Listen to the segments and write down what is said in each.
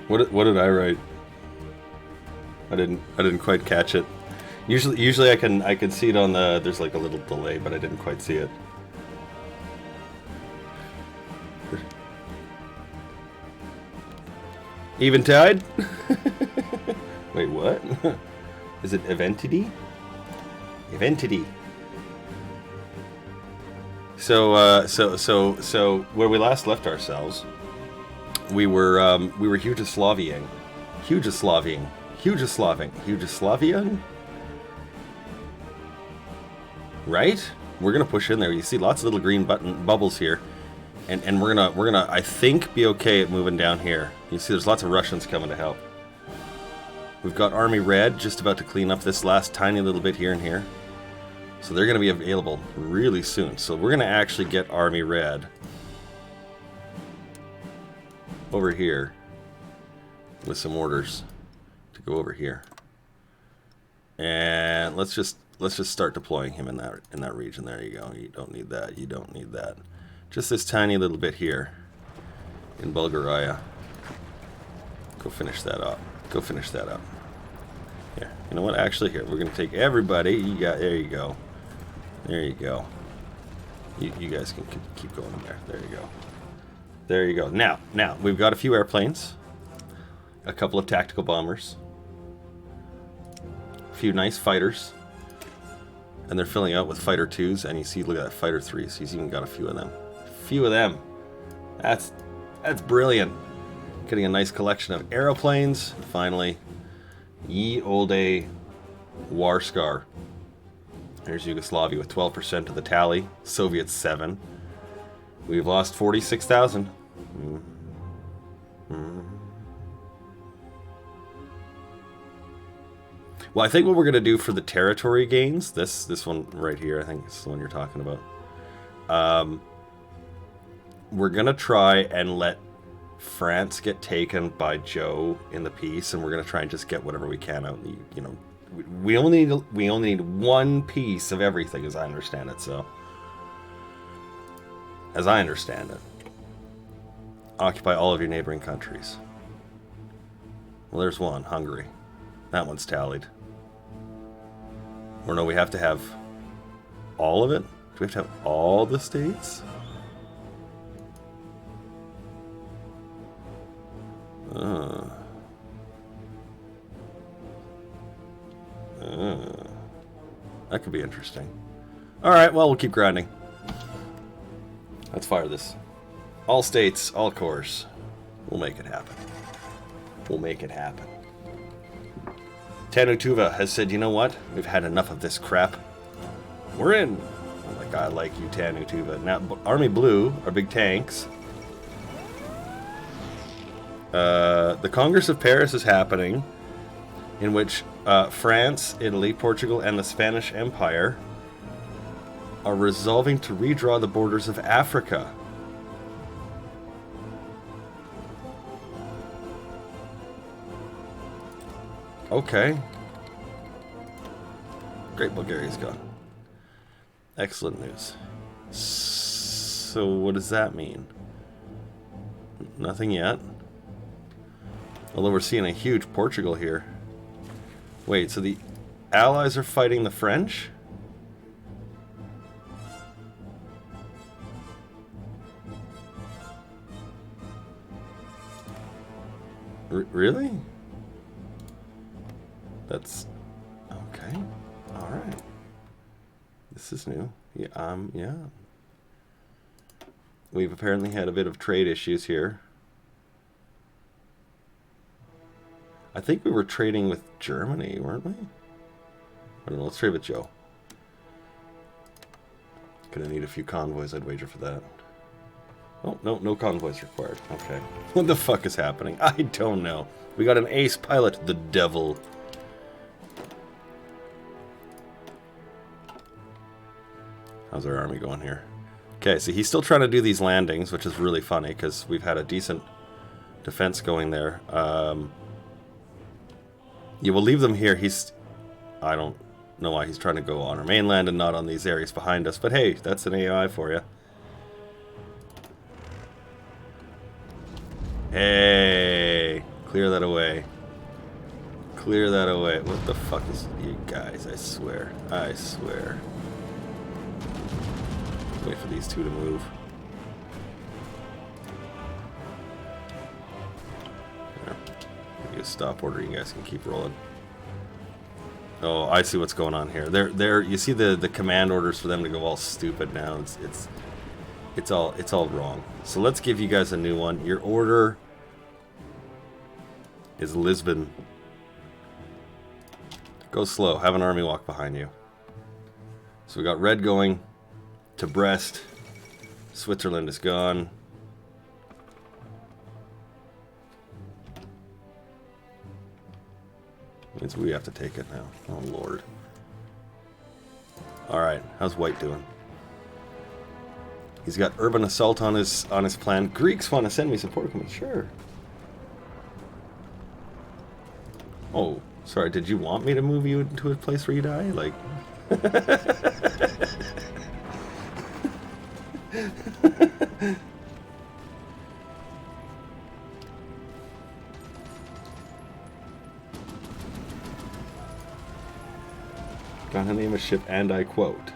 What did I write? I didn't quite catch it. Usually I can see it on the, there's like a little delay, but I didn't quite see it. Eventide? Wait, what? Is it Eventity? Eventity. So where we last left ourselves, we were Yugoslavian. Right? We're gonna push in there. You see lots of little green bubbles here. And we're gonna I think be okay at moving down here. You see there's lots of Russians coming to help. We've got Army Red just about to clean up this last tiny little bit here and here. So they're gonna be available really soon. So we're gonna actually get Army Red over here with some orders to go over here. And let's just start deploying him in that region. There you go. You don't need that. You don't need that. Just this tiny little bit here in Bulgaria. Go finish that up. Go finish that up. Here. You know what? Actually, here. We're going to take everybody. There you go. There you go. You guys can keep going in there. There you go. There you go. Now, we've got a few airplanes. A couple of tactical bombers. A few nice fighters. And they're filling out with fighter 2s. And you see, look at that, fighter 3s. He's even got a few of them. Few of them. That's brilliant. Getting a nice collection of aeroplanes. And finally, ye olde Warskar. There's Yugoslavia with 12% of the tally. Soviets 7. We've lost 46,000. Well, I think what we're going to do for the territory gains, this one right here, I think this is the one you're talking about. We're going to try and let France get taken by Joe in the peace, and we're going to try and just get whatever we can out. You know, we only need one piece of everything, as I understand it. So, as I understand it, occupy all of your neighboring countries. Well, there's one, Hungary. That one's tallied. Or no, we have to have all of it? Do we have to have all the states? That could be interesting. Alright, well, we'll keep grinding. Let's fire this. All states, all corps. We'll make it happen. We'll make it happen. Tanutuva has said, you know what? We've had enough of this crap. We're in. I'm like, I like you, Tanutuva. Now, Army Blue are big tanks. The Congress of Paris is happening, in which France, Italy, Portugal, and the Spanish Empire are resolving to redraw the borders of Africa. Okay. Great, Bulgaria's gone. Excellent news. So what does that mean? Nothing yet. Although we're seeing a huge Portugal here. Wait, so the Allies are fighting the French? Really? That's okay. All right. This is new. Yeah. Yeah. We've apparently had a bit of trade issues here. I think we were trading with Germany, weren't we? I don't know. Let's trade with Joe. Gonna need a few convoys, I'd wager for that. Oh, no convoys required. Okay. What the fuck is happening? I don't know. We got an ace pilot, the devil. How's our army going here? Okay, so he's still trying to do these landings, which is really funny, because we've had a decent defense going there. Yeah, we'll leave them here. I don't know why he's trying to go on our mainland and not on these areas behind us, but hey, that's an AI for you. Hey. Clear that away. Clear that away. What the fuck is you guys? I swear. I swear. Wait for these two to move. There. Give you a stop order. You guys can keep rolling. Oh, I see what's going on here. They're you see the command orders for them to go all stupid now. It's all wrong. So let's give you guys a new one. Your order is Lisbon. Go slow. Have an army walk behind you. So we got red going to Brest. Switzerland is gone. Means we have to take it now. Oh Lord. Alright, how's white doing? He's got urban assault on his plan. Greeks want to send me support equipment. Sure. Oh, sorry, did you want me to move you into a place where you die? Like Gonna name a ship, and I quote,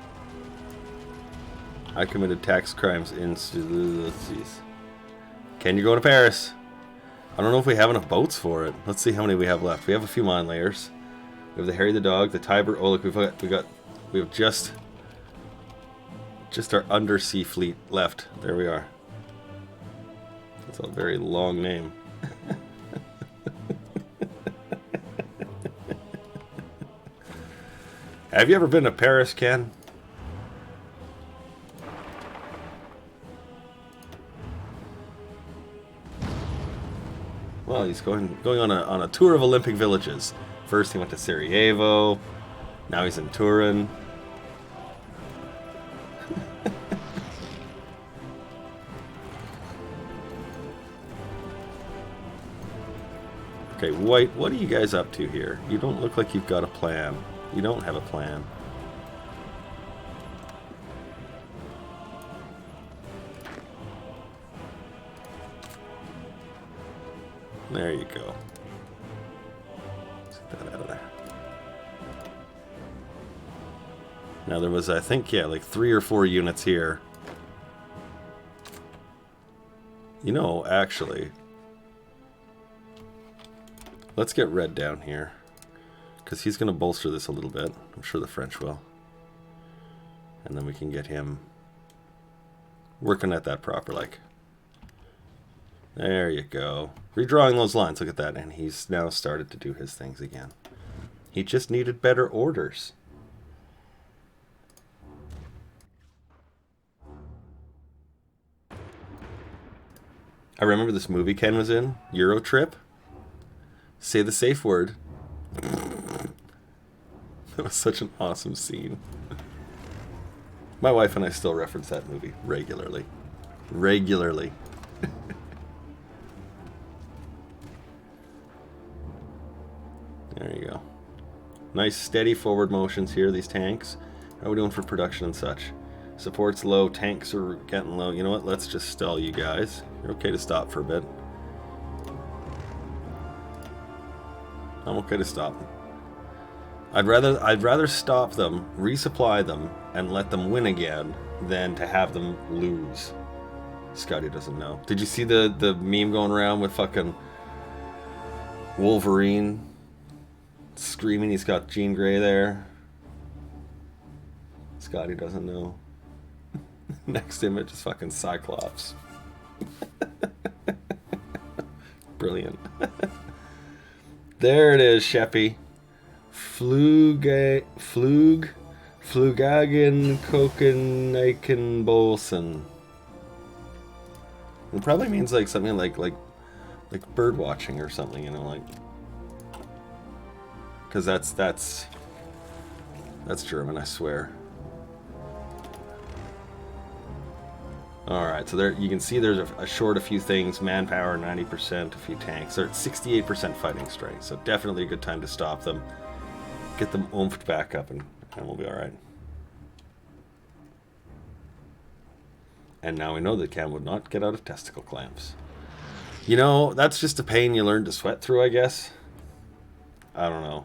I committed tax crimes in... Can you go to Paris? I don't know if we have enough boats for it. Let's see how many we have left. We have a few mine layers. We have the Harry the Dog, the Tiber. Oh look, we have just our undersea fleet left. There we are. That's a very long name. Have you ever been to Paris, Ken? Well, he's going on a tour of Olympic villages. First he went to Sarajevo. Now he's in Turin. Okay, White, what are you guys up to here? You don't look like you've got a plan. You don't have a plan. There you go. Let's get that out of there. Now there was, I think, yeah, like 3 or 4 units here. You know, actually, let's get red down here. Because he's going to bolster this a little bit. I'm sure the French will. And then we can get him working at that proper, like. There you go. Redrawing those lines. Look at that. And he's now started to do his things again. He just needed better orders. I remember this movie Ken was in. Euro Trip. Say the safe word. That was such an awesome scene. My wife and I still reference that movie regularly. Regularly. There you go. Nice steady forward motions here, these tanks. How are we doing for production and such? Support's low, tanks are getting low. You know what? Let's just stall you guys. You're okay to stop for a bit. I'm okay to stop. I'd rather stop them, resupply them, and let them win again than to have them lose. Scotty doesn't know. Did you see the meme going around with fucking Wolverine screaming he's got Jean Grey there? Scotty doesn't know. Next image is fucking Cyclops. Brilliant. There it is, Sheppy. Flugagen Kokenaken Bolson. It probably means like something like bird watching or something, you know, like, because that's German, I swear. All right, so there you can see there's a short a few things, manpower 90%, a few tanks. They're at 68% fighting strength, so definitely a good time to stop them. Get them oomphed back up, and we'll be all right. And now we know that Cam would not get out of testicle clamps. You know, that's just a pain you learn to sweat through, I guess. I don't know.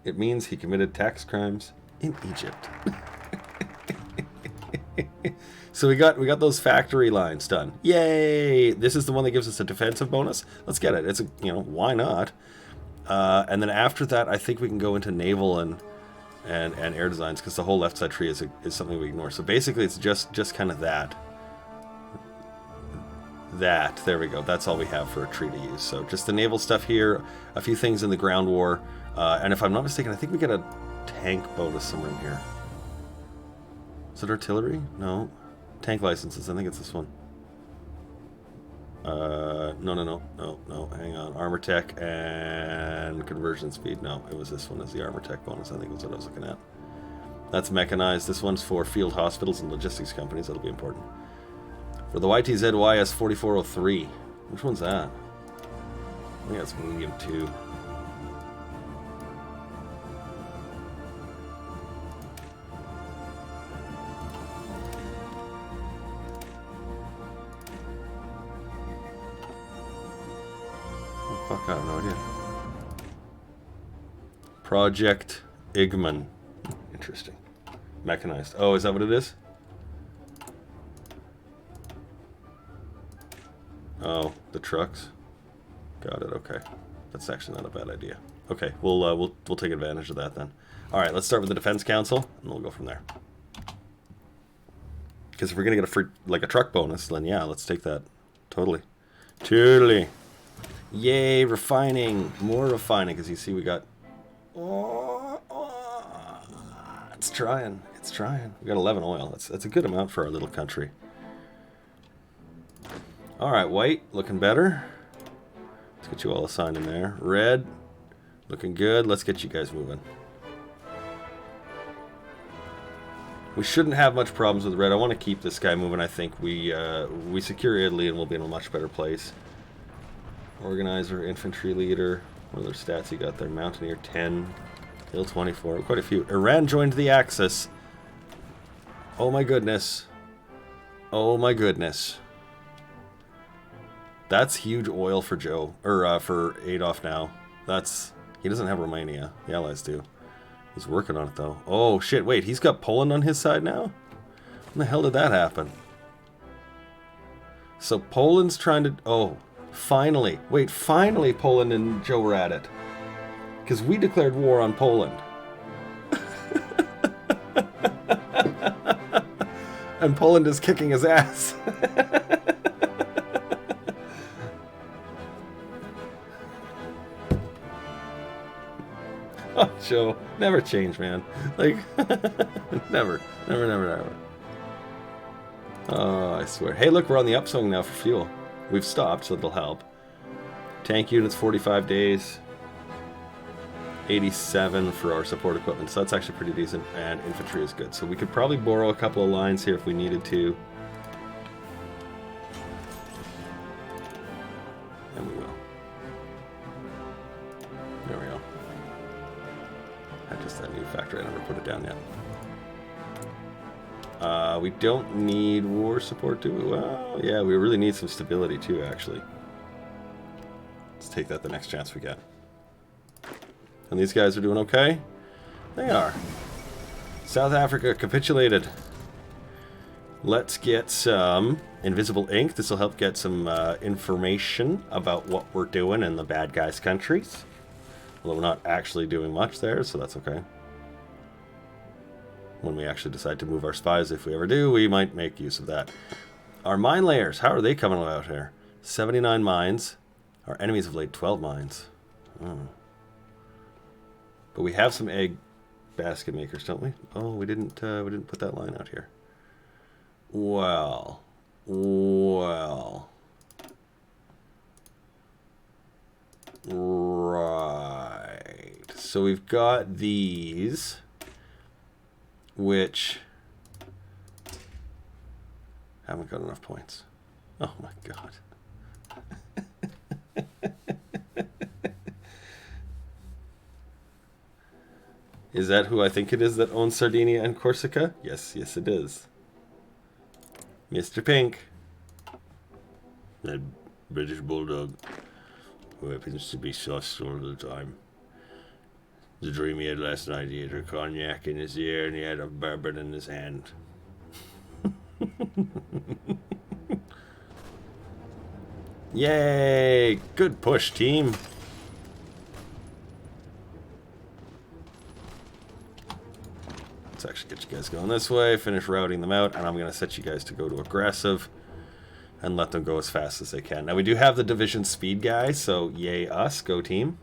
It means he committed tax crimes in Egypt. So we got those factory lines done. Yay! This is the one that gives us a defensive bonus. Let's get it. It's a, you know, why not? And then after that, I think we can go into naval and air designs, because the whole left side tree is something we ignore. So basically, it's just kind of that. There we go. That's all we have for a tree to use. So just the naval stuff here, a few things in the ground war, and if I'm not mistaken, I think we get a tank bonus somewhere in here. Is it artillery? No. Tank licenses. I think it's this one. No. Hang on. Armor tech and conversion speed. No, it was this one as the armor tech bonus. I think was what I was looking at. That's mechanized. This one's for field hospitals and logistics companies. That'll be important. For the YTZYS 4403. Which one's that? I think that's medium 2. Oh, fuck, I have no idea. Project Igman. Interesting. Mechanized. Oh, is that what it is? Oh, the trucks. Got it. Okay, that's actually not a bad idea. Okay, we'll take advantage of that then. All right, let's start with the Defense Council, and we'll go from there. Because if we're gonna get a free, like a truck bonus, then yeah, let's take that. Totally. Yay, refining, more refining. Because you see, we got. It's trying. We got 11 oil. That's a good amount for our little country. Alright, white, looking better. Let's get you all assigned in there. Red, looking good. Let's get you guys moving. We shouldn't have much problems with red. I want to keep this guy moving. I think we secure Italy and we'll be in a much better place. Organizer, infantry leader. What other stats you got there? Mountaineer 10, Hill 24. Quite a few. Iran joined the Axis. Oh my goodness. Oh my goodness. That's huge oil for Joe, or for Adolf now. He doesn't have Romania. The Allies do. He's working on it though. Oh shit, wait, he's got Poland on his side now? When the hell did that happen? So Poland's trying to, oh, finally. Wait, finally Poland and Joe were at it. Because we declared war on Poland. And Poland is kicking his ass. Oh, Joe, never change, man. Like, never. Oh, I swear. Hey, look, we're on the upswing now for fuel. We've stopped, so that'll help. Tank units, 45 days. 87 for our support equipment, so that's actually pretty decent. And infantry is good. So we could probably borrow a couple of lines here if we needed to. And we will. There we go. Just that new factory. I never put it down yet. We don't need war support, do we? Well, yeah, we really need some stability too, actually. Let's take that the next chance we get. And these guys are doing okay? They are. South Africa capitulated. Let's get some invisible ink. This will help get some information about what we're doing in the bad guys' countries. Although we're not actually doing much there, so that's okay. When we actually decide to move our spies, if we ever do, we might make use of that. Our mine layers, how are they coming out here? 79 mines. Our enemies have laid 12 mines. Oh. But we have some egg basket makers, don't we? Oh, we didn't put that line out here. Well. Right. So we've got these, which haven't got enough points. Oh my god. Is that who I think it is that owns Sardinia and Corsica? Yes, it is. Mr. Pink. That British bulldog who happens to be sauced all the time. The dream he had last night, he had a cognac in his ear and he had a bourbon in his hand. Yay! Good push, team. Let's actually get you guys going this way, finish routing them out, and I'm going to set you guys to go to aggressive and let them go as fast as they can. Now, we do have the division speed guy, so yay us, go team.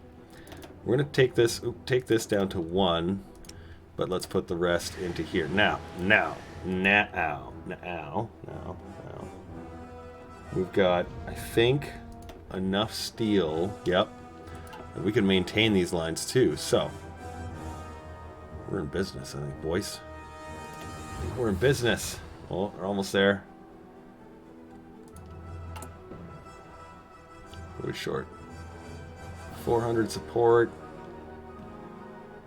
We're going to take this down to 1, but let's put the rest into here. Now. We've got, I think, enough steel. Yep. And we can maintain these lines too, so we're in business, I think, boys. We're in business. Oh, we're almost there. What are we short? 400 support.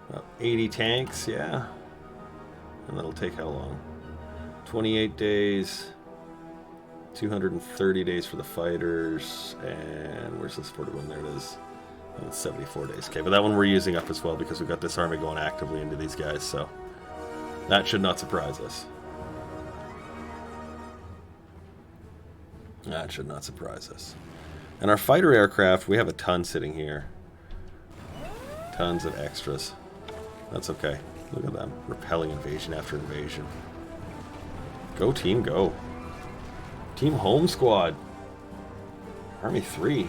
About 80 tanks, yeah. And that'll take how long? 28 days. 230 days for the fighters. And where's the supported one? There it is. And it's 74 days. Okay, but that one we're using up as well because we've got this army going actively into these guys, so that should not surprise us. That should not surprise us. And our fighter aircraft, we have a ton sitting here. Tons of extras. That's okay. Look at them. Repelling invasion after invasion. Go team, go. Team home squad. Army 3.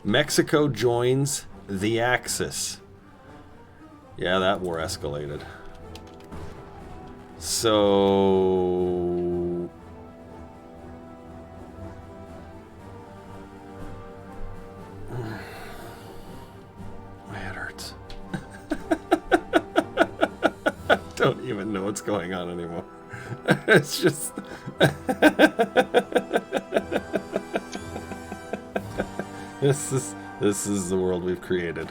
Mexico joins the Axis. Yeah, that war escalated. So my head hurts. I don't even know what's going on anymore. It's just This is the world we've created.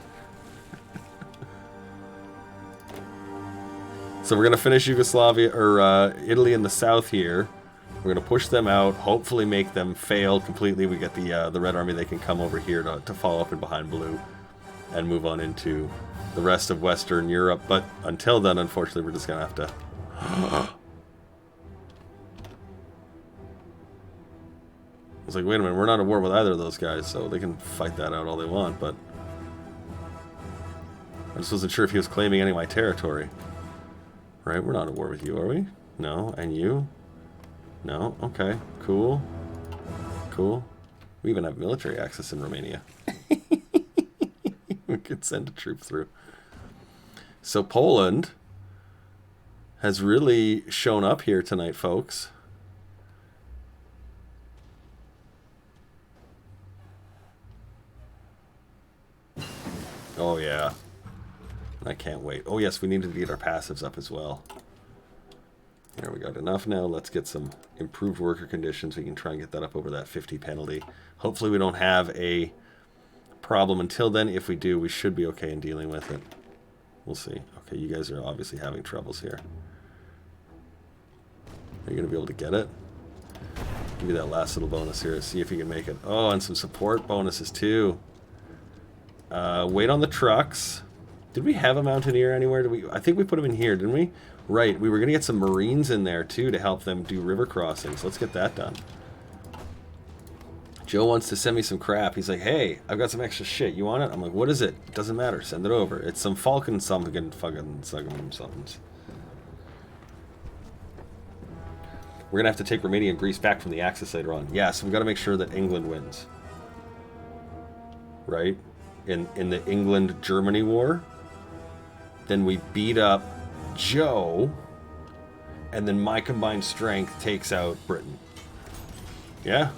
So we're gonna finish Yugoslavia or Italy in the south here. We're gonna push them out. Hopefully, make them fail completely. We get the Red Army. They can come over here to follow up in behind Blue, and move on into the rest of Western Europe. But until then, unfortunately, we're just gonna have to. It's like, wait a minute, we're not at war with either of those guys, so they can fight that out all they want, but I just wasn't sure if he was claiming any of my territory. Right, we're not at war with you, are we? No, and you? No? Okay, cool. Cool. We even have military access in Romania. We could send a troop through. So Poland has really shown up here tonight, folks. Oh, yeah. I can't wait. Oh, yes, we need to get our passives up as well. There we got enough now. Let's get some improved worker conditions. We can try and get that up over that 50 penalty. Hopefully we don't have a problem until then. If we do, we should be okay in dealing with it. We'll see. Okay, you guys are obviously having troubles here. Are you going to be able to get it? Give you that last little bonus here. See if you can make it. Oh, and some support bonuses too. Wait on the trucks. Did we have a Mountaineer anywhere? Did we? I think we put him in here, didn't we? Right, we were going to get some Marines in there, too, to help them do river crossings. Let's get that done. Joe wants to send me some crap. He's like, hey, I've got some extra shit. You want it? I'm like, what is it? It doesn't matter. Send it over. It's some Falcon something fucking something. We're going to have to take Romania and Greece back from the Axis later on. Yeah, so we've got to make sure that England wins. Right? In the England-Germany war. Then we beat up Joe, and then my combined strength takes out Britain. Yeah?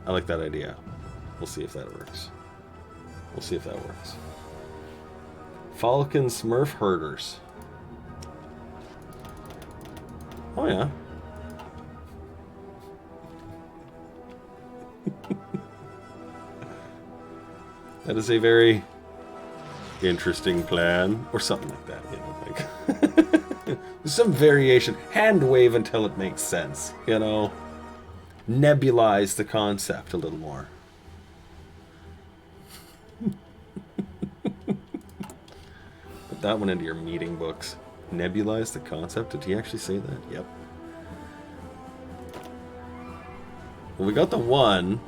I like that idea. We'll see if that works. We'll see if that works. Falcon Smurf Herders. Oh, yeah. That is a very interesting plan, or something like that, you know, like some variation. Hand wave until it makes sense, you know. Nebulize the concept a little more. Put that one into your meeting books. Nebulize the concept. Did he actually say that? Yep. Well, we got the one,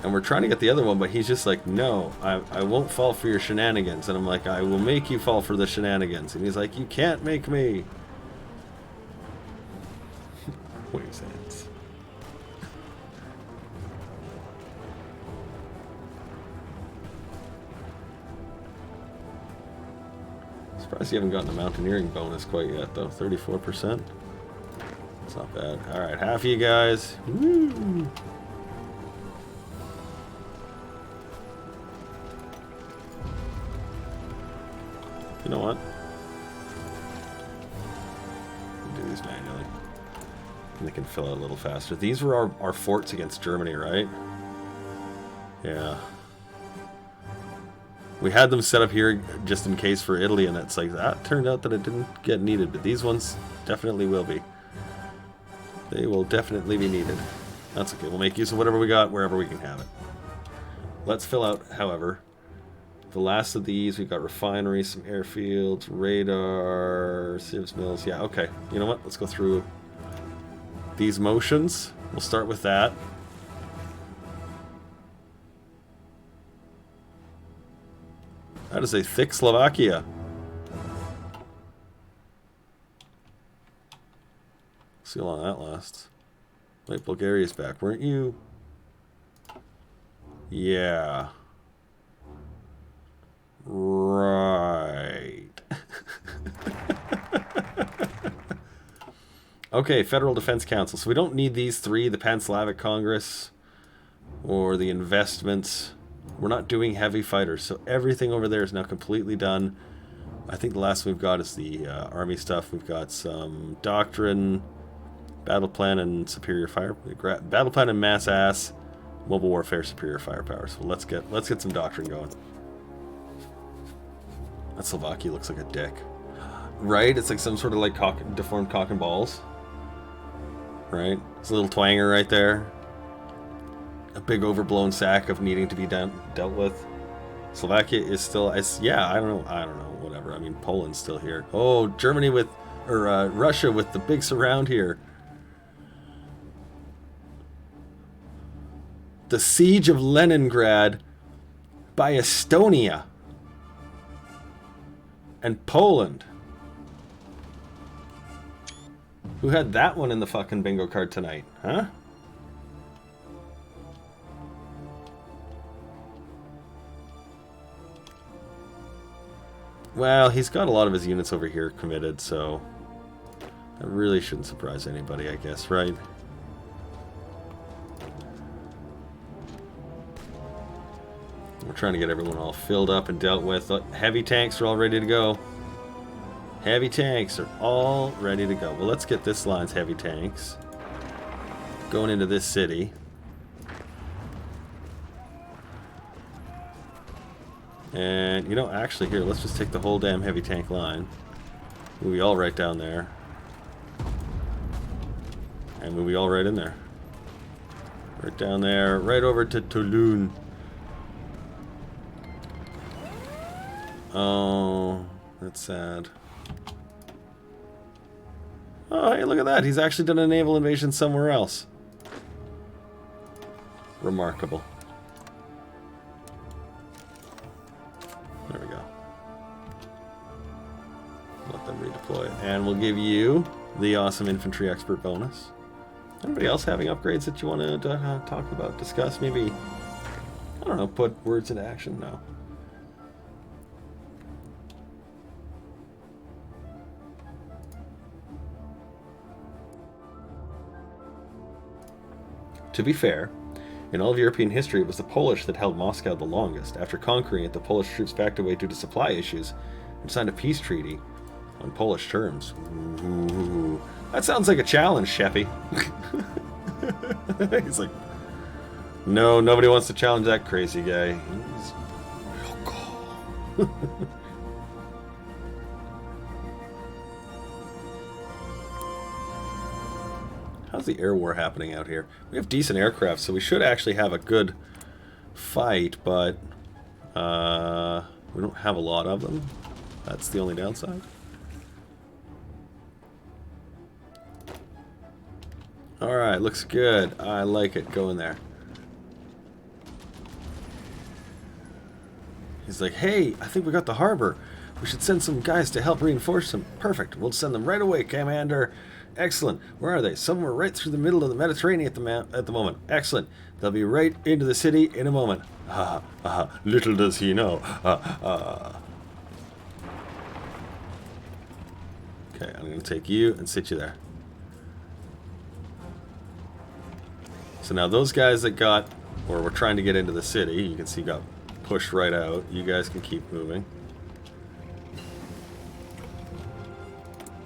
and we're trying to get the other one, but he's just like, no, I won't fall for your shenanigans. And I'm like, I will make you fall for the shenanigans. And he's like, you can't make me. What is that? Surprised you haven't gotten a mountaineering bonus quite yet, though. 34%. It's not bad. Alright, half of you guys. Woo! You know what? We'll do these manually. And they can fill out a little faster. These were our forts against Germany, right? Yeah. We had them set up here just in case for Italy, and it's like, that turned out that it didn't get needed, but these ones definitely will be. They will definitely be needed. That's okay. We'll make use of whatever we got wherever we can have it. Let's fill out, however, the last of these. We've got refineries, some airfields, radar, sieves mills. Yeah, okay. You know what? Let's go through these motions. We'll start with that. That is a thick Slovakia. See how long that lasts. Wait, Bulgaria's back, weren't you? Yeah. Right. Okay, Federal Defense Council. So we don't need these three, the Pan-Slavic Congress or the investments. We're not doing heavy fighters, so everything over there is now completely done. I think the last we've got is the army stuff. We've got some doctrine, battle plan, and superior fire. Battle plan and mass ass, mobile warfare, superior firepower. So let's get some doctrine going. That Slovakia looks like a dick, right? It's like some sort of like deformed cock and balls, right? It's a little twanger right there. A big overblown sack of needing to be dealt with. Slovakia is still, yeah, I don't know, whatever. I mean, Poland's still here. Oh, Germany with, or Russia with the big surround here. The siege of Leningrad by Estonia and Poland. Who had that one in the fucking bingo card tonight, huh? Well, he's got a lot of his units over here committed, so that really shouldn't surprise anybody, I guess, right? We're trying to get everyone all filled up and dealt with. Heavy tanks are all ready to go. Heavy tanks are all ready to go. Well, let's get this line's heavy tanks going into this city. And, you know, actually, here, let's just take the whole damn heavy tank line. Move you all right down there. And move you all right in there. Right down there, right over to Toulon. Oh, that's sad. Oh, hey, look at that. He's actually done a naval invasion somewhere else. Remarkable. There we go. Let them redeploy. And we'll give you the awesome infantry expert bonus. Anybody else having upgrades that you want to talk about, discuss? Maybe, I don't know, put words into action? No. To be fair, in all of European history, it was the Polish that held Moscow the longest. After conquering it, the Polish troops backed away due to supply issues and signed a peace treaty on Polish terms. Ooh, that sounds like a challenge, Sheppy. He's like, no, nobody wants to challenge that crazy guy. He's real cool. How's the air war happening out here? We have decent aircraft, so we should actually have a good fight, but we don't have a lot of them. That's the only downside. Alright, looks good. I like it. Go in there. He's like, hey, I think we got the harbor. We should send some guys to help reinforce them. Perfect. We'll send them right away, Commander. Excellent. Where are they? Somewhere right through the middle of the Mediterranean at the moment. Excellent. They'll be right into the city in a moment. Little does he know. Okay, I'm going to take you and sit you there. So now those guys that got, or were trying to get into the city, you can see got pushed right out. You guys can keep moving.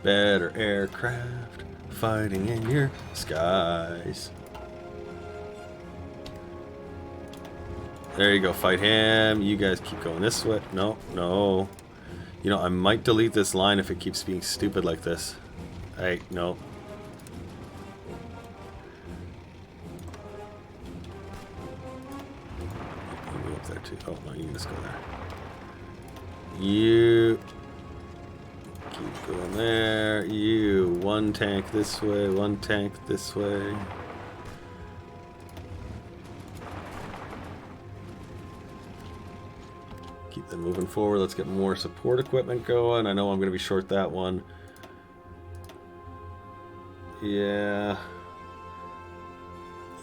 Better aircraft fighting in your skies. There you go, fight him. You guys keep going this way. No, no. You know, I might delete this line if it keeps being stupid like this. Hey, no. You go up there too. Oh, no, you can just go there. You... keep going there. You, one tank this way, one tank this way. Keep them moving forward. Let's get more support equipment going. I know I'm going to be short that one. Yeah.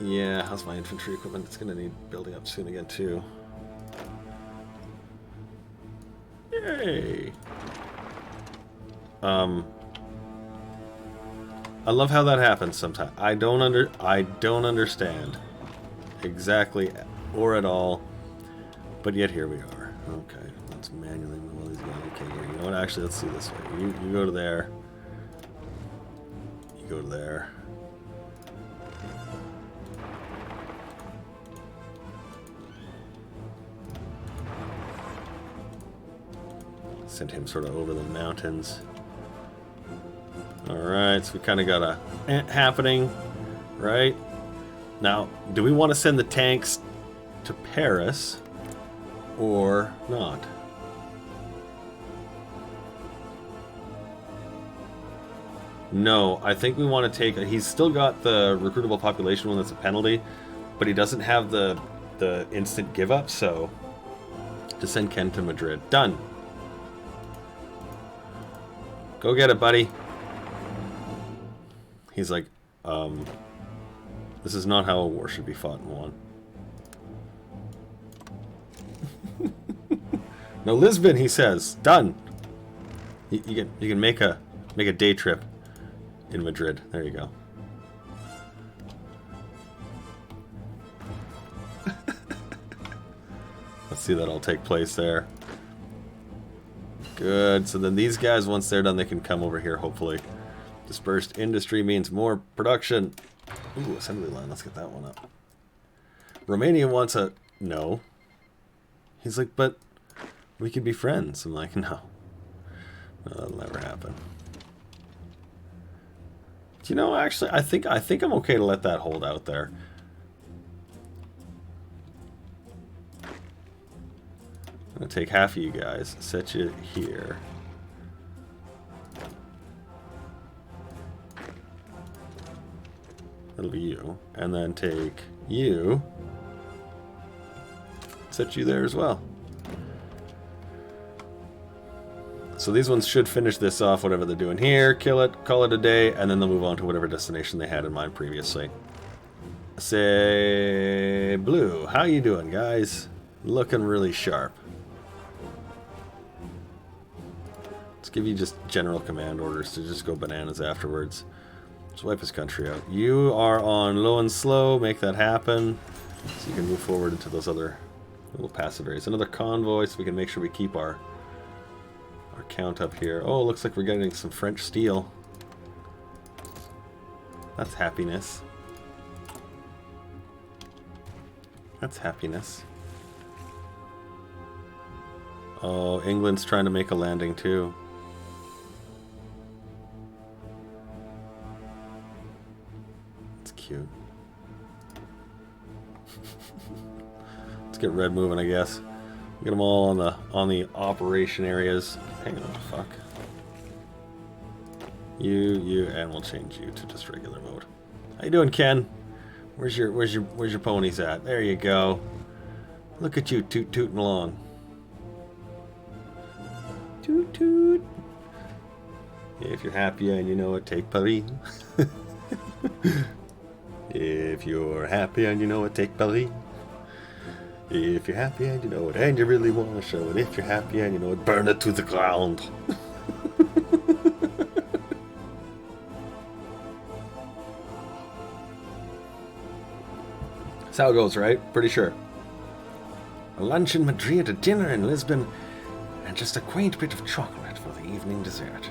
Yeah, how's my infantry equipment? It's going to need building up soon again, too. Yay! I love how that happens sometimes. I don't understand exactly or at all, but yet here we are. Okay, let's manually move all these guys. Okay, here, you know what? Actually, let's see this way. You go to there. You go to there. Send him sort of over the mountains. Alright, so we kind of got a happening, right? Now, do we want to send the tanks to Paris or not? No, I think we want to take... He's still got the recruitable population one that's a penalty, but he doesn't have the instant give up, so... to send Ken to Madrid. Done! Go get it, buddy. He's like, this is not how a war should be fought and won. No, Lisbon, he says. Done. You can make a day trip in Madrid. There you go. Let's see that all take place there. Good. So then these guys, once they're done, they can come over here, hopefully. Dispersed industry means more production. Ooh, assembly line. Let's get that one up. Romania wants a... No. He's like, but we could be friends. I'm like, no. No, that'll never happen. You know, actually, I think I'm okay to let that hold out there. I'm going to take half of you guys, set you here. That'll be you. And then take you. Set you there as well. So these ones should finish this off, whatever they're doing here. Kill it, call it a day, and then they'll move on to whatever destination they had in mind previously. Say, Blue, how you doing, guys? Looking really sharp. Let's give you just general command orders to just go bananas afterwards. Let's wipe his country out. You are on low and slow. Make that happen. So you can move forward into those other little passive areas. Another convoy so we can make sure we keep our count up here. Oh, looks like we're getting some French steel. That's happiness. That's happiness. Oh, England's trying to make a landing too. It's cute. Let's get red moving, I guess. Get them all on the operation areas. Hang on, fuck. You, and we'll change you to just regular mode. How you doing, Ken? Where's your ponies at? There you go. Look at you tooting along. Toot toot. If you're happy and you know it, take Paris. If you're happy and you know it, take Paris. If you're happy and you know it, and you really want to show it. If you're happy and you know it, burn it to the ground. That's how it goes, right? Pretty sure. A lunch in Madrid, a dinner in Lisbon, and just a quaint bit of chocolate for the evening dessert.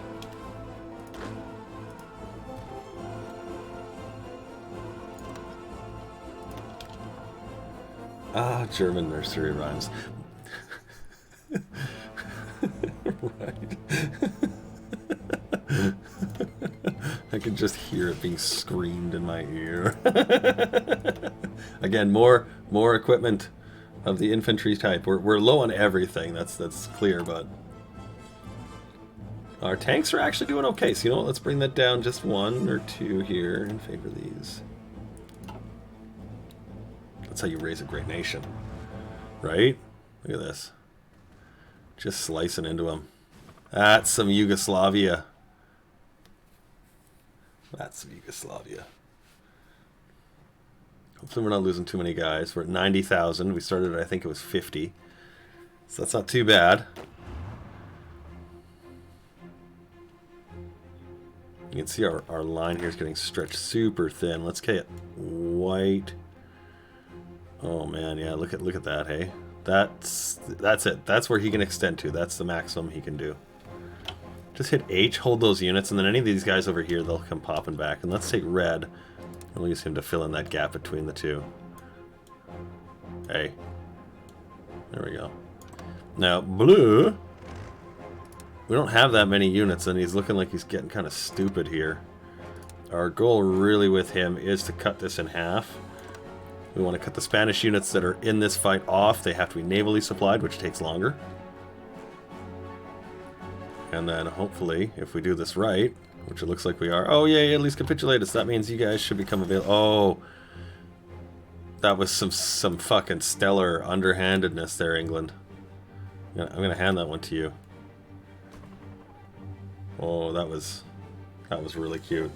Ah, German nursery rhymes. Right. I can just hear it being screamed in my ear. Again, more equipment of the infantry type. We're low on everything. That's clear, but our tanks are actually doing okay. So you know what? Let's bring that down just 1 or 2 here and favor these. That's how you raise a great nation, right? Look at this. Just slicing into them. That's some Yugoslavia. That's some Yugoslavia. Hopefully we're not losing too many guys. We're at 90,000. We started at, I think it was 50. So that's not too bad. You can see our line here is getting stretched super thin. Let's get white. Oh man, yeah, look at that, hey. That's it. That's where he can extend to. That's the maximum he can do. Just hit H, hold those units, and then any of these guys over here, they'll come popping back. And let's take red. We'll use him to fill in that gap between the two. Hey. There we go. Now, blue. We don't have that many units, and he's looking like he's getting kind of stupid here. Our goal really with him is to cut this in half. We want to cut the Spanish units that are in this fight off. They have to be navally supplied, which takes longer. And then hopefully, if we do this right, which it looks like we are. Oh, yeah, Italy's capitulated. So that means you guys should become available. Oh, that was some fucking stellar underhandedness there, England. I'm going to hand that one to you. Oh, that was really cute.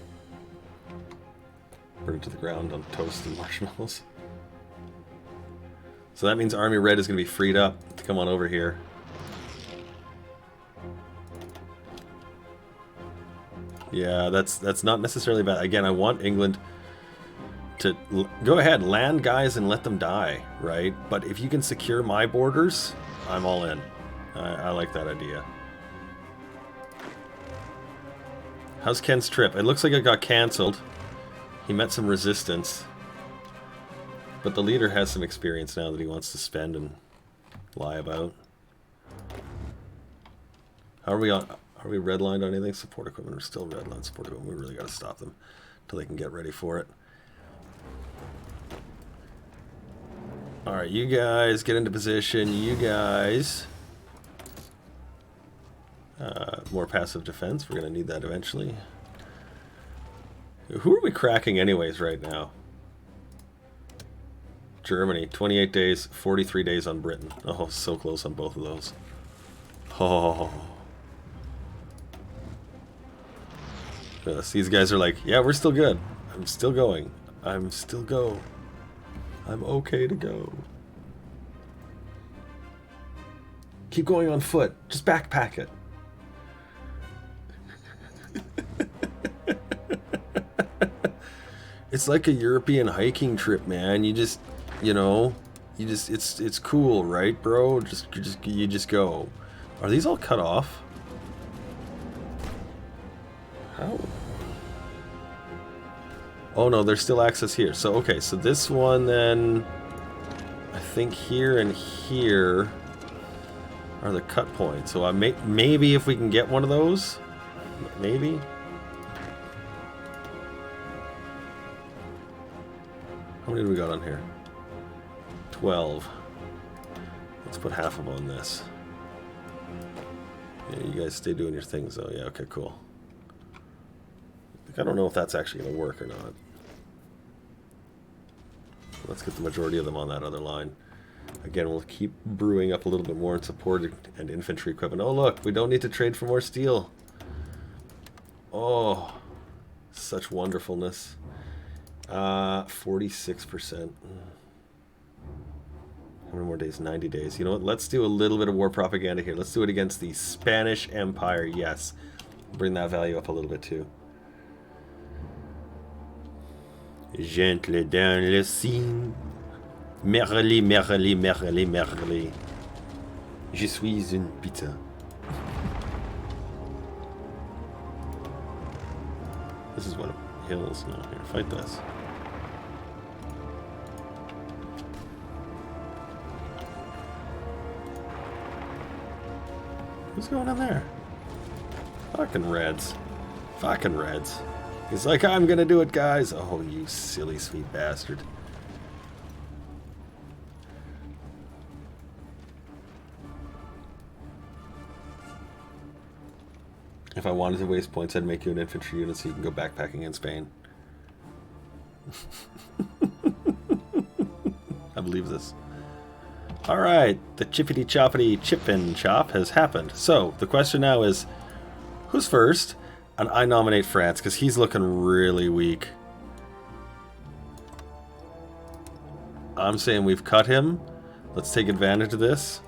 Burn it to the ground on toast and marshmallows. So that means Army Red is going to be freed up to come on over here. Yeah, that's not necessarily bad. Again, I want England to go ahead, land guys and let them die, right? But if you can secure my borders, I'm all in. I like that idea. How's Ken's trip? It looks like it got cancelled. He met some resistance. But the leader has some experience now that he wants to spend and lie about. How are we on? Are we redlined on anything? Support equipment. We're still redlined. Support equipment. We really got to stop them until they can get ready for it. Alright, you guys get into position. You guys. More passive defense. We're going to need that eventually. Who are we cracking anyways right now? Germany, 28 days, 43 days on Britain. Oh, so close on both of those. Oh. Yes, these guys are like, yeah, we're still good. I'm still going. I'm still go. I'm okay to go. Keep going on foot. Just backpack it. It's like a European hiking trip, man. You just, you know, it's cool, right, bro? You just go. Are these all cut off? How? Oh no, there's still access here. So okay, so this one then, I think here and here. are the cut points. So maybe if we can get one of those, maybe. How many do we got on here? 12. Let's put half of them on this. Yeah, you guys stay doing your things though. Yeah, okay, cool. I don't know if that's actually going to work or not. Let's get the majority of them on that other line. Again, we'll keep brewing up a little bit more in support and infantry equipment. Oh, look, we don't need to trade for more steel. Oh, such wonderfulness. 46%. How many more days? 90 days. You know what? Let's do a little bit of war propaganda here. Let's do it against the Spanish Empire. Yes. Bring that value up a little bit too. Gentle dans le Seine. Merli, merli, merli, merli. Je suis une pizza. This is one of hills. No, here, fight this. What's going on there? Fucking Reds. Fucking Reds. He's like, I'm gonna do it, guys. Oh, you silly sweet bastard. If I wanted to waste points, I'd make you an infantry unit so you can go backpacking in Spain. I believe this. Alright, the chippity choppity chip and chop has happened. So, the question now is, who's first? And I nominate France, because he's looking really weak. I'm saying we've cut him. Let's take advantage of this.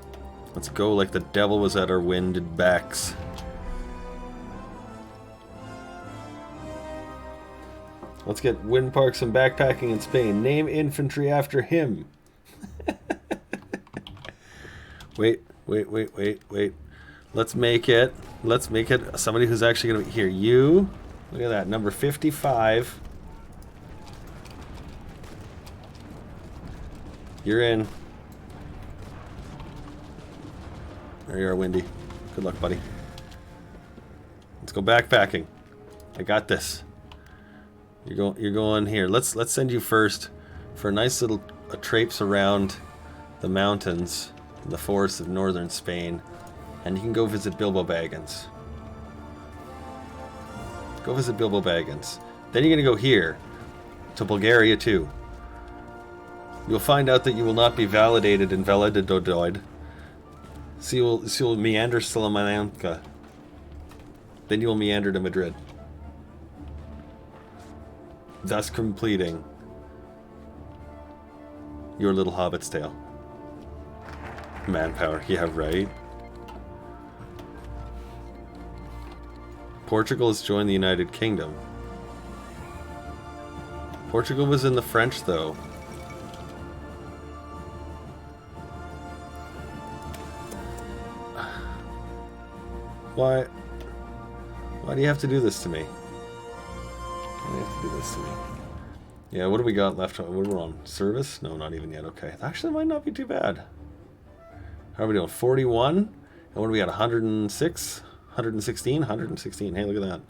Let's go like the devil was at our winded backs. Let's get wind parks and backpacking in Spain. Name infantry after him. Wait. Let's make it somebody who's actually going to be here. You, look at that, number 55. You're in. There you are, Windy. Good luck, buddy. Let's go backpacking. I got this. You're going here. Let's send you first for a nice little traipse around the mountains, the forests of northern Spain, and you can go visit Bilbo Baggins. Go visit Bilbo Baggins. Then you're gonna go here to Bulgaria too. You'll find out that you will not be validated in Valladolid. So you'll meander Salamanca. Then you will meander to Madrid. Thus completing your little hobbit's tale. Manpower, yeah, right. Portugal has joined the United Kingdom. Portugal was in the French, though. Why do you have to do this to me? Why do you have to do this to me? Yeah, what do we got left? What are we on? Service? No, not even yet. Okay. Actually, might not be too bad. How are we doing? 41? And what do we got? 106? 116? 116. Hey, look at that.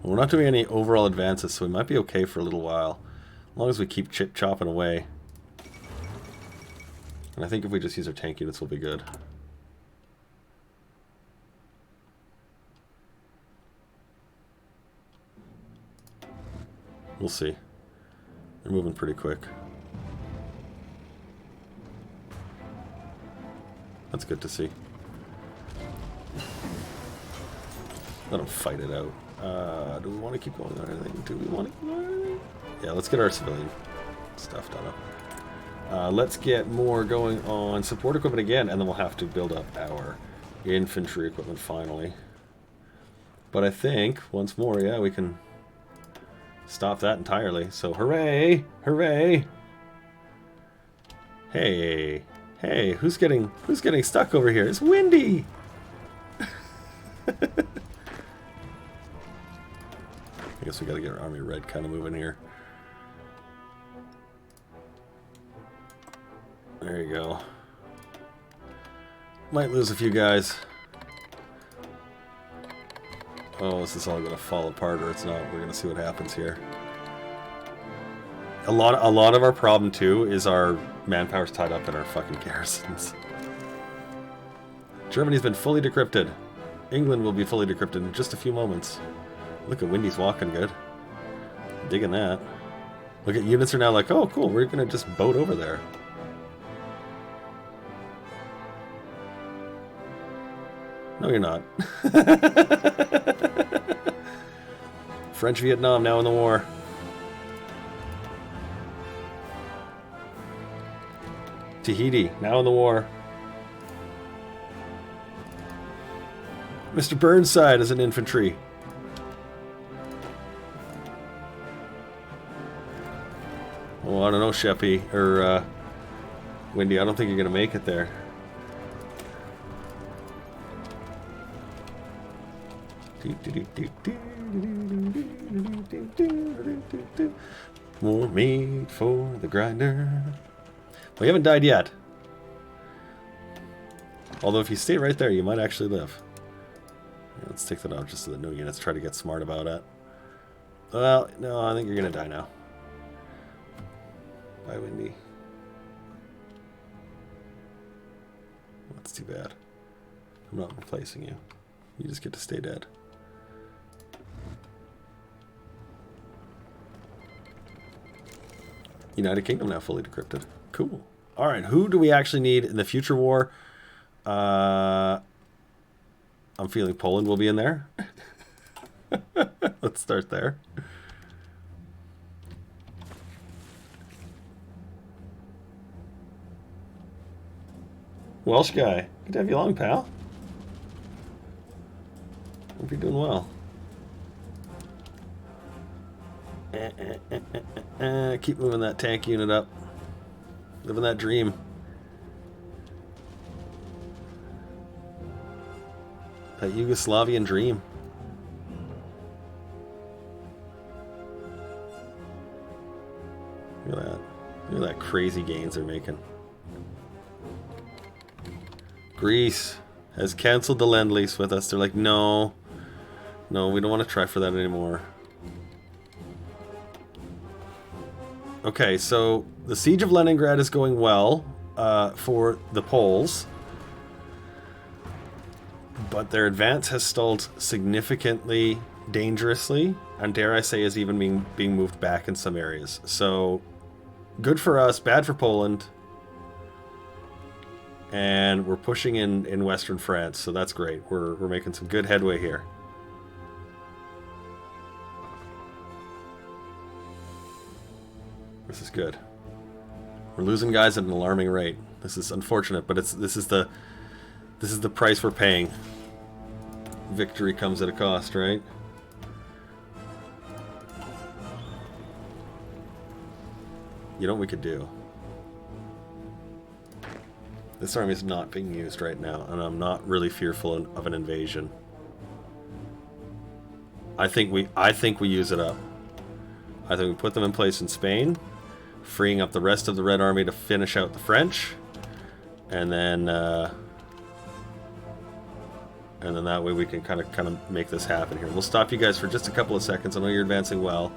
We're not doing any overall advances, so we might be okay for a little while. As long as we keep chopping away. And I think if we just use our tank units, we'll be good. We'll see. They're moving pretty quick. That's good to see. Let them fight it out. Do we want to keep going on anything? Do we want to keep going on anything? Yeah, let's get our civilian stuff done up. Let's get more going on support equipment again, and then we'll have to build up our infantry equipment finally. But I think, once more, yeah, we can stop that entirely. So, hooray! Hooray! Hey! Hey, who's getting stuck over here? It's Windy! I guess we gotta get our Army Red kind of moving here. There you go. Might lose a few guys. Oh, this is all going to fall apart, or it's not. We're going to see what happens here. A lot of our problem, too, is our manpower's tied up in our fucking garrisons. Germany's been fully decrypted. England will be fully decrypted in just a few moments. Look at Windy's walking good. Digging that. Look at units are now like, oh, cool, we're going to just boat over there. No, you're not. French Vietnam now in the war. Tahiti now in the war. Mr. Burnside is an infantry. Oh, I don't know, Sheppy or Windy. I don't think you're gonna make it there. More meat for the grinder. Well, you haven't died yet. Although if you stay right there, you might actually live. Yeah, let's take that out just so that no units try to get smart about it. Well, no, I think you're going to die now. Bye, Windy. That's too bad. I'm not replacing you. You just get to stay dead. United Kingdom now fully decrypted. Cool. All right, who do we actually need in the future war? I'm feeling Poland will be in there. Let's start there. Welsh guy. Good to have you along, pal. Hope you're doing well. Keep moving that tank unit up. Living that dream. That Yugoslavian dream. Look at that. Look at that crazy gains they're making. Greece has cancelled the Lend-Lease with us. They're like, no. No, we don't want to try for that anymore. Okay, so the siege of Leningrad is going well for the Poles. But their advance has stalled significantly, dangerously, and dare I say is even being moved back in some areas. So, good for us, bad for Poland. And we're pushing in Western France, so that's great. We're making some good headway here. This is good. We're losing guys at an alarming rate. This is unfortunate, but this is the price we're paying. Victory comes at a cost, right? You know what we could do? This army is not being used right now, and I'm not really fearful of an invasion. I think we use it up. I think we put them in place in Spain, freeing up the rest of the Red Army to finish out the French, and then that way we can kind of make this happen here. We'll stop you guys for just a couple of seconds. I know you're advancing well.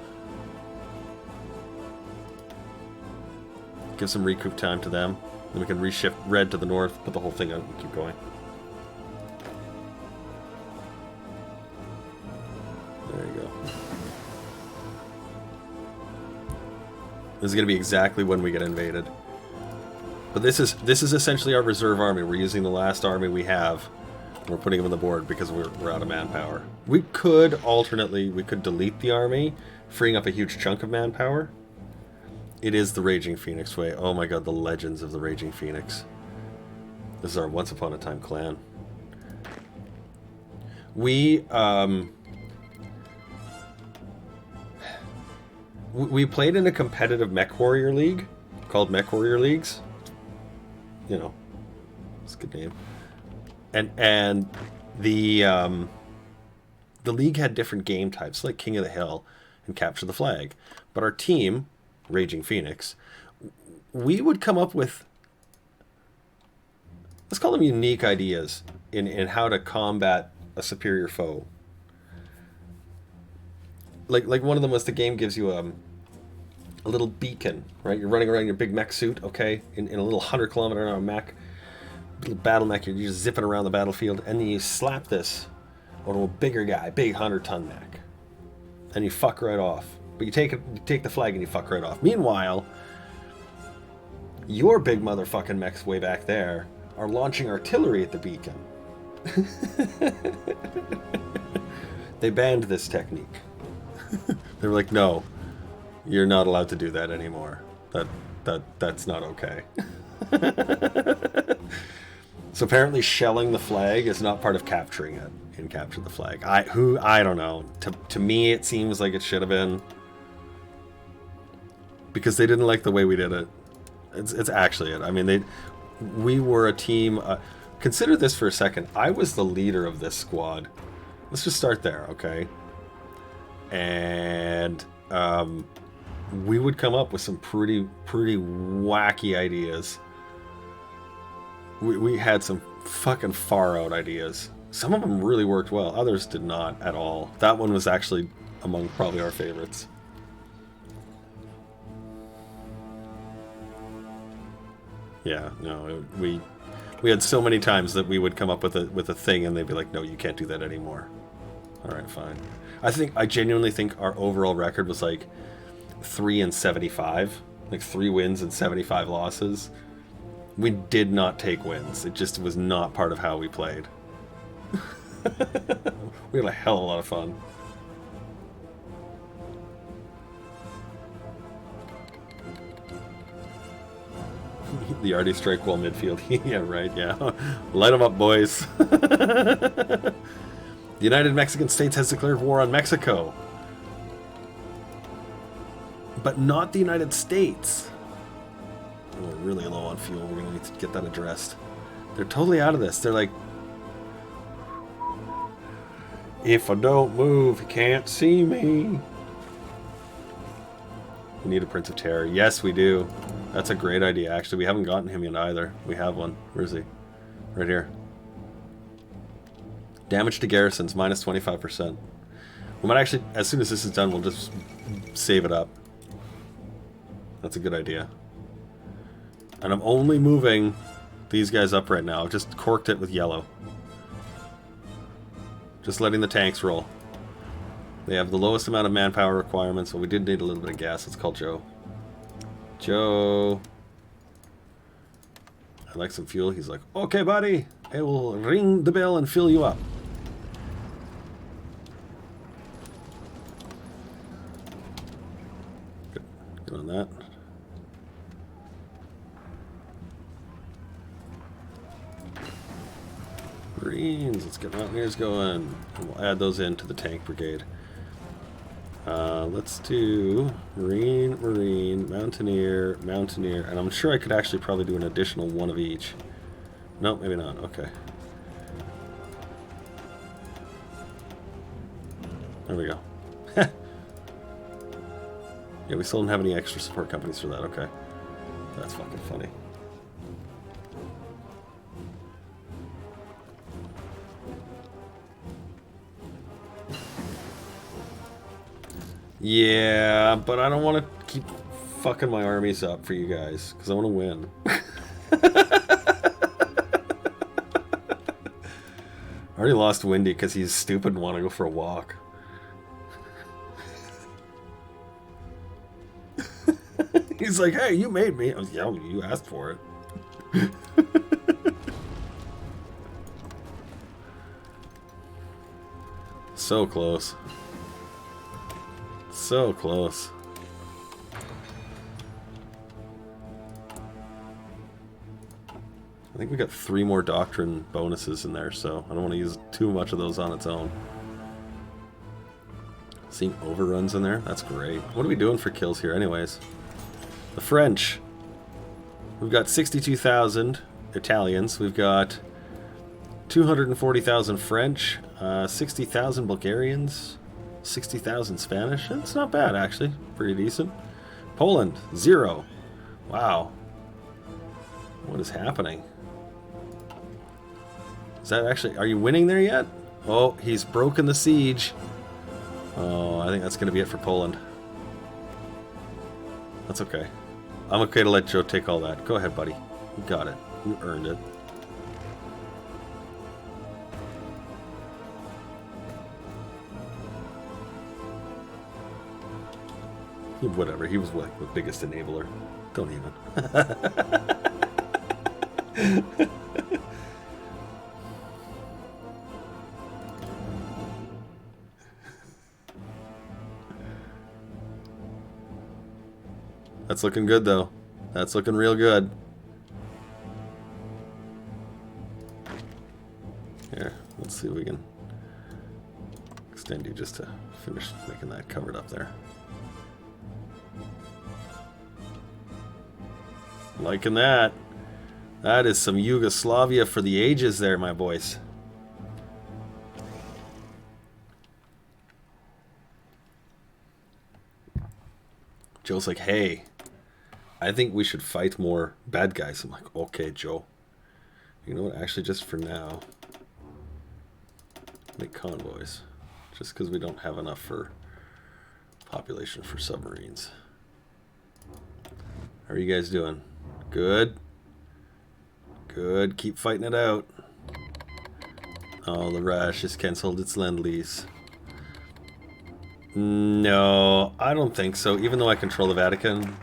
Give some recoup time to them. Then we can reshift red to the north, put the whole thing out, and keep going. There you go. This is going to be exactly when we get invaded. But this is essentially our reserve army. We're using the last army we have. And we're putting them on the board because we're out of manpower. We could alternately, we could delete the army, freeing up a huge chunk of manpower. It is the Raging Phoenix way. Oh my god, the legends of the Raging Phoenix. This is our once upon a time clan. We played in a competitive Mech Warrior League called Mech Warrior Leagues. You know, it's a good name. And the league had different game types, like King of the Hill and Capture the Flag. But our team, Raging Phoenix, we would come up with let's call them unique ideas in how to combat a superior foe. Like one of them was the game gives you a little beacon, right? You're running around in your big mech suit, okay, in a little 100-kilometer-an-hour mech, little battle mech. You're just zipping around the battlefield, and then you slap this onto a bigger guy, big 100-ton mech, and you fuck right off. But you take the flag and you fuck right off. Meanwhile, your big motherfucking mechs way back there are launching artillery at the beacon. They banned this technique. They were like, no, you're not allowed to do that anymore. That's not okay. So apparently shelling the flag is not part of capturing it in Capture the Flag. I don't know. To me it seems like it should have been, because they didn't like the way we did it. It's actually it. I mean, we were a team. Consider this for a second. I was the leader of this squad. Let's just start there, okay? And we would come up with some pretty wacky ideas. We had some fucking far out ideas. Some of them really worked well. Others did not at all. That one was actually among probably our favorites. Yeah, no, we had so many times that we would come up with a thing and they'd be like, no, you can't do that anymore. All right, fine. I genuinely think our overall record was like 3-75, like 3 wins and 75 losses. We did not take wins. It just was not part of how we played. We had a hell of a lot of fun. The Arty strike while midfield. Yeah, right, yeah. Light them up, boys. The United Mexican States has declared war on Mexico. But not the United States. Oh, we're really low on fuel. We're going to need to get that addressed. They're totally out of this. They're like, if I don't move, you can't see me. We need a Prince of Terror. Yes, we do. That's a great idea, actually. We haven't gotten him yet either. We have one. Where is he? Right here. Damage to garrisons, minus 25%. We might actually, as soon as this is done, we'll just save it up. That's a good idea. And I'm only moving these guys up right now. I've just corked it with yellow. Just letting the tanks roll. They have the lowest amount of manpower requirements, so we did need a little bit of gas. Let's call Joe. Joe. I'd like some fuel. He's like, okay, buddy. I will ring the bell and fill you up. Good on that. Marines, let's get Mountaineers going. And we'll add those into the tank brigade. Let's do Marine, Marine, Mountaineer, Mountaineer, and I'm sure I could actually probably do an additional one of each. No, maybe not. Okay. There we go. Yeah, we still don't have any extra support companies for that. Okay. That's fucking funny. Yeah, but I don't want to keep fucking my armies up for you guys, because I want to win. I already lost Windy because he's stupid and want to go for a walk. He's like, hey, you made me. I was, yeah, you asked for it. So close. So close. I think we got 3 more doctrine bonuses in there, so I don't want to use too much of those on its own. Seeing overruns in there? That's great. What are we doing for kills here anyways? The French. We've got 62,000 Italians. We've got 240,000 French, 60,000 Bulgarians, 60,000 Spanish. That's not bad, actually. Pretty decent. Poland, 0. Wow. What is happening? Is that actually... Are you winning there yet? Oh, he's broken the siege. Oh, I think that's going to be it for Poland. That's okay. I'm okay to let Joe take all that. Go ahead, buddy. You got it. You earned it. Whatever. He was like the biggest enabler. Don't even. That's looking good, though. That's looking real good. Here, let's see if we can extend you just to finish making that covered up there. Liking that. That is some Yugoslavia for the ages there, my boys. Joe's like, hey, I think we should fight more bad guys. I'm like, okay, Joe. You know what? Actually, just for now, make convoys. Just because we don't have enough for population for submarines. How are you guys doing? Good. Good. Keep fighting it out. Oh, the Rush has cancelled its Lend-Lease. No, I don't think so. Even though I control the Vatican,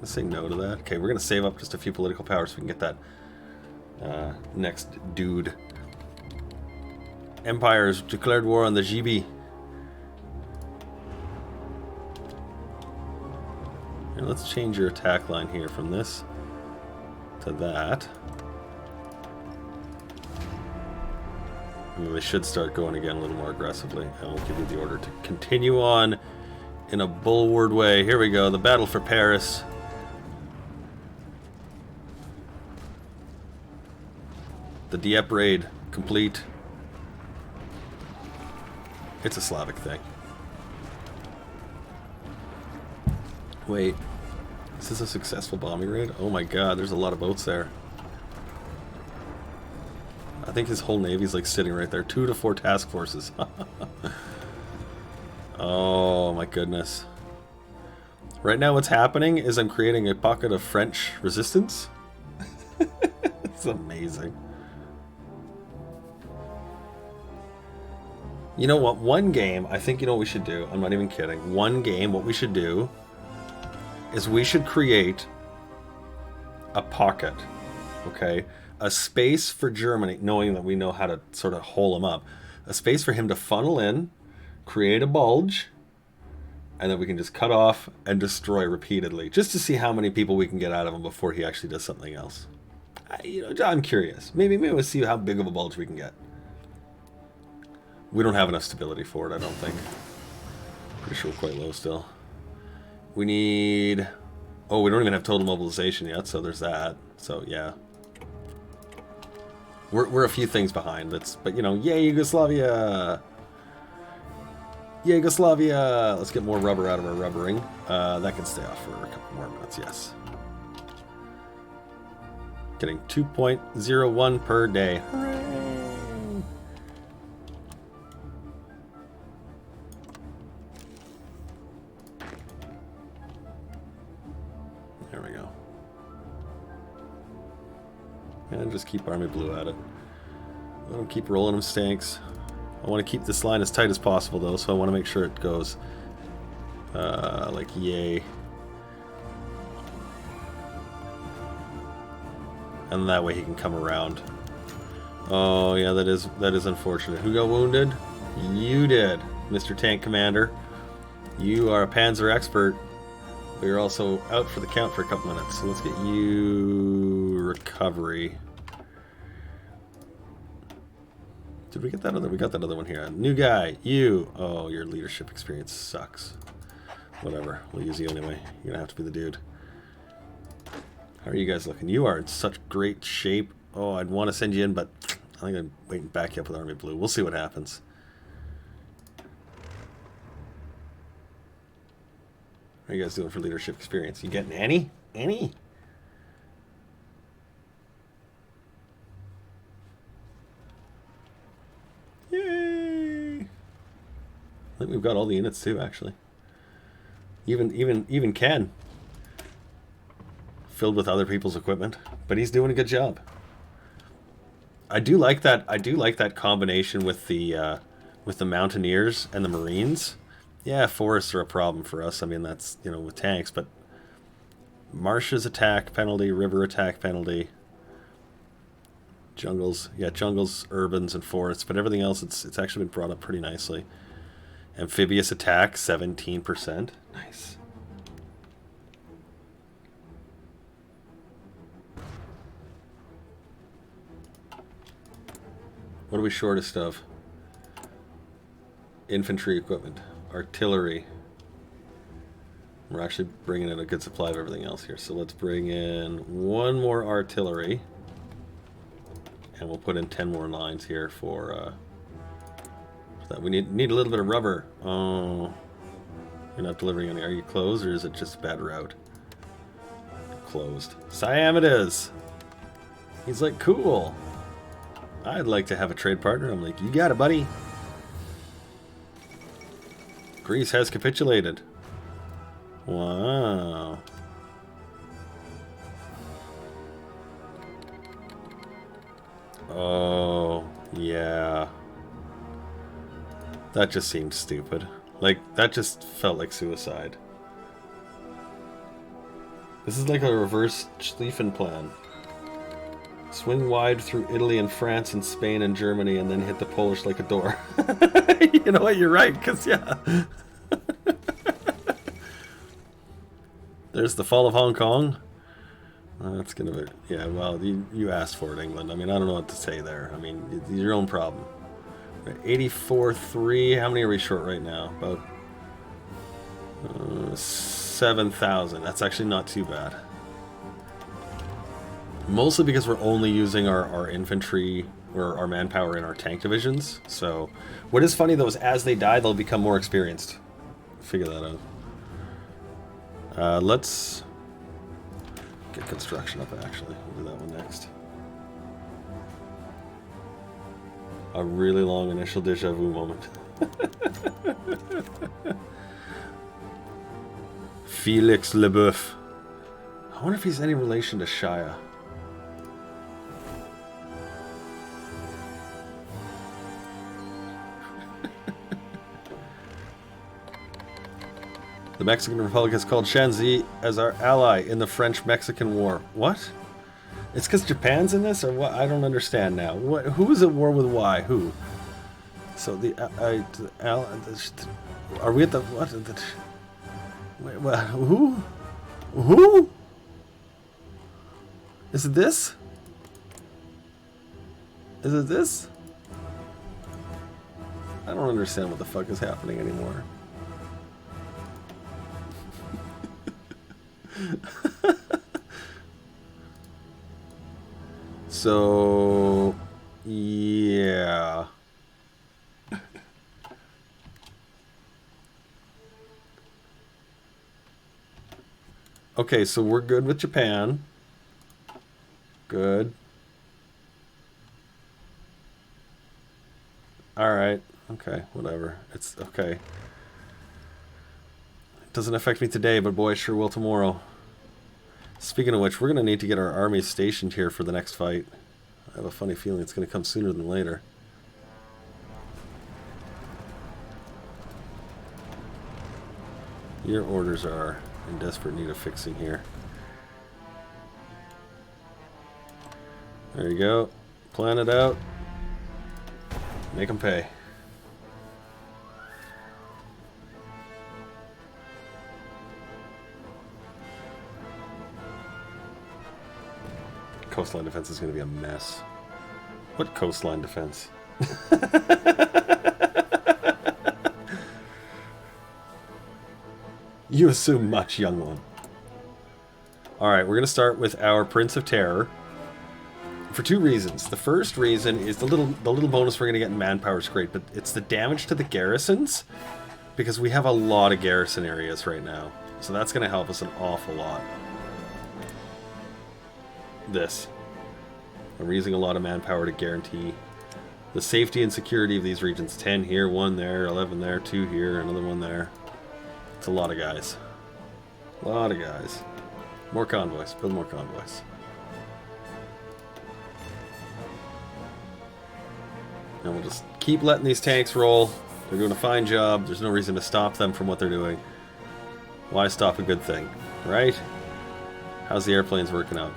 let's say no to that. Okay, we're going to save up just a few political powers so we can get that next dude. Empire has declared war on the GB. And let's change your attack line here from this to that. And they should start going again a little more aggressively. I will give you the order to continue on in a bulwark way. Here we go, the battle for Paris. The Dieppe raid complete. It's a Slavic thing. Wait, is this a successful bombing raid? Oh my god, there's a lot of boats there. I think his whole navy's like sitting right there. 2 to 4 task forces. Oh my goodness. Right now what's happening is I'm creating a pocket of French resistance. It's amazing. You know what? One game, I think you know what we should do. I'm not even kidding. One game, what we should do is we should create a pocket, okay? A space for Germany, knowing that we know how to sort of hole him up. A space for him to funnel in, create a bulge, and then we can just cut off and destroy repeatedly, just to see how many people we can get out of him before he actually does something else. I'm curious. Maybe we'll see how big of a bulge we can get. We don't have enough stability for it, I don't think. Pretty sure we're quite low still. We need... Oh, we don't even have total mobilization yet, so there's that. So, yeah. We're a few things behind. But, you know, yay, Yugoslavia! Yay, Yugoslavia! Let's get more rubber out of our rubbering. That can stay off for a couple more minutes, yes. Getting 2.01 per day. Hooray! There we go. And just keep Army Blue at it. Let them keep rolling them stanks. I want to keep this line as tight as possible, though, so I want to make sure it goes like yay. And that way he can come around. Oh yeah, that is unfortunate. Who got wounded? You did, Mr. Tank Commander. You are a Panzer expert. But you're also out for the count for a couple minutes. So let's get you recovery. Did we get that other? We got that other one here. New guy, you. Oh, your leadership experience sucks. Whatever, we'll use you anyway. You're gonna have to be the dude. How are you guys looking? You are in such great shape. Oh, I'd want to send you in, but I think I'd wait and back you up with Army Blue. We'll see what happens. How are you guys doing for leadership experience? You getting any? Any? I think we've got all the units too, actually. Even Ken. Filled with other people's equipment. But he's doing a good job. I do like that combination with the Mountaineers and the Marines. Yeah, forests are a problem for us. I mean, that's, you know, with tanks, but marshes attack penalty, river attack penalty. Jungles, yeah, jungles, urbans, and forests, but everything else, it's actually been brought up pretty nicely. Amphibious attack, 17%. Nice. What are we shortest of? Infantry equipment. Artillery. We're actually bringing in a good supply of everything else here. So let's bring in one more artillery. And we'll put in 10 more lines here for that. We need a little bit of rubber. Oh, you're not delivering any. Are you closed, or is it just a bad route? Closed. Siam it is. He's like, cool. I'd like to have a trade partner. I'm like, you got it, buddy. Greece has capitulated. Wow. Oh, yeah. That just seems stupid. Like, that just felt like suicide. This is like a reverse Schlieffen plan. Swing wide through Italy and France and Spain and Germany and then hit the Polish like a door. You know what, you're right, because, yeah. There's the fall of Hong Kong. That's gonna be, yeah, well, you asked for it, England. I mean, I don't know what to say there. I mean, it's your own problem. 84.3, how many are we short right now? About 7,000. That's actually not too bad. Mostly because we're only using our infantry or our manpower in our tank divisions. So, what is funny though is as they die, they'll become more experienced. Figure that out. Let's get construction up, actually. We'll do that one next. A really long initial deja vu moment. Felix Leboeuf. I wonder if he's any relation to Shia. The Mexican Republic has called Shanxi as our ally in the French-Mexican War. What? It's because Japan's in this, or what? I don't understand now. What? Who is at war with why? Who? So are we at the what? Wait, what? Who? Who? Is it this? Is it this? I don't understand what the fuck is happening anymore. So, yeah. Okay, so we're good with Japan. Good. Alright. Okay, whatever. It's okay. It doesn't affect me today, but boy, it sure will tomorrow. Speaking of which, we're going to need to get our army stationed here for the next fight. I have a funny feeling it's going to come sooner than later. Your orders are in desperate need of fixing here. There you go. Plan it out. Make them pay. Coastline defense is going to be a mess. What coastline defense? You assume much, young one. Alright, we're going to start with our Prince of Terror. For two reasons. The first reason is the little bonus we're going to get in manpower is great, but it's the damage to the garrisons, because we have a lot of garrison areas right now. So that's going to help us an awful lot. This. We're using a lot of manpower to guarantee the safety and security of these regions. 10 here, 1 there, 11 there, 2 here, another 1 there. It's a lot of guys. A lot of guys. More convoys. Build more convoys. And we'll just keep letting these tanks roll. They're doing a fine job. There's no reason to stop them from what they're doing. Why stop a good thing, right? How's the airplanes working out?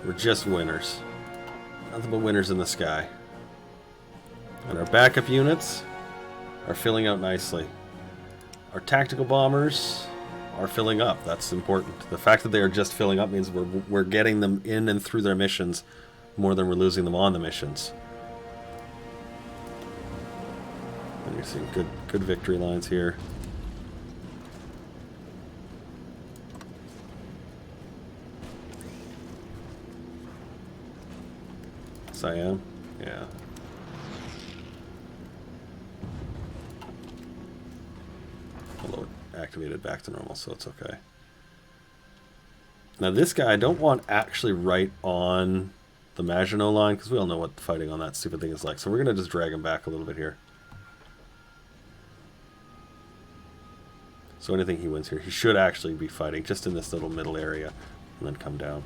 We're just winners. Nothing but winners in the sky. And our backup units are filling out nicely. Our tactical bombers are filling up. That's important. The fact that they are just filling up means we're getting them in and through their missions more than we're losing them on the missions. And you're seeing good victory lines here. I am? Yeah. Although it activated back to normal, so it's okay. Now this guy I don't want actually right on the Maginot line, because we all know what fighting on that stupid thing is like. So we're going to just drag him back a little bit here. So anything he wins here, he should actually be fighting just in this little middle area and then come down.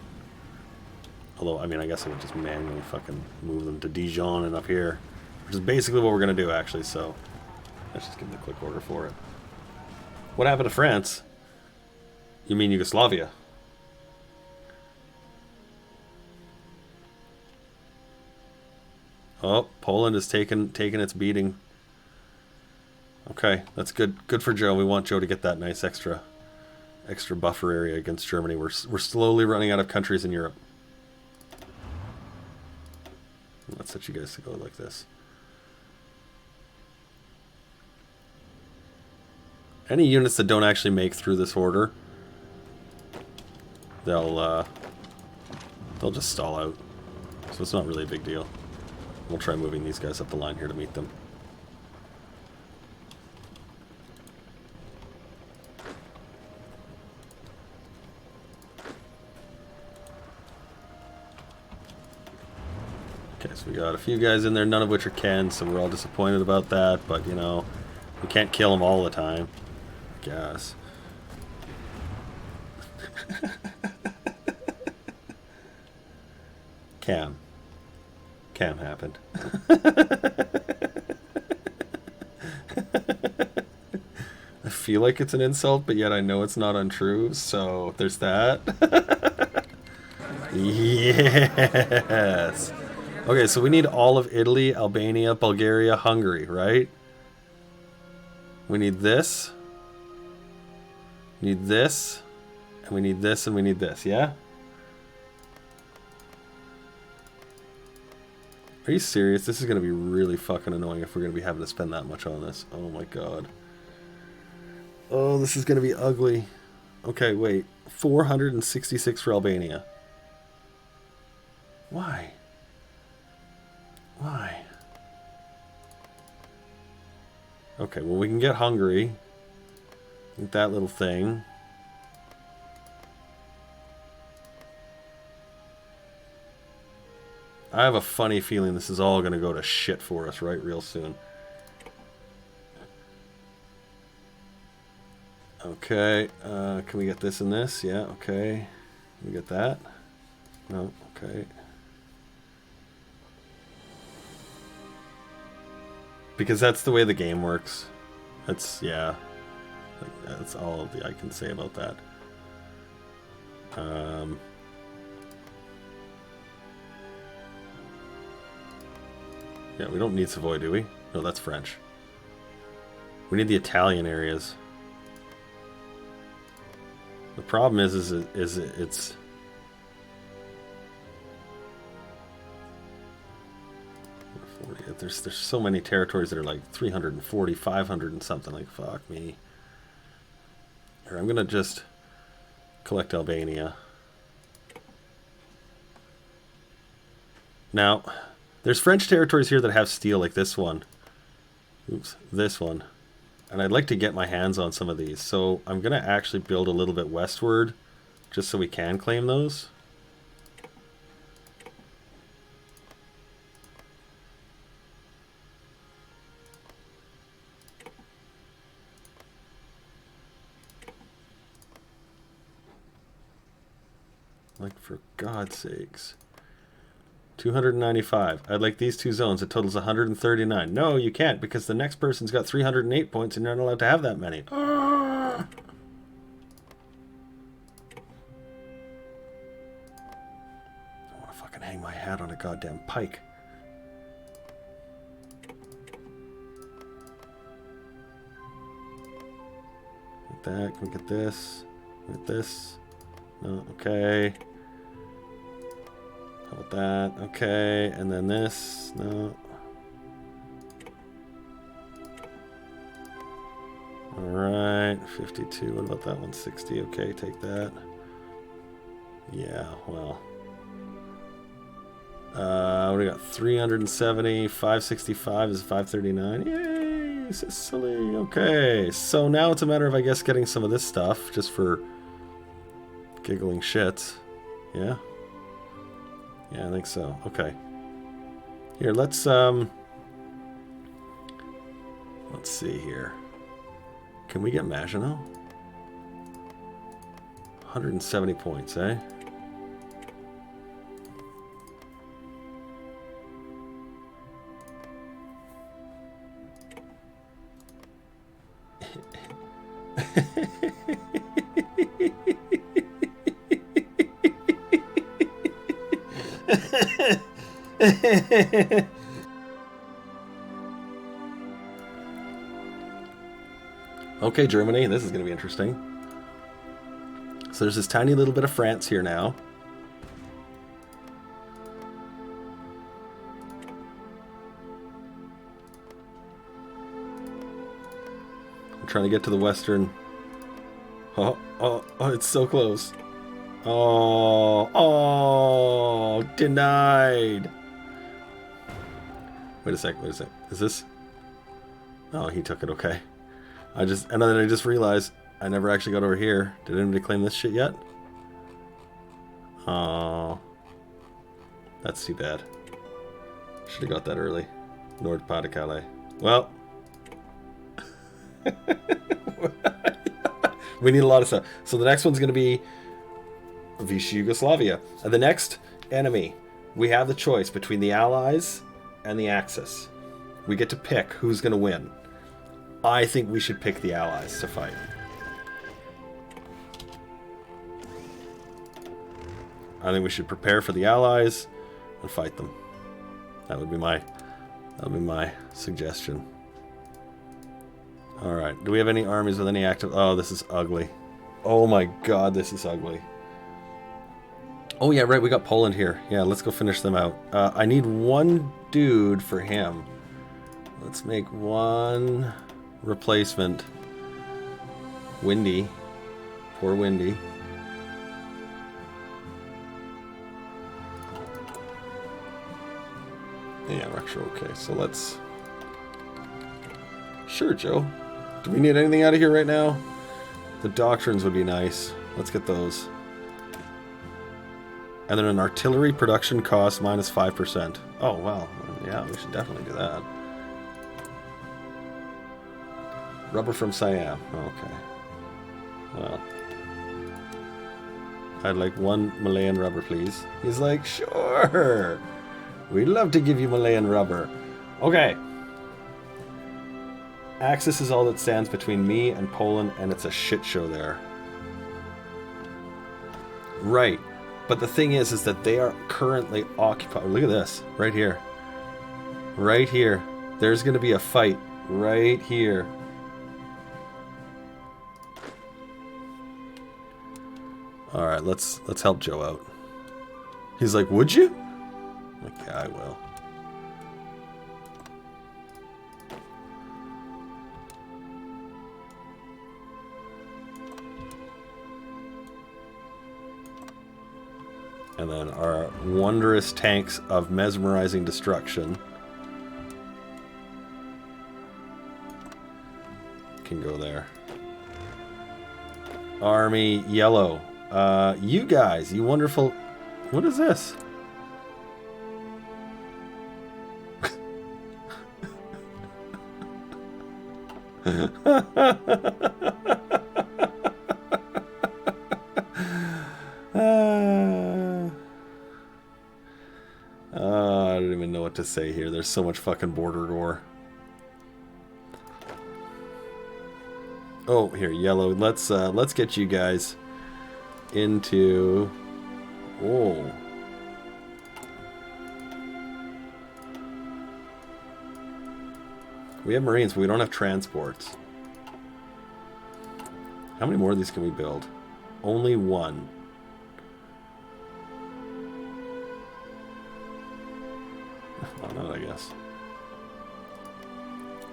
Although, I mean, I guess I would just manually fucking move them to Dijon and up here. Which is basically what we're going to do, actually, so... let's just give them a quick order for it. What happened to France? You mean Yugoslavia? Oh, Poland is taking its beating. Okay, that's good. Good for Joe. We want Joe to get that nice extra buffer area against Germany. We're slowly running out of countries in Europe. Let's set you guys to go like this. Any units that don't actually make through this order, they'll just stall out. So it's not really a big deal. We'll try moving these guys up the line here to meet them. Okay, so we got a few guys in there, none of which are Ken, so we're all disappointed about that, but, you know, we can't kill them all the time, I guess. Cam happened. I feel like it's an insult, but yet I know it's not untrue, so there's that. Yes! Okay, so we need all of Italy, Albania, Bulgaria, Hungary, right? We need this. We need this. And we need this, and we need this, yeah? Are you serious? This is going to be really fucking annoying if we're going to be having to spend that much on this. Oh my god. Oh, this is going to be ugly. Okay, wait. 466 for Albania. Why? Why? Okay, well we can get Hungary. Get that little thing. I have a funny feeling this is all going to go to shit for us right real soon. Okay, can we get this and this? Yeah, okay. Can we get that? No, okay. Because that's the way the game works. That's, yeah. That's all I can say about that. Yeah, we don't need Savoy, do we? No, that's French. We need the Italian areas. The problem is it's... There's so many territories that are like 340, 500 and something. Like, fuck me. Here, I'm gonna just collect Albania. Now, there's French territories here that have steel, like this one. Oops, this one. And I'd like to get my hands on some of these. So I'm gonna actually build a little bit westward, just so we can claim those. Like, for God's sakes. 295. I'd like these two zones. It totals 139. No, you can't, because the next person's got 308 points and you're not allowed to have that many. I want to fucking hang my hat on a goddamn pike. Get that. Can we get this? Get this? No, okay. How about that? Okay, and then this. No. Alright, 52. What about that one? 60. Okay, take that. Yeah, well. What do we got? 370. 565 is 539. Yay! Sicily. Okay, so now it's a matter of, I guess, getting some of this stuff just for giggling shits. Yeah? Yeah, I think so. Okay. Here, let's see here. Can we get Maginot? 170 points, eh? Okay, Germany, this is going to be interesting. So there's this tiny little bit of France here now. I'm trying to get to the western. Oh, it's so close. Oh, denied. Wait a sec. Is this? Oh, he took it, okay. And then I just realized I never actually got over here. Did anybody claim this shit yet? Oh, that's too bad. Should have got that early. Nord-Pas-de-Calais. Well, we need a lot of stuff. So the next one's going to be Vichy Yugoslavia. And the next enemy, we have the choice between the Allies and the Axis. We get to pick who's going to win. I think we should pick the Allies to fight. I think we should prepare for the Allies and fight them. That would be my suggestion. All right. Do we have any armies with any active? Oh, this is ugly. Oh my God, this is ugly. Oh yeah, right. We got Poland here. Yeah, let's go finish them out. I need one dude for him. Let's make one replacement. Windy. Poor Windy. Yeah, Rextra, okay. So let's... Sure, Joe. Do we need anything out of here right now? The doctrines would be nice. Let's get those. And then an artillery production cost minus 5%. Oh, well. Yeah, we should definitely do that. Rubber from Siam. Okay. Well. I'd like one Malayan rubber, please. He's like, sure. We'd love to give you Malayan rubber. Okay. Axis is all that stands between me and Poland, and it's a shit show there. Right. But the thing is that they are currently occupied. Look at this. Right here. Right here. There's going to be a fight. Right here. Alright, let's help Joe out. He's like, would you? I'm like, yeah, I will. And then our wondrous tanks of mesmerizing destruction can go there. Army yellow. You guys, you wonderful... What is this? say here. There's so much fucking border gore. Oh, here, yellow. Let's get you guys into... Oh. We have Marines, but we don't have transports. How many more of these can we build? Only one. Why not, I guess.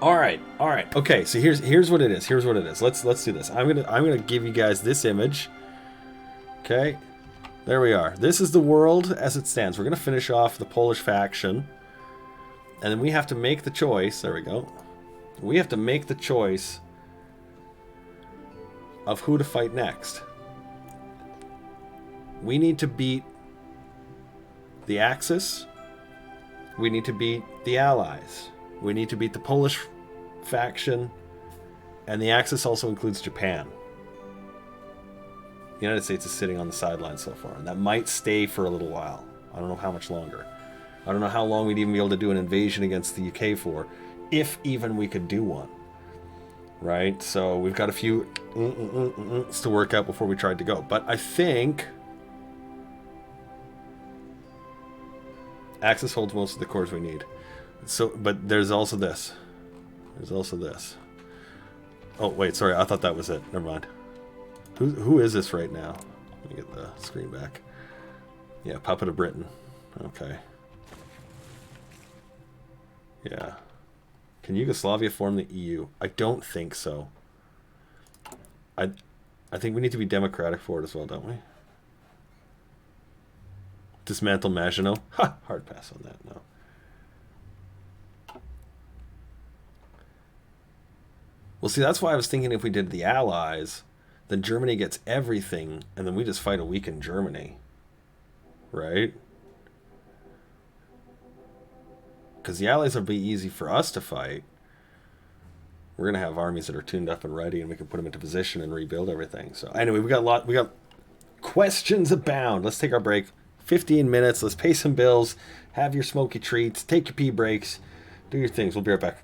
All right. Okay, so here's what it is. Here's what it is. Let's do this. I'm gonna give you guys this image. Okay, there we are. This is the world as it stands. We're gonna finish off the Polish faction, and then we have to make the choice. There we go. We have to make the choice of who to fight next. We need to beat the Axis. We need to beat the Allies. We need to beat the Polish faction. And the Axis also includes Japan. The United States is sitting on the sidelines so far, and that might stay for a little while. I don't know how much longer. I don't know how long we'd even be able to do an invasion against the UK for, if even we could do one. Right? So we've got a few to work out before we tried to go. But I think Axis holds most of the cores we need. So, but there's also this. There's also this. Oh, wait, sorry. I thought that was it. Never mind. Who is this right now? Let me get the screen back. Yeah, Puppet of Britain. Okay. Yeah. Can Yugoslavia form the EU? I don't think so. I think we need to be democratic for it as well, don't we? Dismantle Maginot? Ha! Hard pass on that, no. Well, see, that's why I was thinking if we did the Allies, then Germany gets everything, and then we just fight a weakened Germany. Right? Because the Allies would be easy for us to fight. We're going to have armies that are tuned up and ready, and we can put them into position and rebuild everything. So anyway, we got questions abound. Let's take our break. 15 minutes. Let's pay some bills. Have your smoky treats. Take your pee breaks. Do your things. We'll be right back.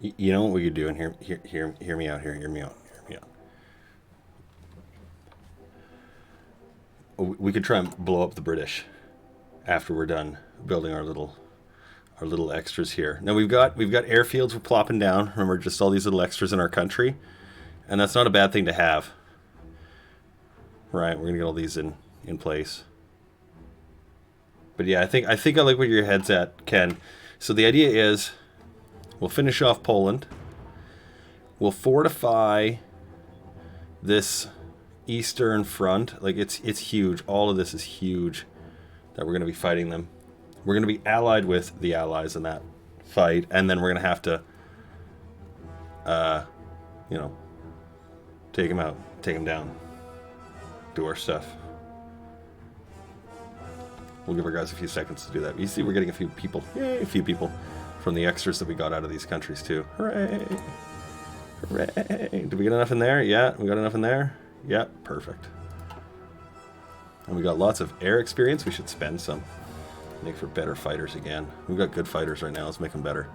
You know what we could do? And hear me out here. Hear me out. Hear me out. We could try and blow up the British after we're done building our little extras here. Now we've got airfields we're plopping down. Remember, just all these little extras in our country, and that's not a bad thing to have. Right, we're gonna get all these in place. But yeah, I think I like where your head's at, Ken. So the idea is, we'll finish off Poland. We'll fortify this eastern front. Like it's huge. All of this is huge. That we're gonna be fighting them. We're gonna be allied with the Allies in that fight, and then we're gonna have to, you know, take them out, take them down, do our stuff. We'll give our guys a few seconds to do that. You see, we're getting a few people, yay, a few people from the extras that we got out of these countries too. Hooray! Hooray! Did we get enough in there? Yeah, we got enough in there. Yeah, perfect. And we got lots of air experience. We should spend some. Make for better fighters again. We've got good fighters right now. Let's make them better.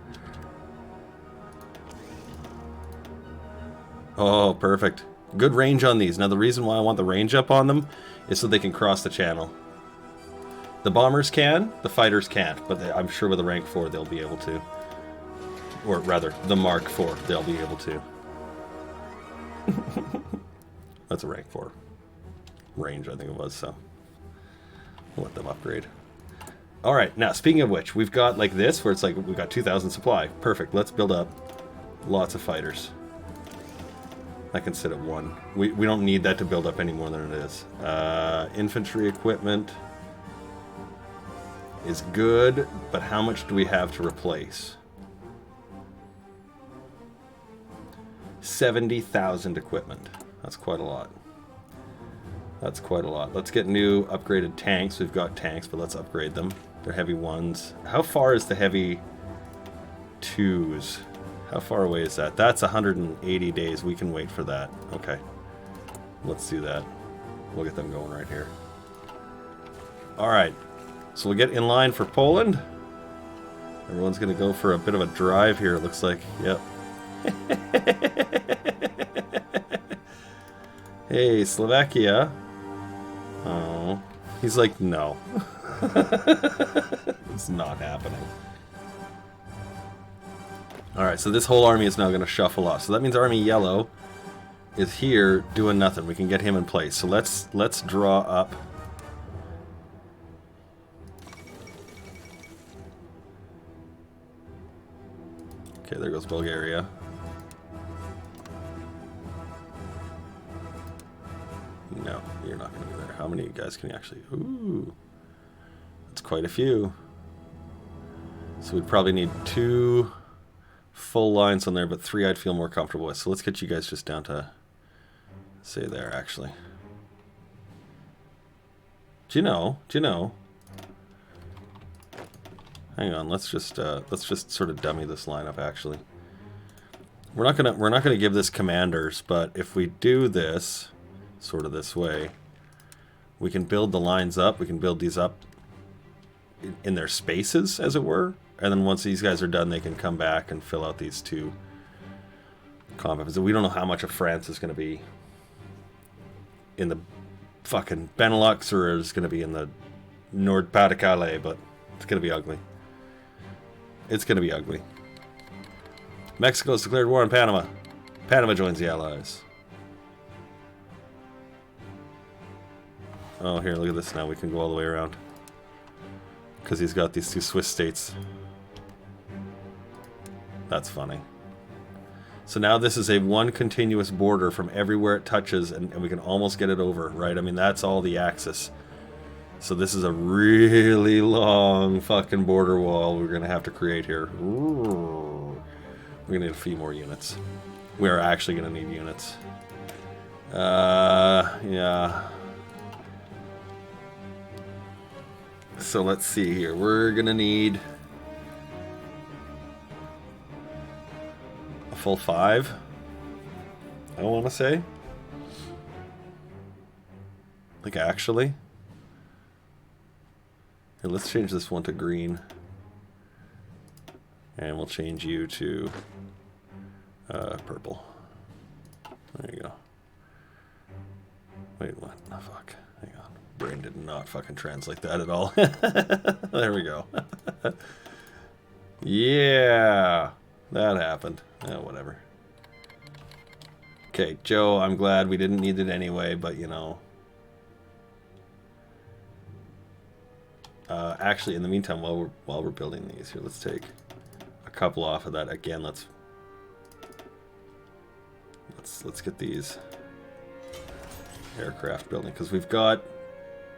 Oh, perfect. Good range on these. Now, the reason why I want the range up on them is so they can cross the channel. The bombers can, the fighters can't, but I'm sure with a rank 4 they'll be able to. Or rather, the Mark 4, they'll be able to. That's a rank 4 range, I think it was, so we'll let them upgrade. Alright, now speaking of which, we've got like this, where it's like we've got 2,000 supply. Perfect, let's build up lots of fighters. That can sit at 1. We don't need that to build up any more than it is. Infantry equipment is good, but how much do we have to replace? 70,000 equipment. That's quite a lot. That's quite a lot. Let's get new upgraded tanks. We've got tanks, but let's upgrade them. They're heavy 1s. How far is the heavy 2s? How far away is that? That's 180 days. We can wait for that. Okay. Let's do that. We'll get them going right here. Alright. So we'll get in line for Poland. Everyone's going to go for a bit of a drive here, it looks like. Yep. Hey, Slovakia. Oh. He's like, no. It's not happening. Alright, so this whole army is now going to shuffle off. So that means Army Yellow is here doing nothing. We can get him in place. So let's draw up. Okay, there goes Bulgaria. No, you're not going to be there. How many guys can you actually... Ooh. That's quite a few. So we'd probably need 2 full lines on there, but 3 I'd feel more comfortable with. So let's get you guys just down to... say there, actually. Do you know? Hang on, let's just sort of dummy this lineup. Actually, we're not gonna give this commanders, but if we do this sort of this way, we can build the lines up. We can build these up in their spaces, as it were, and then once these guys are done, they can come back and fill out these 2 combat. We don't know how much of France is going to be in the fucking Benelux or is going to be in the Nord-Pas-de-Calais, but it's going to be ugly. It's going to be ugly. Mexico's declared war on Panama. Panama joins the Allies. Oh, here, look at this now. We can go all the way around. Because he's got these 2 Swiss states. That's funny. So now this is a 1 continuous border from everywhere it touches, and we can almost get it over, right? I mean, that's all the axis. So this is a really long fucking border wall we're going to have to create here. Ooh. We're going to need a few more units. We are actually going to need units. Yeah. So let's see here. We're going to need a full 5, I want to say. Like, actually. Here, let's change this one to green. And we'll change you to purple. There you go. Wait, what? Oh, fuck. Hang on. Brain did not fucking translate that at all. There we go. Yeah. That happened. Oh, whatever. Okay, Joe, I'm glad we didn't need it anyway, but you know. Actually, in the meantime, while we're building these here, let's take a couple off of that. Again, let's get these aircraft building, because we've got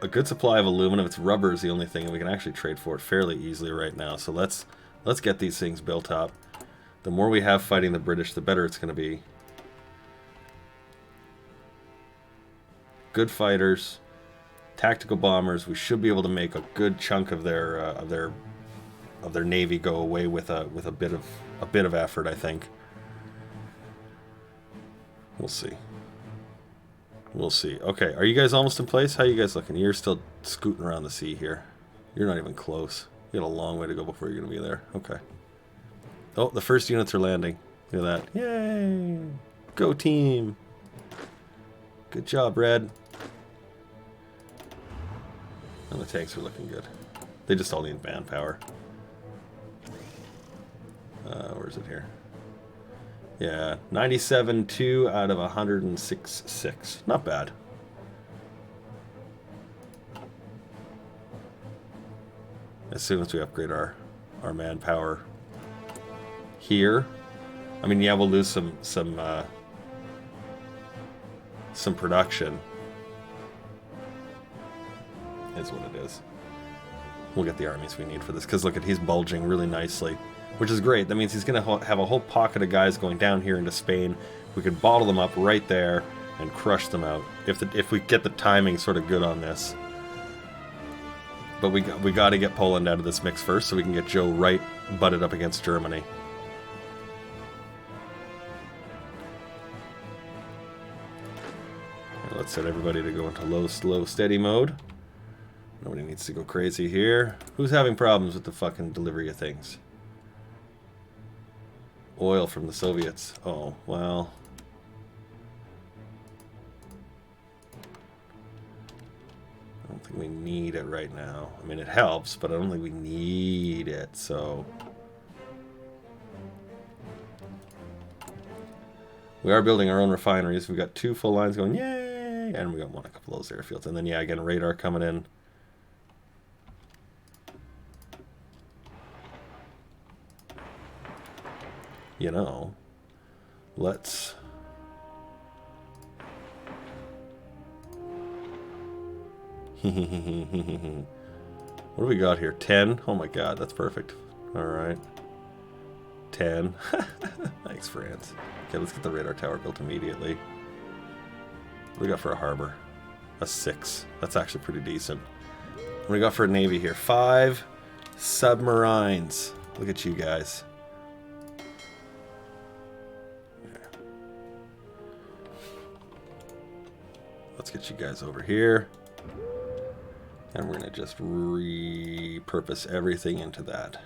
a good supply of aluminum. It's rubber is the only thing, and we can actually trade for it fairly easily right now. So let's get these things built up. The more we have fighting the British, the better it's going to be. Good fighters, tactical bombers. We should be able to make a good chunk of their navy go away with a bit of effort, I think. We'll see. We'll see. Okay, are you guys almost in place? How are you guys looking? You're still scooting around the sea here. You're not even close. You got a long way to go before you're going to be there. Okay. Oh, the first units are landing. Look at that. Yay! Go team! Good job, Red. And the tanks are looking good. They just all need manpower. Where is it here? Yeah, 97.2 out of 106.6. Not bad. As soon as we upgrade our manpower here, I mean, yeah, we'll lose some production. Is what it is. We'll get the armies we need for this, because look at, he's bulging really nicely, which is great. That means he's going to have a whole pocket of guys going down here into Spain. We could bottle them up right there and crush them out if we get the timing sort of good on this. But we got to get Poland out of this mix first, so we can get Joe right butted up against Germany. Let's set everybody to go into low, slow, steady mode. Nobody needs to go crazy here. Who's having problems with the fucking delivery of things? Oil from the Soviets. Oh, well. I don't think we need it right now. I mean, it helps, but I don't think we need it, so... We are building our own refineries. We've got 2 full lines going, yay! And we got a couple of those airfields. And then, yeah, again, radar coming in. You know, let's... What do we got here? 10? Oh my god, that's perfect. Alright. 10. Thanks, France. Okay, let's get the radar tower built immediately. What do we got for a harbor? A 6. That's actually pretty decent. What do we got for a navy here? 5 submarines. Look at you guys. Let's get you guys over here. And we're going to just repurpose everything into that.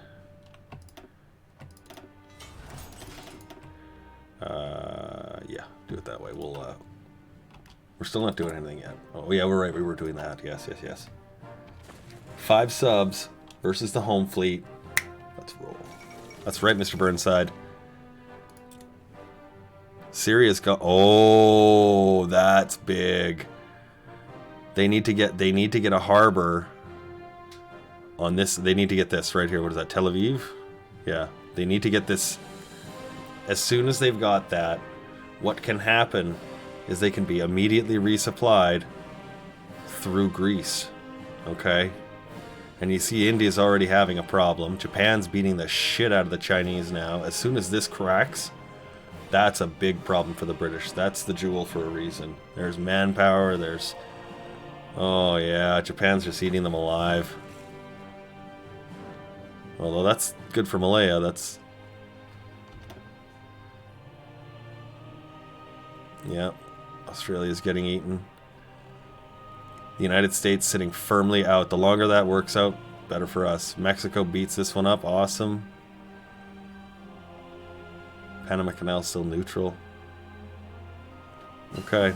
Yeah, do it that way. We're still not doing anything yet. Oh, yeah, we're right. We were doing that. Yes, yes, yes. 5 subs versus the home fleet. Let's roll. That's right, Mr. Burnside. Syria's got... Oh, that's big. They need to get a harbor on this. They need to get this right here. What is that? Tel Aviv? Yeah. They need to get this. As soon as they've got that, what can happen is they can be immediately resupplied through Greece. Okay? And you see India's already having a problem. Japan's beating the shit out of the Chinese now. As soon as this cracks, that's a big problem for the British. That's the jewel for a reason. There's manpower, there's... Oh yeah, Japan's just eating them alive. Although that's good for Malaya, that's... Yeah, Australia's getting eaten. The United States sitting firmly out. The longer that works out, better for us. Mexico beats this one up, awesome. Panama Canal still neutral. Okay.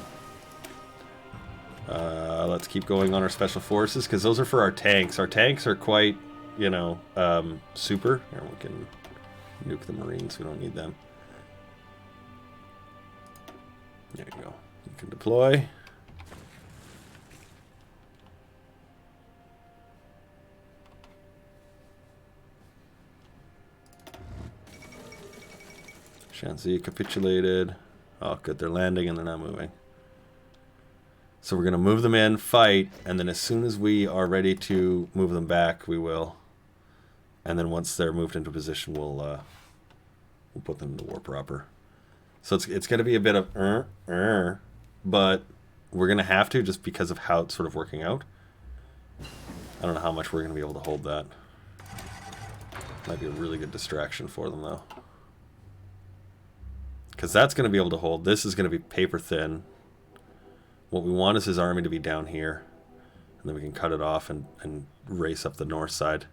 Let's keep going on our special forces, because those are for our tanks. Our tanks are quite, you know, super. Here, we can nuke the Marines. We don't need them. There you go. You can deploy. Shanxi capitulated. Oh, good. They're landing and they're not moving. So we're going to move them in, fight, and then as soon as we are ready to move them back, we will. And then once they're moved into position, we'll put them into war proper. So it's going to be a bit of but we're going to have to, just because of how it's sort of working out. I don't know how much we're going to be able to hold that. Might be a really good distraction for them, though. Because that's going to be able to hold. This is going to be paper thin. What we want is his army to be down here. And then we can cut it off and race up the north side.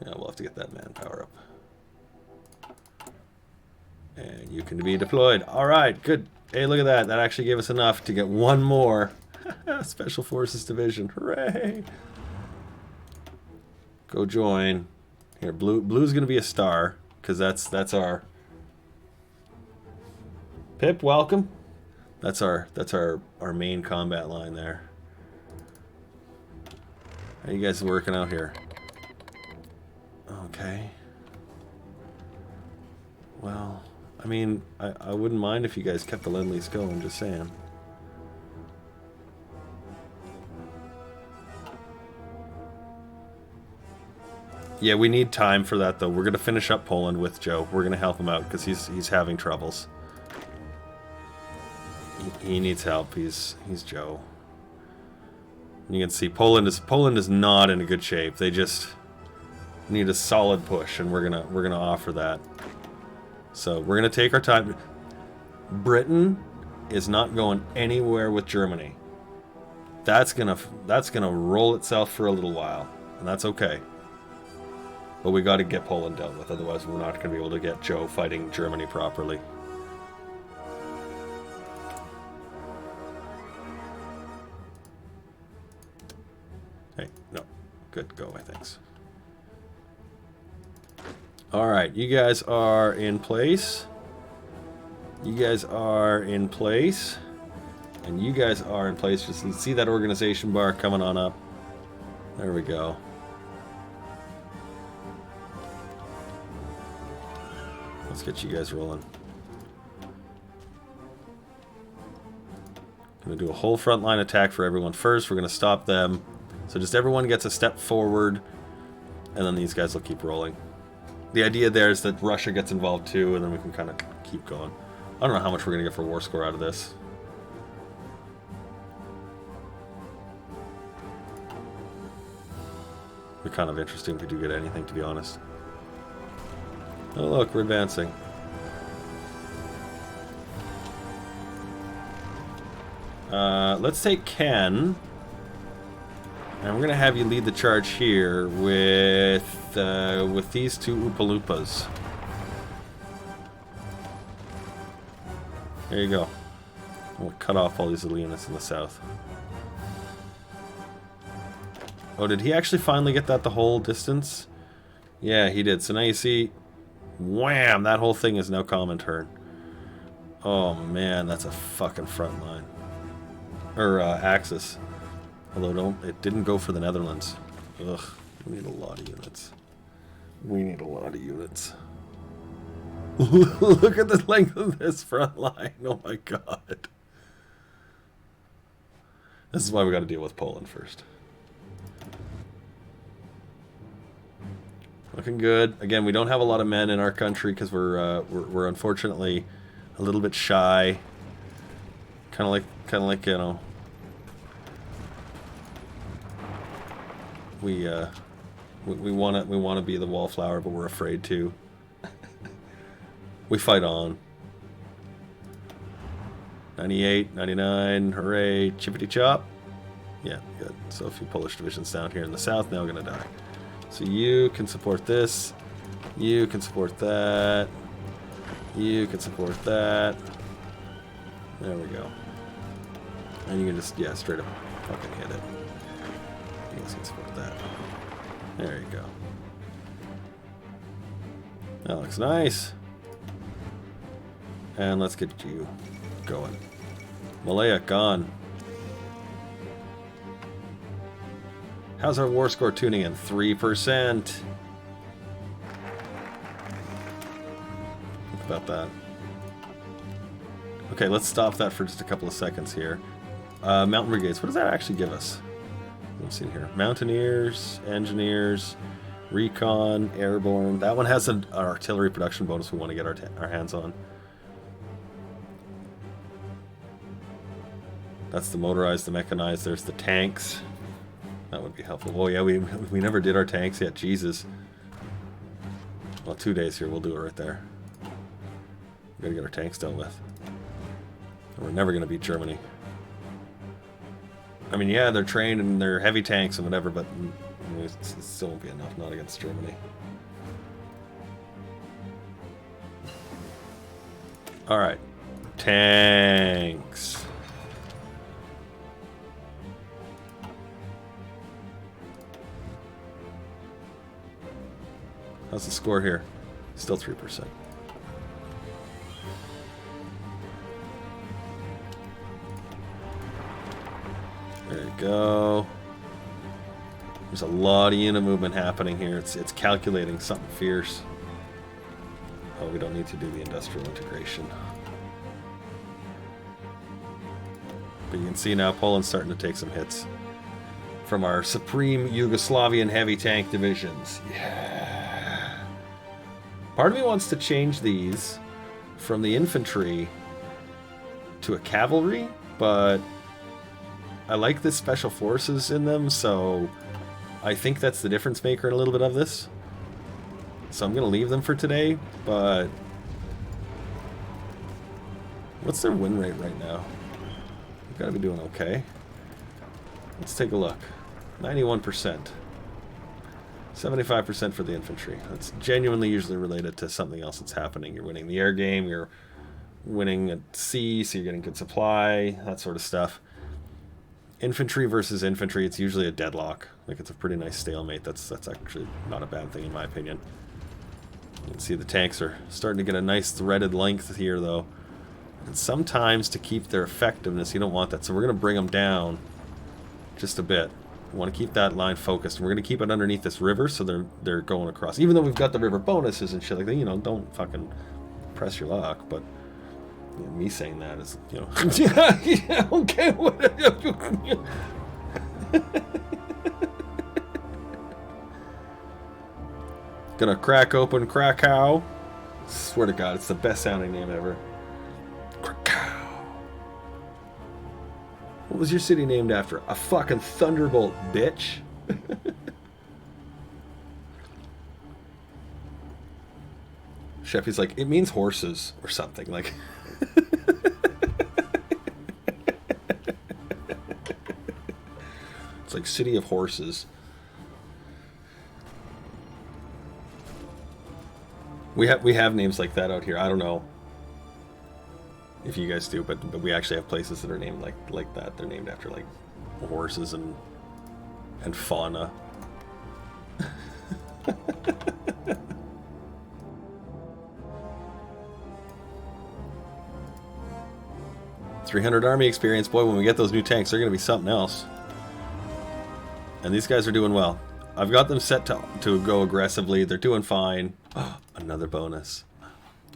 Yeah, we'll have to get that manpower up. And you can be deployed. Alright, good. Hey, look at that. That actually gave us enough to get one more. Special Forces Division. Hooray! Go join. Here, blue's going to be a star, because that's our... Pip, welcome. That's our main combat line there. How you guys working out here? Okay. Well, I mean, I wouldn't mind if you guys kept the Lend-Lease going, just saying. Yeah, we need time for that, though. We're going to finish up Poland with Joe. We're going to help him out, because he's having troubles. He needs help. He's Joe. And you can see Poland is not in a good shape. They just need a solid push, and we're gonna offer that. So we're gonna take our time. Britain is not going anywhere with Germany. That's gonna roll itself for a little while, and that's okay. But we got to get Poland dealt with, otherwise we're not gonna be able to get Joe fighting Germany properly. Hey, no. Good, go away, thanks. Alright, you guys are in place. You guys are in place. And you guys are in place. Just see that organization bar coming on up. There we go. Let's get you guys rolling. Gonna do a whole frontline attack for everyone first. We're gonna stop them. So just everyone gets a step forward, and then these guys will keep rolling. The idea there is that Russia gets involved too, and then we can kind of keep going. I don't know how much we're going to get for war score out of this. It'd be kind of interesting if we do get anything, to be honest. Oh look, we're advancing. Let's take Ken. And we're going to have you lead the charge here with these two Oopaloopas. There you go. We'll cut off all these little units in the south. Oh, did he actually finally get that the whole distance? Yeah, he did. So now you see, wham! That whole thing is now Comintern. Oh man, that's a fucking front line. Or Axis. Although it didn't go for the Netherlands. Ugh, we need a lot of units. We need a lot of units. Look at the length of this front line. Oh my god. This is why we got to deal with Poland first. Looking good. Again, we don't have a lot of men in our country because we're unfortunately a little bit shy. Kind of like you know. We want to be the wallflower, but we're afraid to. We fight on. 98, 99, hooray, chippity chop. Yeah, good. So a few Polish divisions down here in the south now are gonna die. So you can support this. You can support that. You can support that. There we go. And you can just, yeah, straight up fucking hit it. You guys can support that. There you go. That looks nice. And let's get you going. Malaya gone. How's our war score tuning in? 3%. Think about that. Okay, let's stop that for just a couple of seconds here. Mountain Brigades, what does that actually give us? Let's see here. Mountaineers, Engineers, Recon, Airborne. That one has an artillery production bonus we want to get our hands on. That's the motorized, the mechanized. There's the tanks. That would be helpful. Oh yeah, we never did our tanks yet. Jesus. Well, 2 days here. We'll do it right there. We gotta get our tanks dealt with. And we're never gonna beat Germany. I mean, yeah, they're trained and they're heavy tanks and whatever, but it still won't be enough. Not against Germany. All right, tanks. How's the score here? Still 3%. There you go. There's a lot of unit movement happening here. It's calculating something fierce. Oh, we don't need to do the industrial integration. But you can see now Poland's starting to take some hits from our Supreme Yugoslavian heavy tank divisions. Yeah. Part of me wants to change these from the infantry to a cavalry, but I like the special forces in them, so I think that's the difference maker in a little bit of this. So I'm going to leave them for today, but what's their win rate right now? We've got to be doing okay. Let's take a look. 91%. 75% for the infantry. That's genuinely usually related to something else that's happening. You're winning the air game, you're winning at sea, so you're getting good supply, that sort of stuff. Infantry versus infantry, it's usually a deadlock. Like, it's a pretty nice stalemate. That's actually not a bad thing in my opinion. You can see the tanks are starting to get a nice threaded length here, though. And sometimes to keep their effectiveness, you don't want that. So we're going to bring them down just a bit. We want to keep that line focused. We're going to keep it underneath this river, so they're going across. Even though we've got the river bonuses and shit like that, you know, don't fucking press your luck. But you know, me saying that is, you know, yeah, okay, whatever. Gonna crack open Krakow. Swear to God, it's the best sounding name ever. Krakow. What was your city named after? A fucking thunderbolt, bitch. Sheffy's like, it means horses or something. Like, it's like city of horses. We have names like that out here. I don't know if you guys do, but we actually have places that are named like that. They're named after like horses and fauna. 300 army experience. Boy, when we get those new tanks, they're going to be something else. And these guys are doing well. I've got them set to go aggressively. They're doing fine. Oh, another bonus.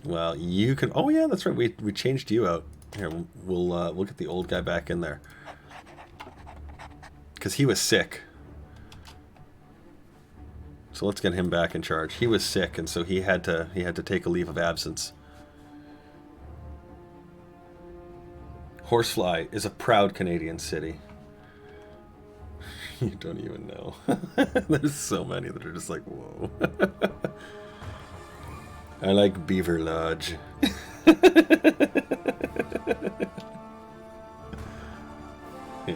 Well, you can... Oh, yeah, that's right. We changed you out. Here, we'll get the old guy back in there. Because he was sick. So let's get him back in charge. He was sick, and so he had to take a leave of absence. Horsefly is a proud Canadian city. You don't even know. There's so many that are just like, whoa. I like Beaver Lodge. Yeah.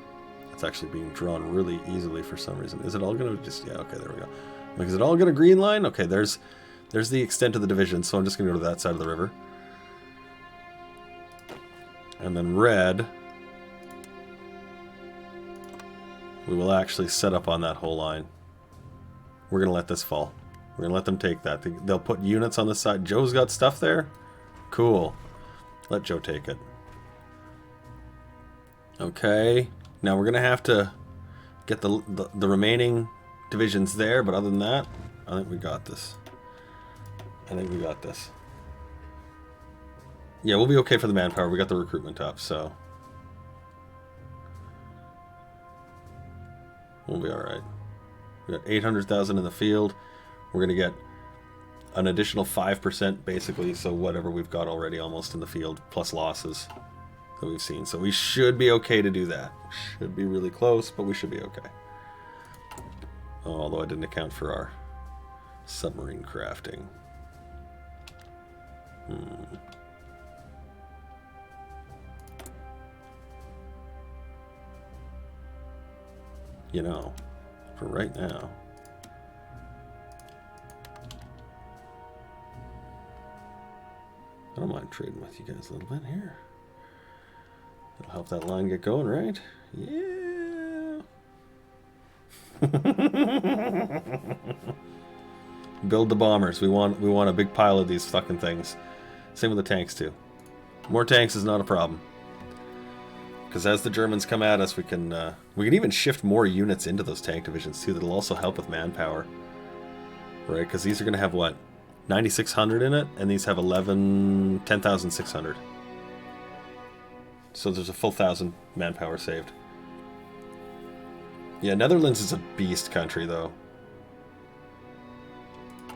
It's actually being drawn really easily for some reason. Is it all going to just... Yeah, okay, there we go. Like, is it all going to green line? Okay, there's the extent of the division, so I'm just going to go to that side of the river. And then red... we will actually set up on that whole line. We're going to let this fall. We're going to let them take that. They'll put units on the side. Joe's got stuff there? Cool. Let Joe take it. Okay. Now we're going to have to get the remaining divisions there, but other than that, I think we got this. I think we got this. Yeah, we'll be okay for the manpower. We got the recruitment up, so... we'll be alright. We got 800,000 in the field. We're going to get an additional 5% basically, so whatever we've got already almost in the field, plus losses that we've seen. So we should be okay to do that. Should be really close, but we should be okay. Oh, although I didn't account for our submarine crafting. You know, for right now... I don't mind trading with you guys a little bit here. It'll help that line get going, right? Yeah. Build the bombers. We want a big pile of these fucking things. Same with the tanks too. More tanks is not a problem. Because as the Germans come at us, we can even shift more units into those tank divisions too. That'll also help with manpower, right? Because these are going to have what, 9,600 in it, and these have 10,600. So there's a full 1,000 manpower saved. Yeah, Netherlands is a beast country, though.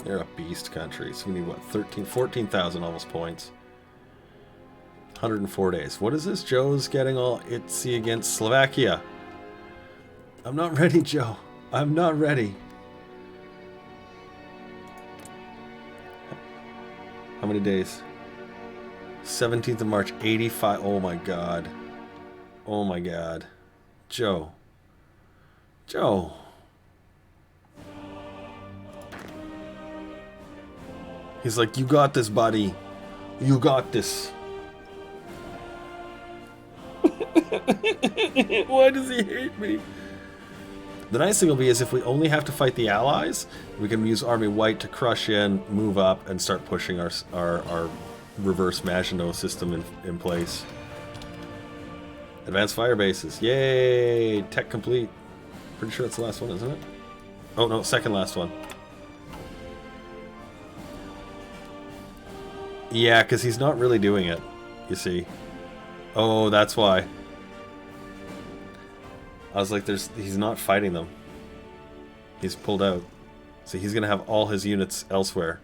They're a beast country. So we need, what, 14,000 almost points. 104 days. What is this? Joe's getting all itsy against Slovakia. I'm not ready, Joe. I'm not ready. How many days? 17th of March, 85. Oh my god. Oh my god. Joe. Joe. He's like, you got this, buddy. You got this. Why does he hate me? The nice thing will be is if we only have to fight the Allies, we can use Army White to crush in, move up, and start pushing our reverse Maginot system in place. Advanced fire bases. Yay! Tech complete. Pretty sure that's the last one, isn't it? Oh no, second last one. Yeah, because he's not really doing it, you see. Oh, that's why. I was like, he's not fighting them. He's pulled out. So he's going to have all his units elsewhere.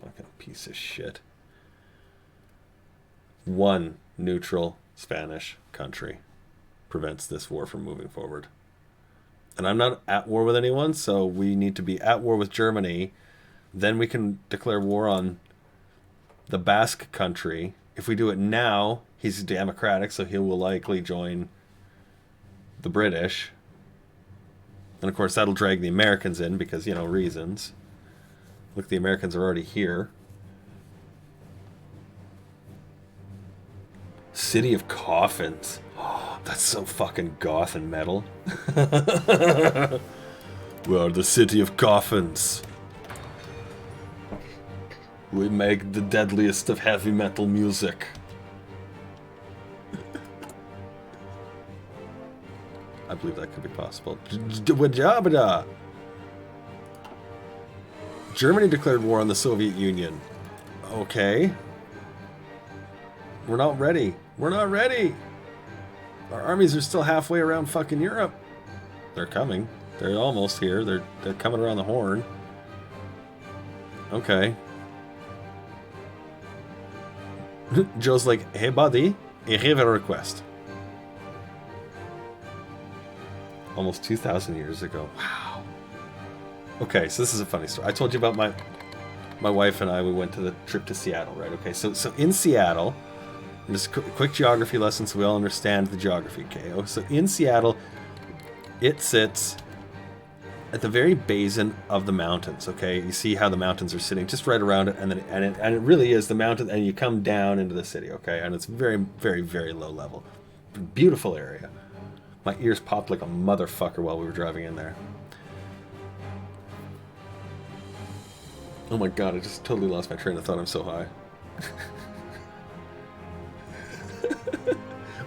Fucking piece of shit. One neutral Spanish country prevents this war from moving forward. And I'm not at war with anyone, so we need to be at war with Germany. Then we can declare war on the Basque country. If we do it now, he's democratic, so he will likely join the British. And of course, that'll drag the Americans in because, you know, reasons. Look, the Americans are already here. City of Coffins. Oh, that's so fucking goth and metal. We are the City of Coffins. We make the deadliest of heavy metal music. I believe that could be possible. Germany declared war on the Soviet Union. Okay. We're not ready. We're not ready. Our armies are still halfway around fucking Europe. They're coming. They're almost here. They're coming around the horn. Okay. Joe's like, hey buddy, I have a request. Almost 2,000 years ago. Wow. Okay, so this is a funny story. I told you about my wife and I, we went to the trip to Seattle, right? Okay, so in Seattle, Just a quick geography lesson so we all understand the geography, okay? So in Seattle, it sits at the very basin of the mountains, okay? You see how the mountains are sitting just right around it, and then it really is the mountain, and you come down into the city, okay? And it's very, very, very low level. Beautiful area. My ears popped like a motherfucker while we were driving in there. Oh my god, I just totally lost my train of thought. I'm so high.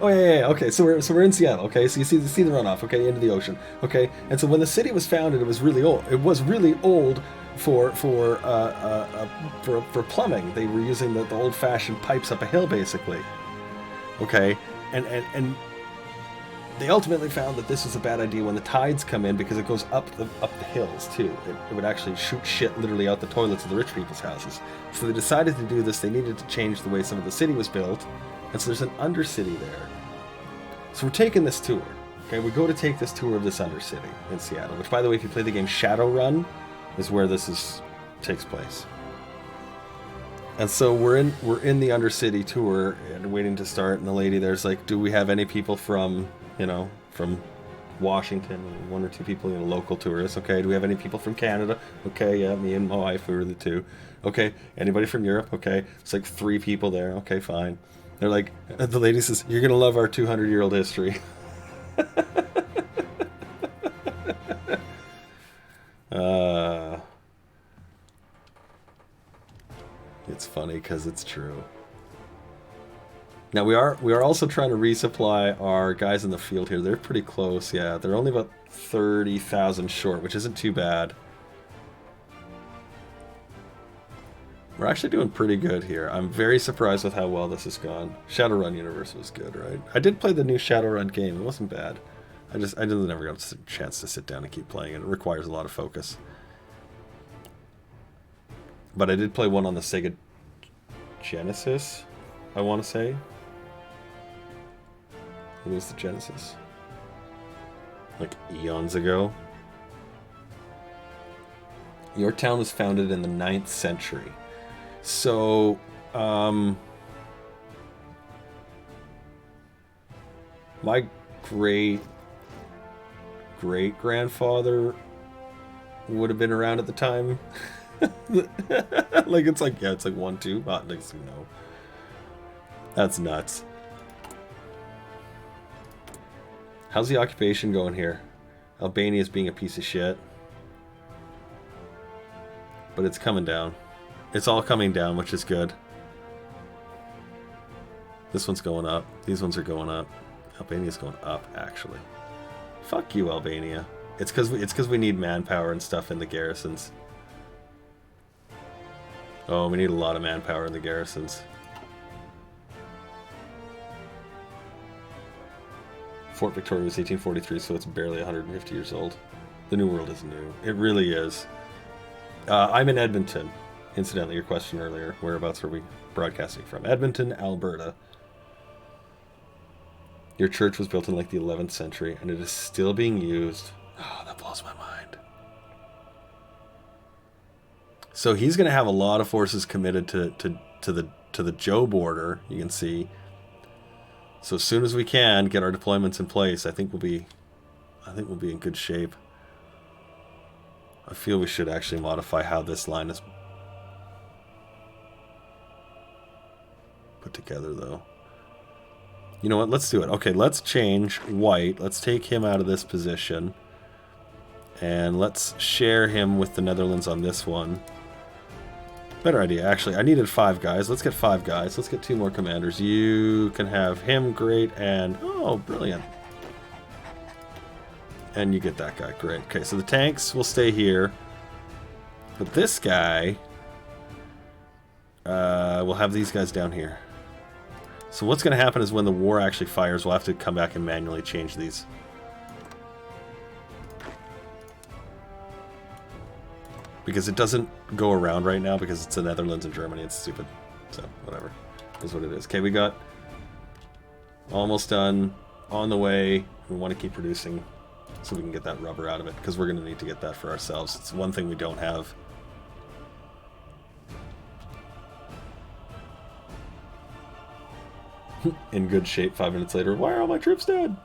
Oh yeah. Okay, so we're in Seattle. Okay, so you see the runoff. Okay, into the ocean. Okay, and so when the city was founded, it was really old. It was really old for plumbing. They were using the old-fashioned pipes up a hill, basically. Okay, and they ultimately found that this was a bad idea when the tides come in because it goes up the hills too. It would actually shoot shit literally out the toilets of the rich people's houses. So they decided to do this. They needed to change the way some of the city was built. And so there's an undercity there. So we're taking this tour. Okay, we go to take this tour of this undercity in Seattle, which, by the way, if you play the game Shadowrun, is where this takes place. And so we're in the undercity tour and waiting to start. And the lady there's like, "Do we have any people from Washington?" And one or two people, local tourists. Okay. "Do we have any people from Canada?" Okay, yeah, me and my wife, we were the two. Okay, anybody from Europe? Okay, it's like 3 people there. Okay, fine. They're like, the lady says, "You're gonna love our 200-year-old history." It's funny because it's true. Now we are also trying to resupply our guys in the field here. They're pretty close, yeah. They're only about 30,000 short, which isn't too bad. We're actually doing pretty good here. I'm very surprised with how well this has gone. Shadowrun universe was good, right? I did play the new Shadowrun game. It wasn't bad. I just never got a chance to sit down and keep playing it. It requires a lot of focus. But I did play one on the Sega Genesis, I want to say. It was the Genesis. Like eons ago. Your town was founded in the 9th century. So, my great-grandfather would have been around at the time. Like, it's like 1, 2, not next to no. That's nuts. How's the occupation going here? Albania's being a piece of shit. But it's coming down. It's all coming down, which is good. This one's going up. These ones are going up. Albania's going up, actually. Fuck you, Albania. It's because we need manpower and stuff in the garrisons. Oh, we need a lot of manpower in the garrisons. Fort Victoria was 1843, so it's barely 150 years old. The New World is new. It really is. I'm in Edmonton. Incidentally, your question earlier, whereabouts are we broadcasting from? Edmonton, Alberta. Your church was built in like the 11th century, and it is still being used. Oh, that blows my mind. So he's going to have a lot of forces committed to the Joe border. You can see. So as soon as we can get our deployments in place, I think we'll be in good shape. I feel we should actually modify how this line is put together, though. You know what? Let's do it. Okay, let's change white. Let's take him out of this position. And let's share him with the Netherlands on this one. Better idea, actually. I needed 5 guys. Let's get 5 guys. Let's get 2 more commanders. You can have him, great, and... Oh, brilliant. And you get that guy, great. Okay, so the tanks will stay here. But this guy... we'll have these guys down here. So what's going to happen is when the war actually fires, we'll have to come back and manually change these. Because it doesn't go around right now because it's the Netherlands and Germany. It's stupid. So, whatever. Is what it is. Okay, we got almost done. On the way. We want to keep producing so we can get that rubber out of it. Because we're going to need to get that for ourselves. It's one thing we don't have. In good shape 5 minutes later. Why are all my troops dead?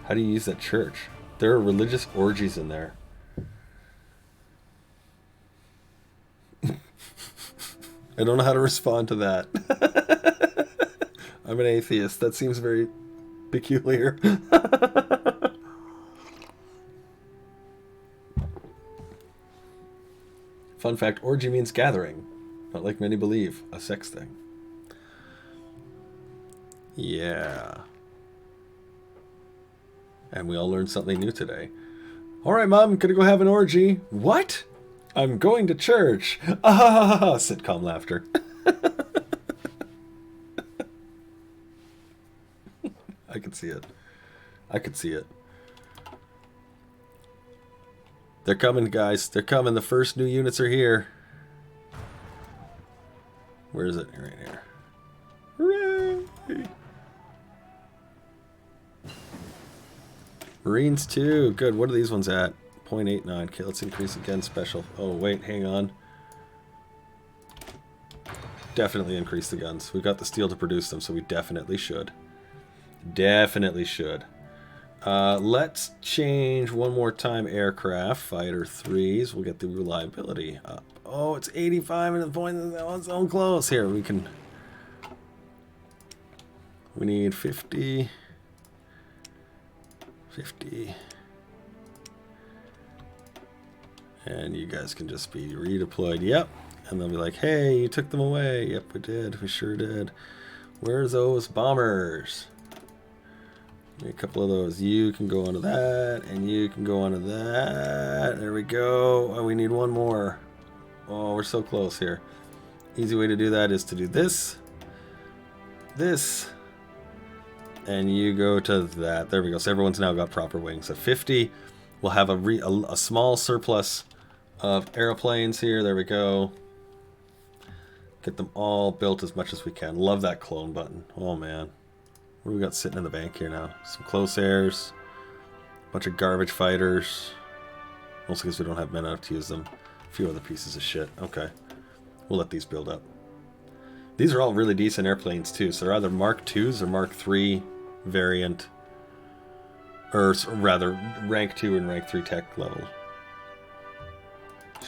How do you use that church? There are religious orgies in there. I don't know how to respond to that. I'm an atheist. That seems very peculiar. Fun fact, orgy means gathering. Not like many believe, a sex thing. Yeah. And we all learned something new today. Alright, Mom, gonna go have an orgy. What? I'm going to church. Ah ha ha ha, sitcom laughter. I could see it. I could see it. They're coming, guys. They're coming. The first new units are here. Where is it? Right here. Hooray! Marines 2. Good. What are these ones at? 0.89. Okay, let's increase again. Special. Oh, wait. Hang on. Definitely increase the guns. We've got the steel to produce them, so we definitely should. Definitely should. Let's change one more time aircraft. Fighter 3s. We'll get the reliability up. Oh, it's 85 and the point is so close. Here, we can... We need 50... 50... And you guys can just be redeployed. Yep. And they'll be like, hey, you took them away. Yep, we did. We sure did. Where's those bombers? A couple of those. You can go onto that, and you can go onto that. There we go. Oh, we need one more. Oh, we're so close here. Easy way to do that is to do this, this, and you go to that. There we go. So everyone's now got proper wings. So 50, we'll have a small surplus of airplanes here. There we go. Get them all built as much as we can. Love that clone button. Oh, man. What do we got sitting in the bank here now? Some close airs. A bunch of garbage fighters. Mostly because we don't have men enough to use them. A few other pieces of shit. Okay. We'll let these build up. These are all really decent airplanes too. So they're either Mark IIs or Mark III variant. Or rather, rank 2 and rank 3 tech level.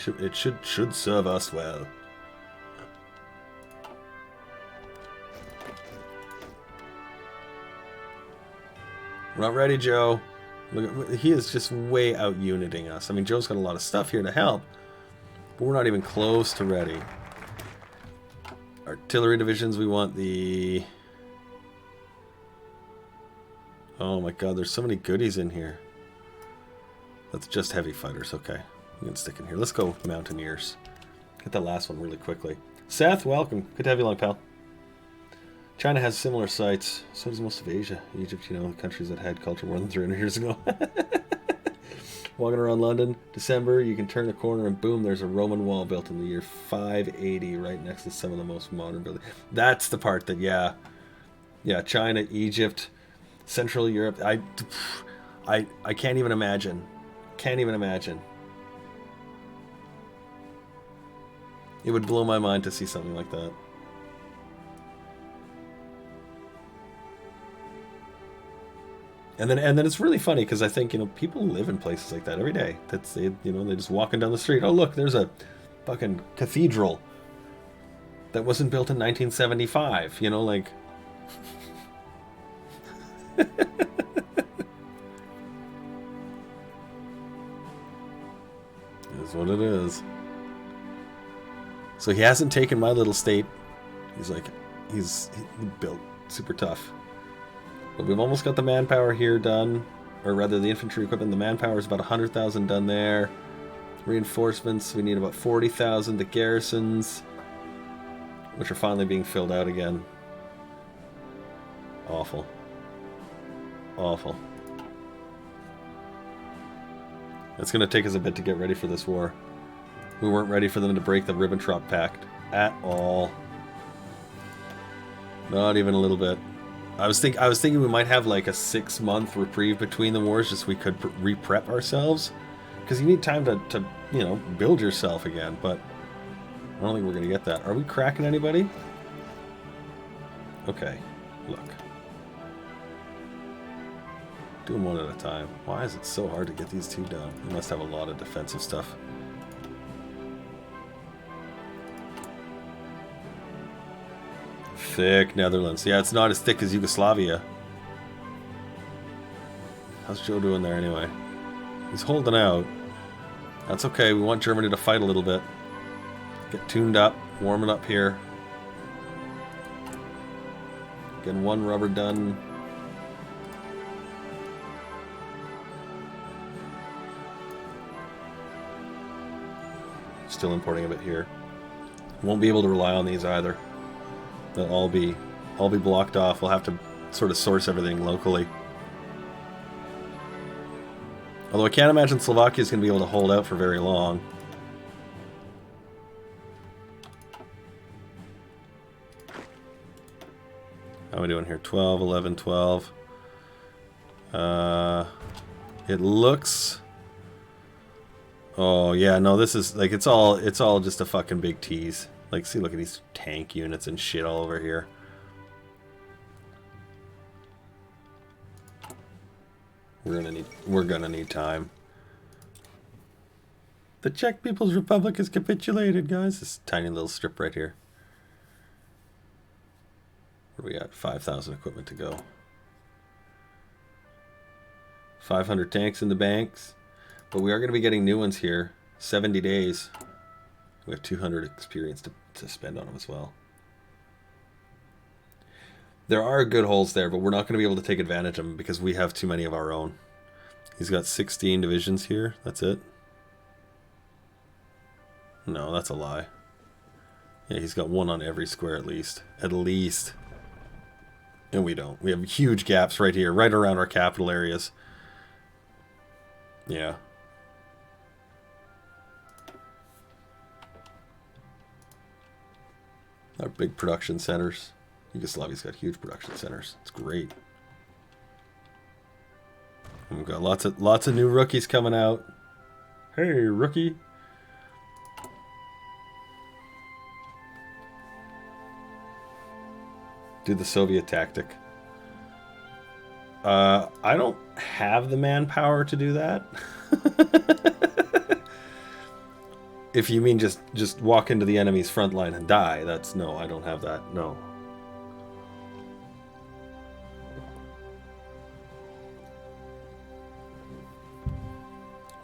It should serve us well. We're not ready, Joe. Look, he is just way out uniting us. I mean, Joe's got a lot of stuff here to help, but we're not even close to ready. Artillery divisions, we want the... Oh my god, there's so many goodies in here. That's just heavy fighters, okay. We can stick in here. Let's go Mountaineers. Get that last one really quickly. Seth, welcome. Good to have you along, pal. China has similar sites. So does most of Asia. Egypt, you know, the countries that had culture more than 300 years ago. Walking around London, December, you can turn the corner and boom, there's a Roman wall built in the year 580 right next to some of the most modern buildings. That's the part that, yeah. Yeah, China, Egypt, Central Europe. I can't even imagine. Can't even imagine. It would blow my mind to see something like that. And then it's really funny because I think, you know, people live in places like that every day. That's, you know, they're just walking down the street. Oh, look, there's a fucking cathedral that wasn't built in 1975. You know, like... It is what it is. So he hasn't taken my little state. He's like, he's built super tough. But we've almost got the manpower here done. Or rather, the infantry equipment. The manpower is about 100,000 done there. Reinforcements, we need about 40,000. The garrisons, which are finally being filled out again. Awful. Awful. It's going to take us a bit to get ready for this war. We weren't ready for them to break the Ribbentrop Pact at all. Not even a little bit. I was thinking we might have like a 6-month reprieve between the wars, just so we could re-prep ourselves, because you need time to you know, build yourself again. But I don't think we're going to get that. Are we cracking anybody? Okay, look. Do them one at a time. Why is it so hard to get these two done? We must have a lot of defensive stuff. Thick Netherlands. Yeah, it's not as thick as Yugoslavia. How's Joe doing there anyway? He's holding out. That's okay. We want Germany to fight a little bit. Get tuned up. Warming up here. Getting one rubber done. Still importing a bit here. Won't be able to rely on these either. They'll all be blocked off. We'll have to sort of source everything locally. Although I can't imagine Slovakia's going to be able to hold out for very long. How are we doing here? 12, 11, 12. It looks... Oh, yeah, no, this is, like, it's all just a fucking big tease. Like, see, look at these tank units and shit all over here. We're gonna need time. The Czech People's Republic has capitulated, guys. This tiny little strip right here. Where we got 5,000 equipment to go. 500 tanks in the banks. But we are going to be getting new ones here. 70 days. We have 200 experience to spend on them as well. There are good holes there, but we're not going to be able to take advantage of them because we have too many of our own. He's got 16 divisions here. That's it. No, that's a lie. Yeah, he's got one on every square at least. At least. And we don't. We have huge gaps right here, right around our capital areas. Yeah. Our big production centers. Yugoslavia's got huge production centers. It's great. And we've got lots of new rookies coming out. Hey, rookie. Do the Soviet tactic. I don't have the manpower to do that. If you mean just walk into the enemy's front line and die, that's no, I don't have that. No.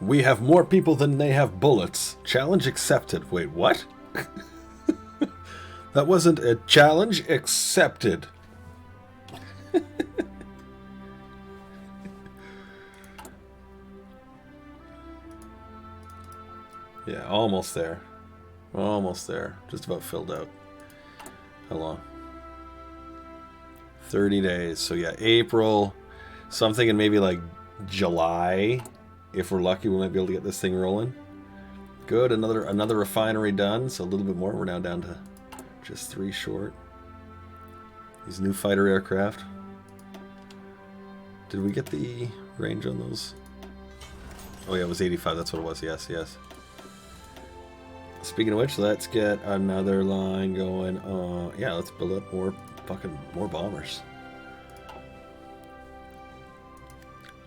We have more people than they have bullets. Challenge accepted. Wait, what? That wasn't a challenge accepted. Yeah, almost there. Almost there. Just about filled out. How long? 30 days. So yeah, April. Something in maybe like July. If we're lucky, we might be able to get this thing rolling. Good. Another refinery done. So a little bit more. We're now down to just 3 short. These new fighter aircraft. Did we get the range on those? Oh yeah, it was 85. That's what it was. Yes, yes. Speaking of which, let's get another line going. Yeah, let's build up more bombers.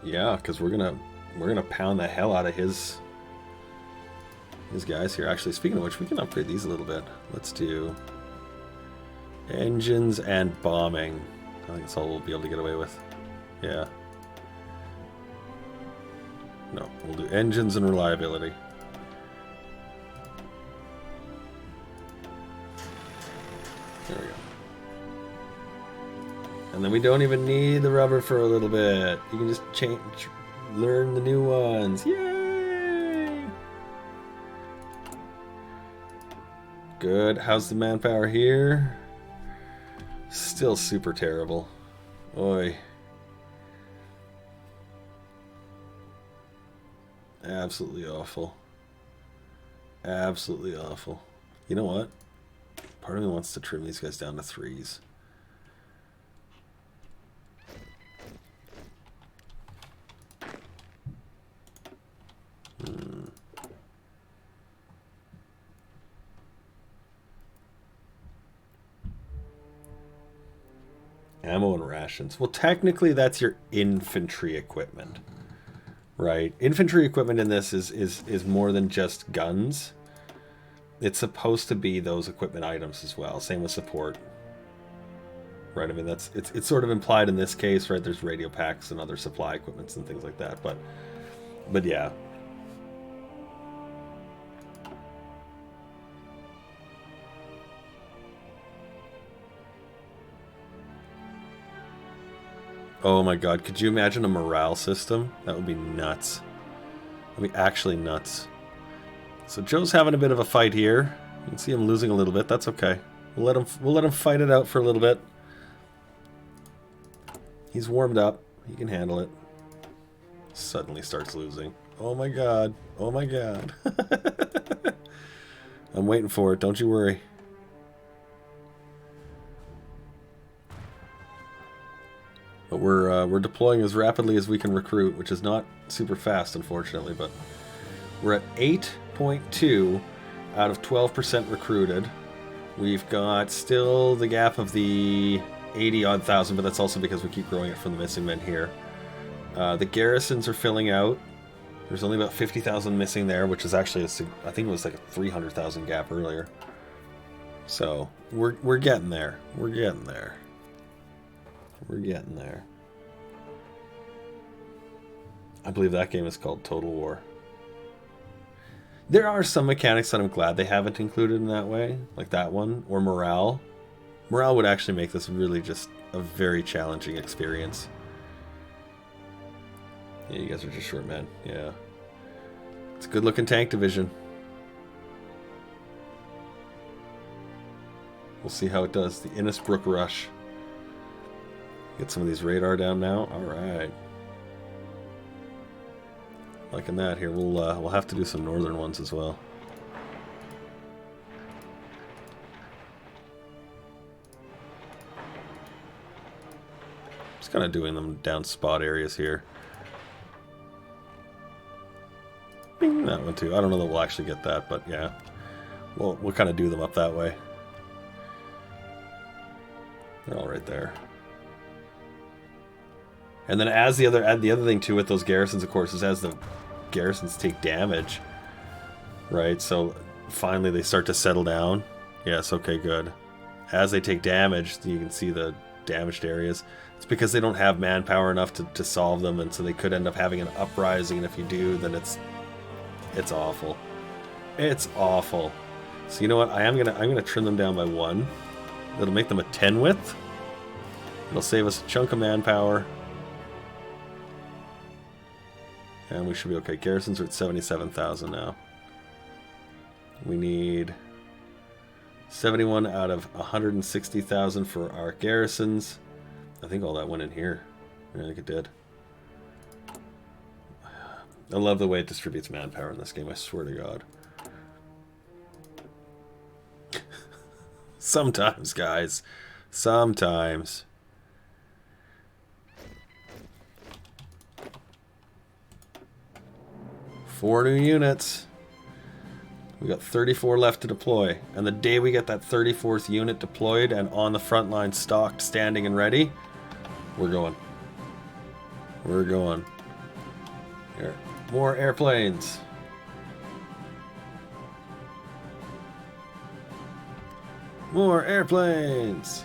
Yeah, because we're gonna pound the hell out of his guys here. Actually, speaking of which, we can upgrade these a little bit. Let's do engines and bombing. I think that's all we'll be able to get away with. Yeah. No, we'll do engines and reliability. There we go. And then we don't even need the rubber for a little bit. You can just learn the new ones. Yay! Good. How's the manpower here? Still super terrible. Oi. Absolutely awful. Absolutely awful. You know what? Part of me wants to trim these guys down to 3s. Ammo and rations. Well, technically that's your infantry equipment, right? Infantry equipment in this is more than just guns. It's supposed to be those equipment items as well. Same with support. Right, I mean, it's sort of implied in this case, right? There's radio packs and other supply equipments and things like that, but yeah. Oh my god, could you imagine a morale system? That would be nuts. That would be actually nuts. So Joe's having a bit of a fight here. You can see him losing a little bit. That's okay. We'll let him fight it out for a little bit. He's warmed up. He can handle it. Suddenly starts losing. Oh my god. Oh my god. I'm waiting for it. Don't you worry. But we're deploying as rapidly as we can recruit, which is not super fast, unfortunately. But we're at 8.2 out of 12% recruited. We've got still the gap of the 80-odd thousand, but that's also because we keep growing it from the missing men here. The garrisons are filling out. There's only about 50,000 missing there, which is actually, I think it was like a 300,000 gap earlier. So, we're getting there. We're getting there. We're getting there. I believe that game is called Total War. There are some mechanics that I'm glad they haven't included in that way, like that one, or morale. Morale would actually make this really just a very challenging experience. Yeah, you guys are just short men. Yeah. It's a good looking tank division. We'll see how it does. The Innisbrook Rush. Get some of these radar down now. Alright. Liking that here. We'll have to do some northern ones as well. Just kind of doing them down spot areas here. Bing, that one too. I don't know that we'll actually get that, but yeah. We'll kind of do them up that way. They're all right there. And then as the other thing too with those garrisons, of course, is as the garrisons take damage, right? So finally they start to settle down. Yes, okay, good. As they take damage, you can see the damaged areas. It's because they don't have manpower enough to solve them, and so they could end up having an uprising, and if you do, then it's awful. It's awful. So you know what? I'm gonna trim them down by 1. That'll make them a 10 width. It'll save us a chunk of manpower. And we should be okay. Garrisons are at 77,000 now. We need 71 out of 160,000 for our garrisons. I think all that went in here. I think it did. I love the way it distributes manpower in this game, I swear to God. Sometimes, guys. Sometimes. Four new units. We got 34 left to deploy. And the day we get that 34th unit deployed and on the front line stocked, standing and ready, we're going. We're going. Here. More airplanes. More airplanes.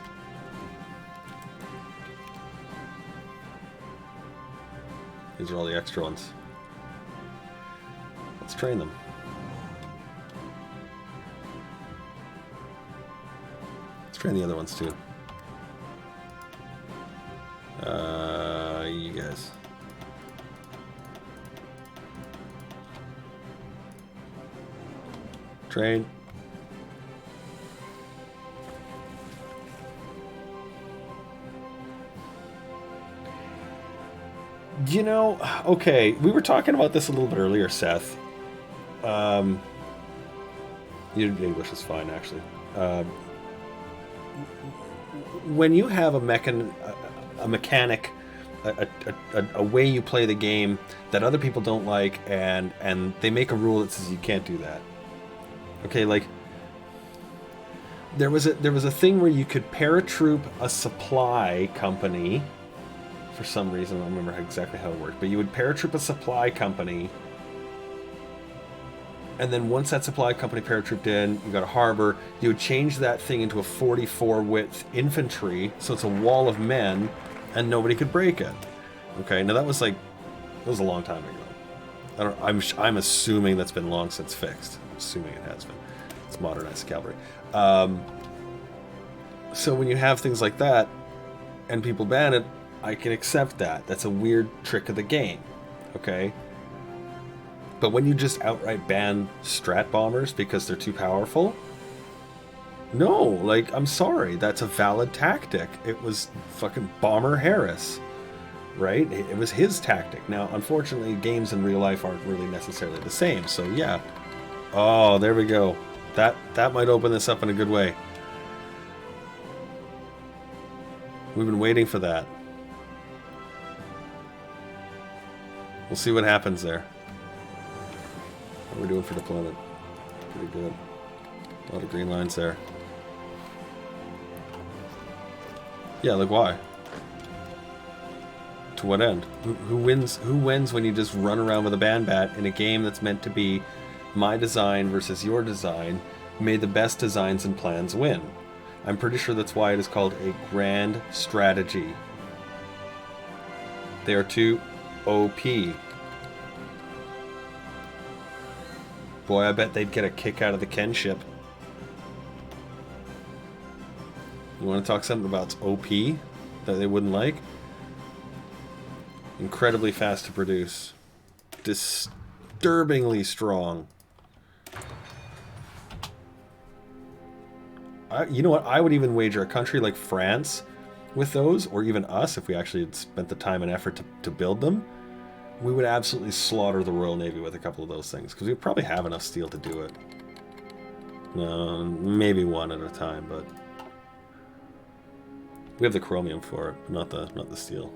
These are all the extra ones. Let's train them. Let's train the other ones too. You guys. Train. You know, okay, we were talking about this a little bit earlier, Seth. Your English is fine, actually. When you have a mechanic, a way you play the game that other people don't like, and they make a rule that says you can't do that. Okay, like, There was a thing where you could paratroop a supply company. For some reason, I don't remember exactly how it worked, but you would paratroop a supply company, and then once that supply company paratrooped in, you got a harbor, you would change that thing into a 44 width infantry, so it's a wall of men, and nobody could break it. Okay, now that was a long time ago. I'm assuming that's been long since fixed. I'm assuming it has been. It's modernized cavalry. So when you have things like that, and people ban it, I can accept that. That's a weird trick of the game. Okay? But when you just outright ban strat bombers because they're too powerful, no, like, I'm sorry, that's a valid tactic. It was fucking Bomber Harris, right? It was his tactic. Now, unfortunately, games in real life aren't really necessarily the same, so yeah. Oh, there we go. That might open this up in a good way. We've been waiting for that. We'll see what happens there. What are we doing for deployment? Pretty good. A lot of green lines there. Yeah, like why? To what end? Who wins? Who wins when you just run around with a ban-bat in a game that's meant to be my design versus your design? May the best designs and plans win. I'm pretty sure that's why it is called a grand strategy. They are too OP. Boy, I bet they'd get a kick out of the Kenship. You want to talk something about OP that they wouldn't like? Incredibly fast to produce. Disturbingly strong. You know what? I would even wager a country like France with those, or even us, if we actually had spent the time and effort to build them, we would absolutely slaughter the Royal Navy with a couple of those things, because we probably have enough steel to do it. Maybe one at a time, but we have the chromium for it, but not the steel.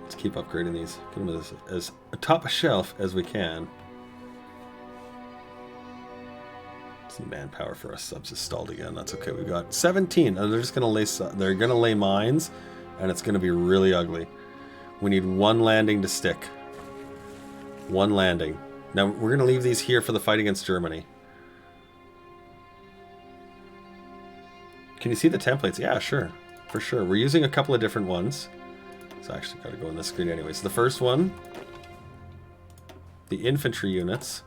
Let's keep upgrading these. Get them as top shelf as we can. Some manpower for our subs is stalled again. That's okay. We've got 17. They're just gonna lay. They're gonna lay mines, and it's gonna be really ugly. We need one landing to stick. One landing. Now we're gonna leave these here for the fight against Germany. Can you see the templates? Yeah, sure, for sure. We're using a couple of different ones. So I actually got to go on this screen anyway. So the first one, the infantry units.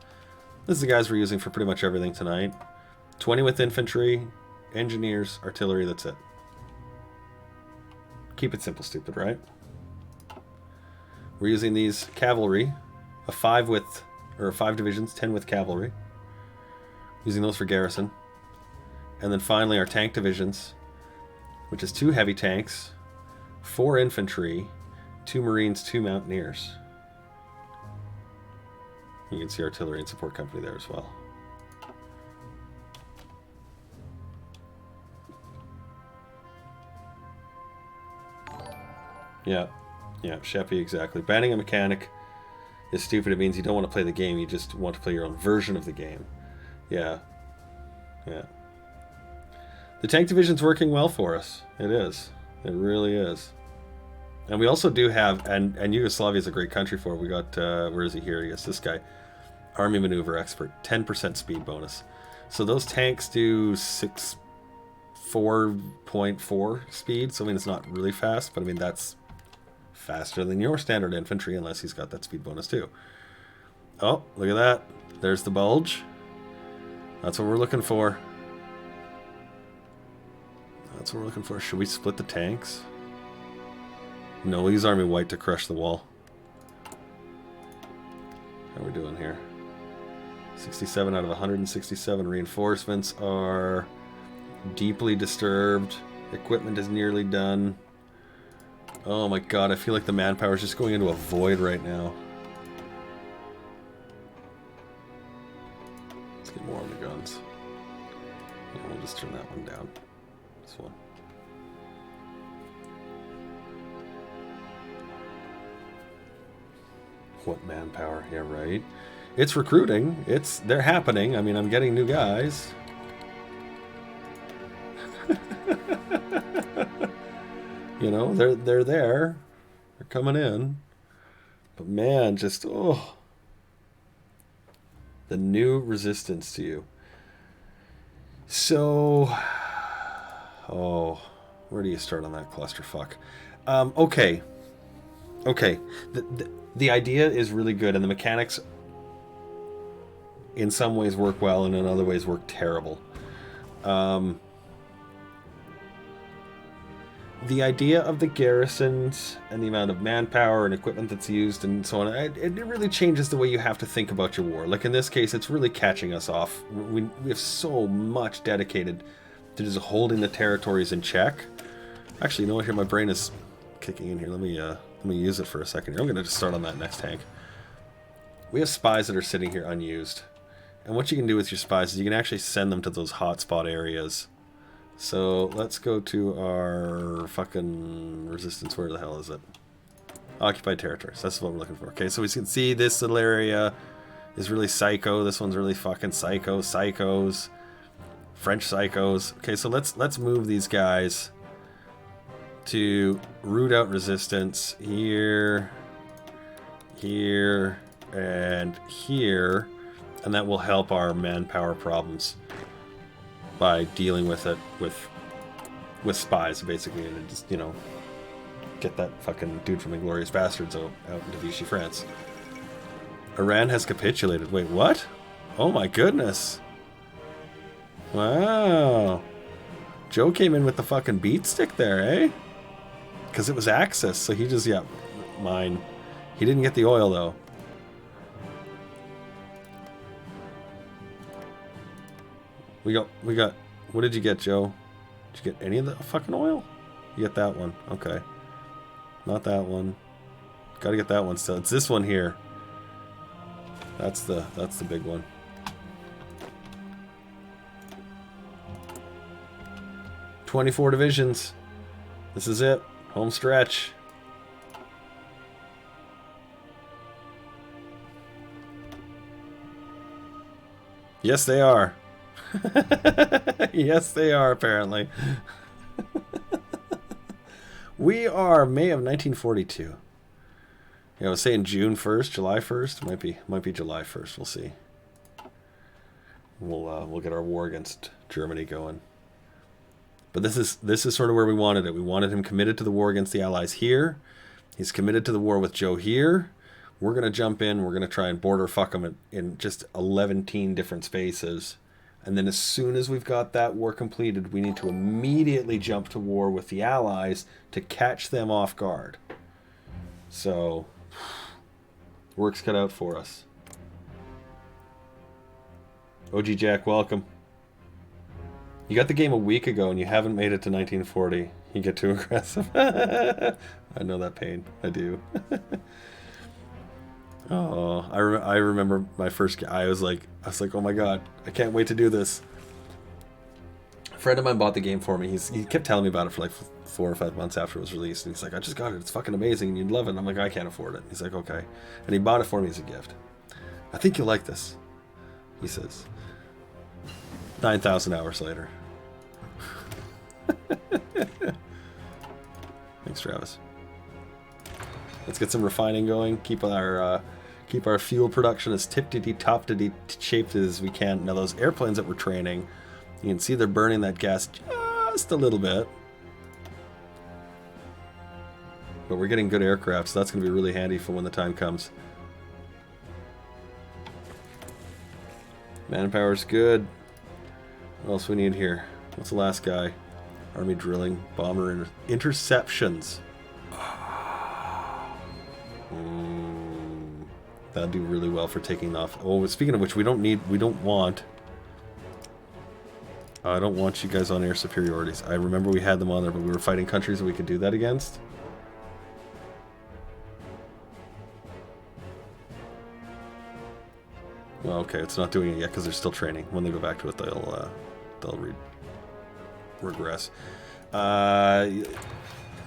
This is the guys we're using for pretty much everything tonight. 20 with infantry, engineers, artillery, that's it. Keep it simple, stupid, right? We're using these cavalry, a 5 divisions, 10 with cavalry. Using those for garrison. And then finally our tank divisions, which is 2 heavy tanks, 4 infantry, 2 marines, 2 mountaineers. You can see artillery and support company there as well. Yeah, Sheppy, exactly. Banning a mechanic is stupid. It means you don't want to play the game, you just want to play your own version of the game. Yeah. The tank division's working well for us. It is. It really is. And we also do have, and Yugoslavia is a great country for it. We got, where is he here? I guess this guy. Army Maneuver Expert. 10% speed bonus. So those tanks do 4.4 speed. So I mean, it's not really fast, but I mean, that's faster than your standard infantry, unless he's got that speed bonus too. Oh, look at that. There's the bulge. That's what we're looking for. That's what we're looking for. Should we split the tanks? No, we'll use Army White to crush the wall. How are we doing here? 67 out of 167. Reinforcements are deeply disturbed. Equipment is nearly done. Oh my god, I feel like the manpower is just going into a void right now. Let's get more on the guns. Yeah, we'll just turn that one down. This one. What manpower? Yeah, right. It's recruiting. They're happening. I mean, I'm getting new guys. You know, they're there. They're coming in. But man, just the new resistance to you. So, where do you start on that clusterfuck? Okay. The idea is really good, and the mechanics in some ways work well, and in other ways work terrible. The idea of the garrisons and the amount of manpower and equipment that's used and so on, it really changes the way you have to think about your war. Like in this case, it's really catching us off. We have so much dedicated to just holding the territories in check. Actually, you know what? Here, my brain is kicking in here. Let me use it for a second here. I'm going to just start on that next tank. We have spies that are sitting here unused. And what you can do with your spies is you can actually send them to those hotspot areas. So let's go to our fucking resistance. Where the hell is it? Occupied territories. That's what we're looking for. Okay, so we can see this little area is really psycho. This one's really fucking psycho. Psychos. French psychos. Okay, so let's move these guys to root out resistance here, here, and here. And that will help our manpower problems by dealing with it with spies, basically, and just, you know, get that fucking dude from Inglourious Bastards out into Vichy France. Iran has capitulated. Wait, what? Oh my goodness. Wow. Joe came in with the fucking beat stick there, eh? Because it was Axis, so he just, yeah, mine. He didn't get the oil, though. We got, what did you get, Joe? Did you get any of the fucking oil? You get that one. Okay. Not that one. Gotta get that one still. It's this one here. That's the big one. "24 divisions. This is it. Home stretch. Yes, they are. Yes, they are, apparently. We are May of 1942. Yeah, I was saying June 1st, July 1st. Might be July 1st. We'll see. We'll get our war against Germany going. But this is sort of where we wanted it. We wanted him committed to the war against the Allies here. He's committed to the war with Joe here. We're going to jump in. We're going to try and border fuck him in just 11 different spaces. And then as soon as we've got that war completed, we need to immediately jump to war with the Allies to catch them off guard. So, work's cut out for us. OG Jack, welcome. You got the game a week ago and you haven't made it to 1940. You get too aggressive. I know that pain. I do. Oh, I remember my first. I was like, oh my god, I can't wait to do this. A friend of mine bought the game for me. He kept telling me about it for like 4 or 5 months after it was released, and he's like, I just got it. It's fucking amazing, and you'd love it. And I'm like, I can't afford it. He's like, okay, and he bought it for me as a gift. I think you'll like this, he says. 9,000 hours later. Thanks, Travis. Let's get some refining going. Keep our fuel production as tip-to-dee, top-to-dee shaped as we can. Now those airplanes that we're training, you can see they're burning that gas just a little bit. But we're getting good aircraft, so that's going to be really handy for when the time comes. Manpower's good. What else we need here? What's the last guy? Army drilling, bomber interceptions. That'd do really well for taking off. Oh, speaking of which, I don't want you guys on air superiorities. I remember we had them on there, but we were fighting countries that we could do that against. Well, okay, it's not doing it yet because they're still training. When they go back to it, they'll regress.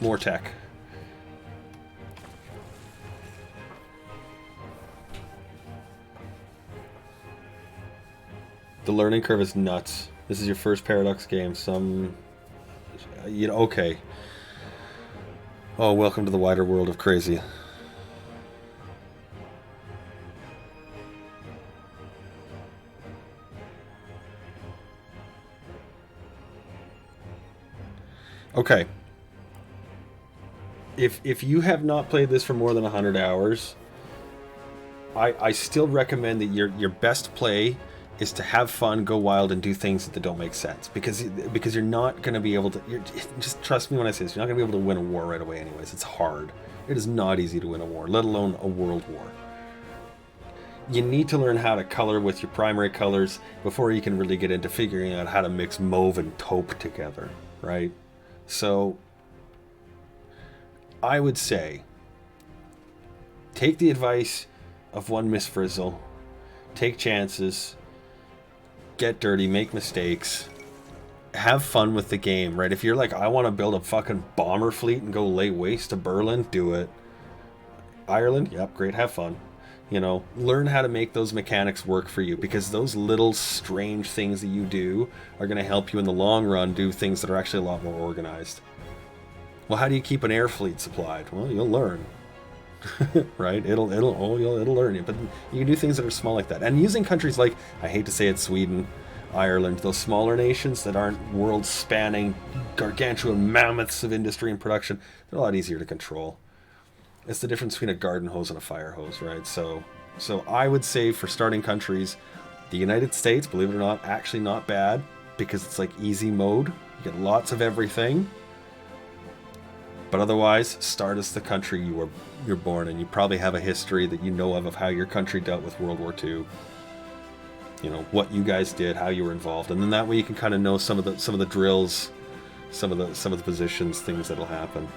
More tech. The learning curve is nuts. This is your first Paradox game. Okay. Oh, welcome to the wider world of crazy. Okay. If you have not played this for more than 100 hours, I still recommend that your best play is to have fun, go wild, and do things that don't make sense. Because you're not going to be able to... just trust me when I say this. You're not going to be able to win a war right away anyways. It's hard. It is not easy to win a war, let alone a world war. You need to learn how to color with your primary colors before you can really get into figuring out how to mix mauve and taupe together, right? So, I would say, take the advice of one Miss Frizzle, take chances, get dirty, make mistakes, have fun with the game, right? If you're like, I want to build a fucking bomber fleet and go lay waste to Berlin, do it. Ireland, yep, great, have fun. You know, learn how to make those mechanics work for you, because those little strange things that you do are going to help you in the long run do things that are actually a lot more organized. Well, how do you keep an air fleet supplied? Well, you'll learn. Right? It'll learn you. But you can do things that are small like that. And using countries like, I hate to say it, Sweden, Ireland, those smaller nations that aren't world-spanning gargantuan mammoths of industry and production, they're a lot easier to control. It's the difference between a garden hose and a fire hose, right? So I would say for starting countries, the United States, believe it or not, actually not bad, because it's like easy mode. You get lots of everything. But otherwise, start as the country you're born in. You probably have a history that you know of how your country dealt with World War II. You know, what you guys did, how you were involved. And then that way you can kind of know some of the drills, some of the positions, things that'll happen.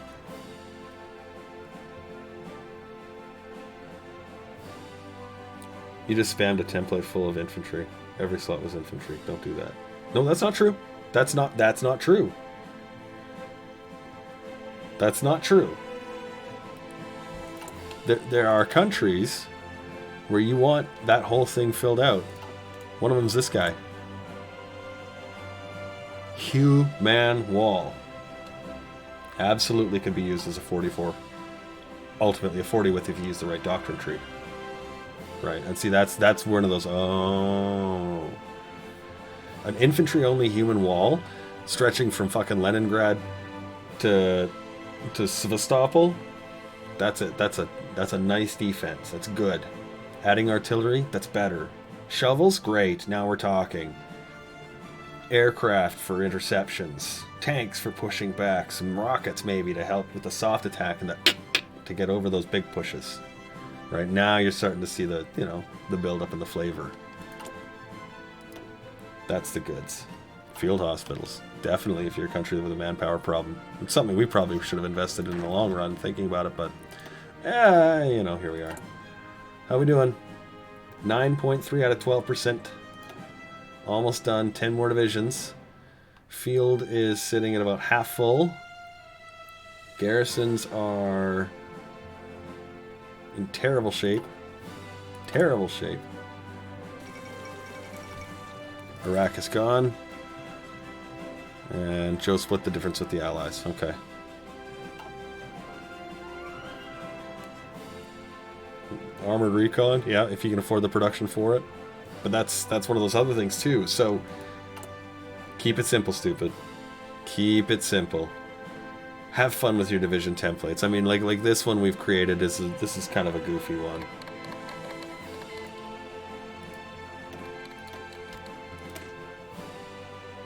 You just spammed a template full of infantry. Every slot was infantry. Don't do that. No, that's not true. That's not true. That's not true. There are countries where you want that whole thing filled out. One of them's this guy. Human Wall. Absolutely could be used as a 44. Ultimately a 40 with if you use the right doctrine tree. Right, and see, that's one of those, oh. An infantry-only human wall stretching from fucking Leningrad to Sevastopol, that's a nice defense. That's good. Adding artillery, that's better. Shovels, great, now we're talking. Aircraft for interceptions. Tanks for pushing back. Some rockets maybe to help with the soft attack and to get over those big pushes. Right now you're starting to see the build up and the flavor. That's the goods. Field hospitals. Definitely if you're a country with a manpower problem. It's something we probably should have invested in the long run thinking about it, but here we are. How we doing? 9.3 out of 12%. Almost done. 10 more divisions. Field is sitting at about half full. Garrisons are in terrible shape. Terrible shape. Iraq is gone. And Joe split the difference with the Allies. Okay. Armored recon, yeah, if you can afford the production for it. But that's one of those other things too. So keep it simple, stupid. Keep it simple. Have fun with your division templates. I mean, like this one we've created this is kind of a goofy one.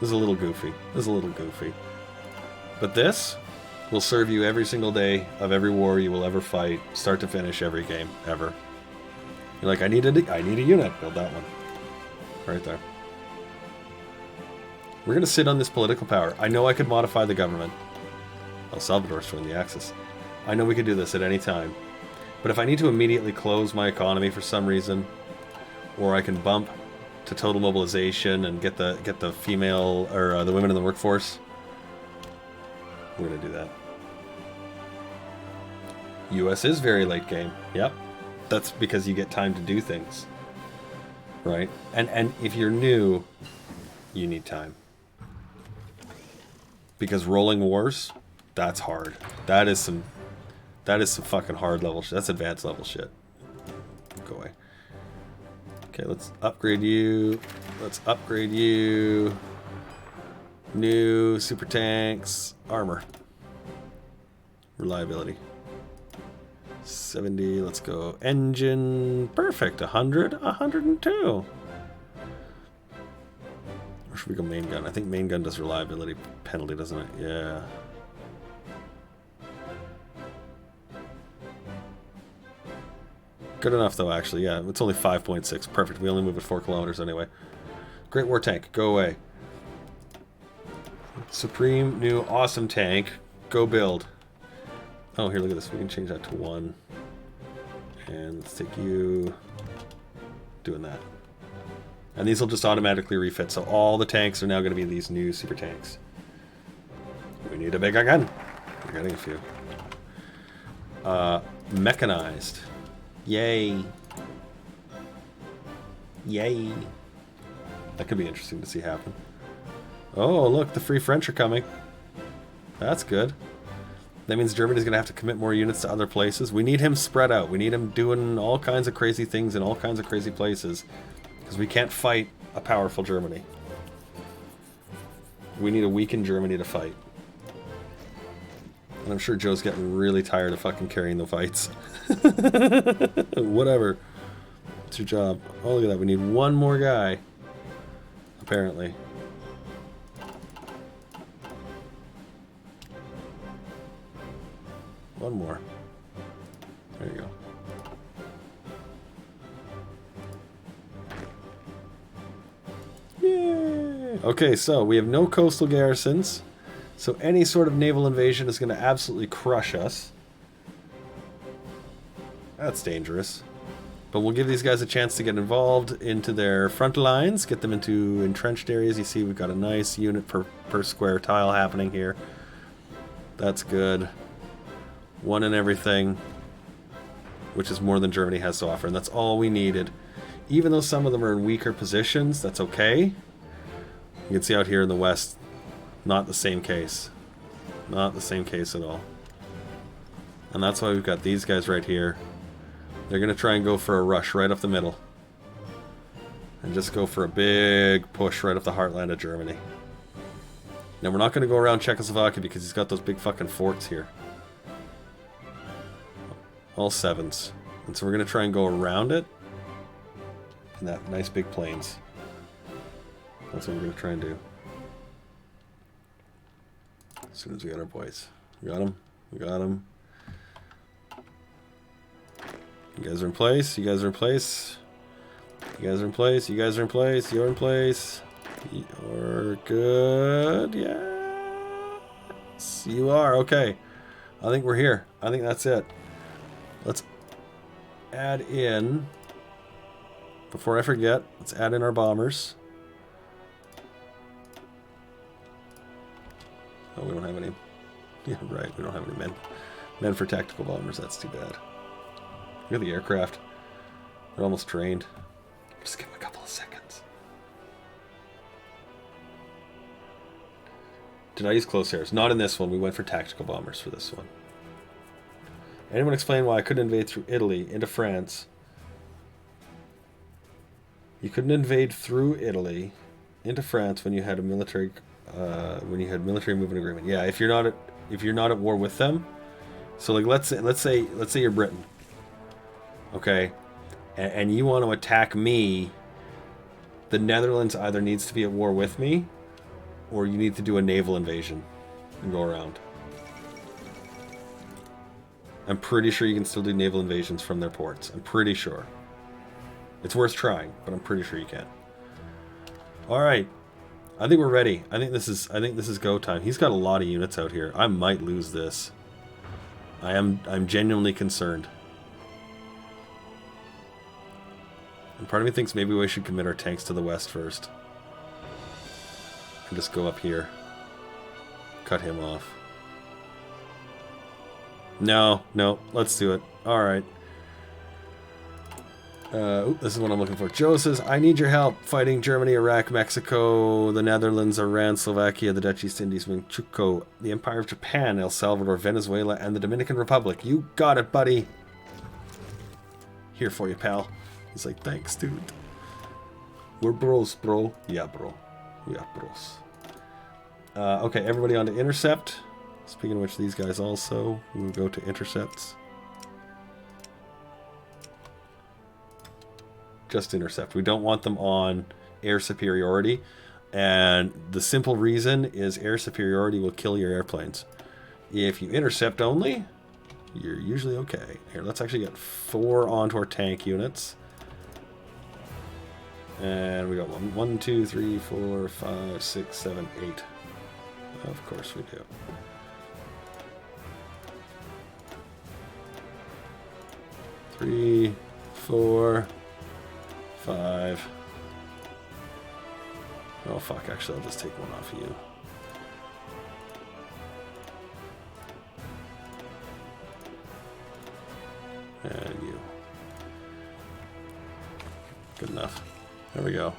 This is a little goofy. This is a little goofy. But this will serve you every single day of every war you will ever fight, start to finish, every game ever. You're like, I need a unit. Build that one. Right there. We're going to sit on this political power. I know I could modify the government. El Salvador's joined the Axis. I know we could do this at any time. But if I need to immediately close my economy for some reason, or I can bump to total mobilization and get the female or the women in the workforce, we're going to do that. US is very late game. Yep. That's because you get time to do things. right? And if you're new, you need time. Because rolling wars, that's hard. That is some fucking hard level shit. That's advanced level shit. Go away. Okay, let's upgrade you. Let's upgrade you. New super tanks. Armor. Reliability. 70, let's go. Engine, perfect. 100, 102. Or should we go main gun? I think main gun does reliability penalty, doesn't it? Yeah. Good enough, though, actually. Yeah, it's only 5.6. Perfect. We only move at 4 kilometers anyway. Great War Tank, go away. Supreme, new, awesome tank. Go build. Oh, here, look at this. We can change that to 1. And let's take you... Doing that. And these will just automatically refit. So all the tanks are now going to be these new super tanks. We need a bigger gun. We're getting a few. Mechanized. Yay. Yay. That could be interesting to see happen. Oh, look, the Free French are coming. That's good. That means Germany's going to have to commit more units to other places. We need him spread out. We need him doing all kinds of crazy things in all kinds of crazy places. Because we can't fight a powerful Germany. We need a weakened Germany to fight. And I'm sure Joe's getting really tired of fucking carrying the fights. Whatever. It's your job. Oh, look at that. We need one more guy. Apparently. One more. There you go. Yay! Okay, so we have no coastal garrisons. So any sort of naval invasion is going to absolutely crush us. That's dangerous. But we'll give these guys a chance to get involved into their front lines, get them into entrenched areas. You see we've got a nice unit per square tile happening here. That's good. One in everything, which is more than Germany has to offer, and that's all we needed. Even though some of them are in weaker positions, that's okay. You can see out here in the west, not the same case. Not the same case at all. And that's why we've got these guys right here. They're going to try and go for a rush right up the middle. And just go for a big push right up the heartland of Germany. Now we're not going to go around Czechoslovakia because he's got those big fucking forts here. All 7s. And so we're going to try and go around it. In that nice big plains. That's what we're going to try and do. As soon as we got our boys. We got them. We got them. You guys are in place. You guys are in place. You guys are in place. You guys are in place. You're in place. You're good. Yes. You are. Okay. I think we're here. I think that's it. Let's add in, before I forget, let's add in our bombers. Oh, we don't have any. Yeah, right. We don't have any men for tactical bombers. That's too bad. Look at the aircraft. They're almost trained. Just give them a couple of seconds. Did I use close airs? Not in this one. We went for tactical bombers for this one. Anyone explain why I couldn't invade through Italy into France? You couldn't invade through Italy into France when you had a military movement agreement. Yeah, if you're not at war with them. So like let's say you're Britain. Okay? And you want to attack me, the Netherlands either needs to be at war with me or you need to do a naval invasion and go around. I'm pretty sure you can still do naval invasions from their ports. I'm pretty sure. It's worth trying, but I'm pretty sure you can. All right. I think we're ready. I think this is go time. He's got a lot of units out here. I might lose this. I'm genuinely concerned. And part of me thinks maybe we should commit our tanks to the west first. And just go up here. Cut him off. No, let's do it. Alright. This is what I'm looking for. Joe says, I need your help fighting Germany, Iraq, Mexico, the Netherlands, Iran, Slovakia, the Dutch East Indies, Manchukuo, the Empire of Japan, El Salvador, Venezuela, and the Dominican Republic. You got it, buddy. Here for you, pal. He's like, thanks, dude. We're bros, bro. Yeah, bro. We are bros. Okay, everybody on to intercept. Speaking of which, these guys also will go to intercepts. Just intercept. We don't want them on air superiority. And the simple reason is air superiority will kill your airplanes. If you intercept only, you're usually okay. Here, let's actually get 4 onto our tank units. And we got 1, 2, 3, 4, 5, 6, 7, 8. Of course we do. Three, 4, 5. Oh fuck, actually I'll just take one off of you. And you. Good enough. There we go.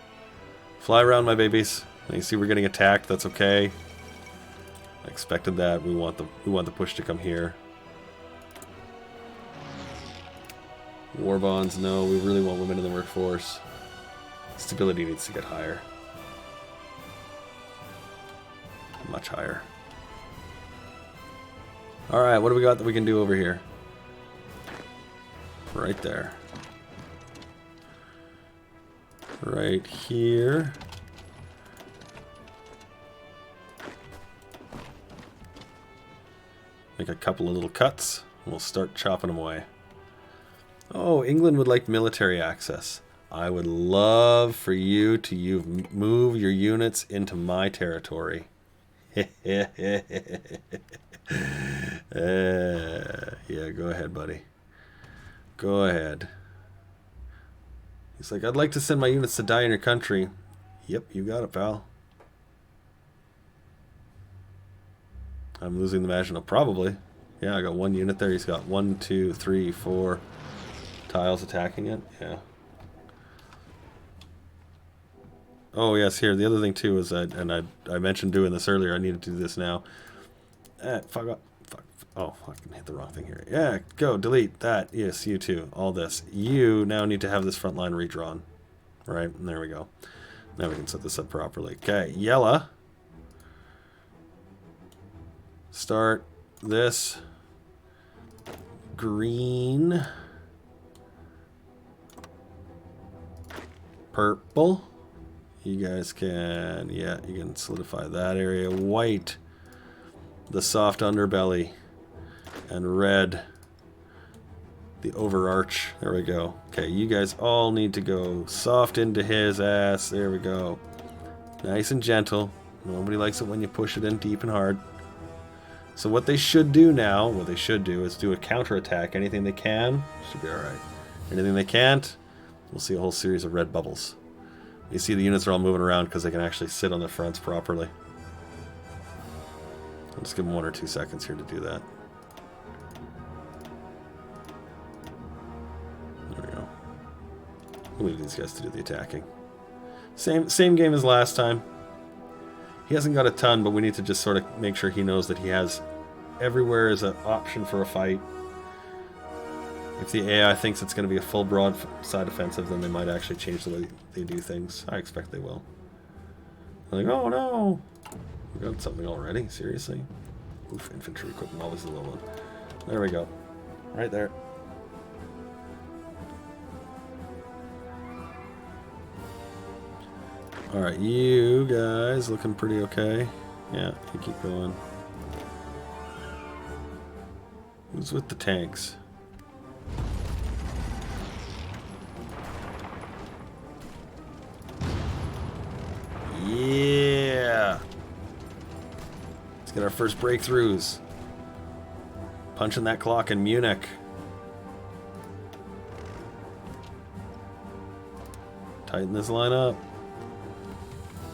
Fly around, my babies. And you see we're getting attacked, that's okay. I expected that. We want the push to come here. War bonds, no, we really want women in the workforce. Stability needs to get higher. Much higher. Alright, what do we got that we can do over here? Right there. Right here. Make a couple of little cuts, and we'll start chopping them away. Oh, England would like military access. I would love for you to move your units into my territory. Yeah, go ahead, buddy. Go ahead. He's like, I'd like to send my units to die in your country. Yep, you got it, pal. I'm losing the Maginot, probably. Yeah, I got 1 unit there. He's got 1, 2, 3, 4 tiles attacking it. Yeah. Oh, yes, here. The other thing, too, is that, and I mentioned doing this earlier. I need to do this now. Fuck up. Fuck. Oh, fucking hit the wrong thing here. Yeah, go. Delete that. Yes, you too. All this. You now need to have this front line redrawn. Right? And there we go. Now we can set this up properly. Okay, Yella. Start this. Green. Purple. You guys can, yeah, you can solidify that area. White, the soft underbelly, and red, the overarch. There we go. Okay, you guys all need to go soft into his ass. There we go. Nice and gentle. Nobody likes it when you push it in deep and hard. So what they should do now, what they should do is do a counterattack. Anything they can, should be alright. Anything they can't, we'll see a whole series of red bubbles. You see the units are all moving around because they can actually sit on the fronts properly. I'll just give them 1 or 2 seconds here to do that. There we go. We'll leave these guys to do the attacking. Same game as last time. He hasn't got a ton, but we need to just sort of make sure he knows that he has everywhere as an option for a fight. If the AI thinks it's going to be a full broadside offensive, then they might actually change the way they do things. I expect they will. Like, oh no! We got something already? Seriously? Oof, infantry equipment, always a low one. There we go. Right there. Alright, you guys looking pretty okay. Yeah, you keep going. Who's with the tanks? Yeah! Let's get our first breakthroughs. Punching that clock in Munich. Tighten this line up.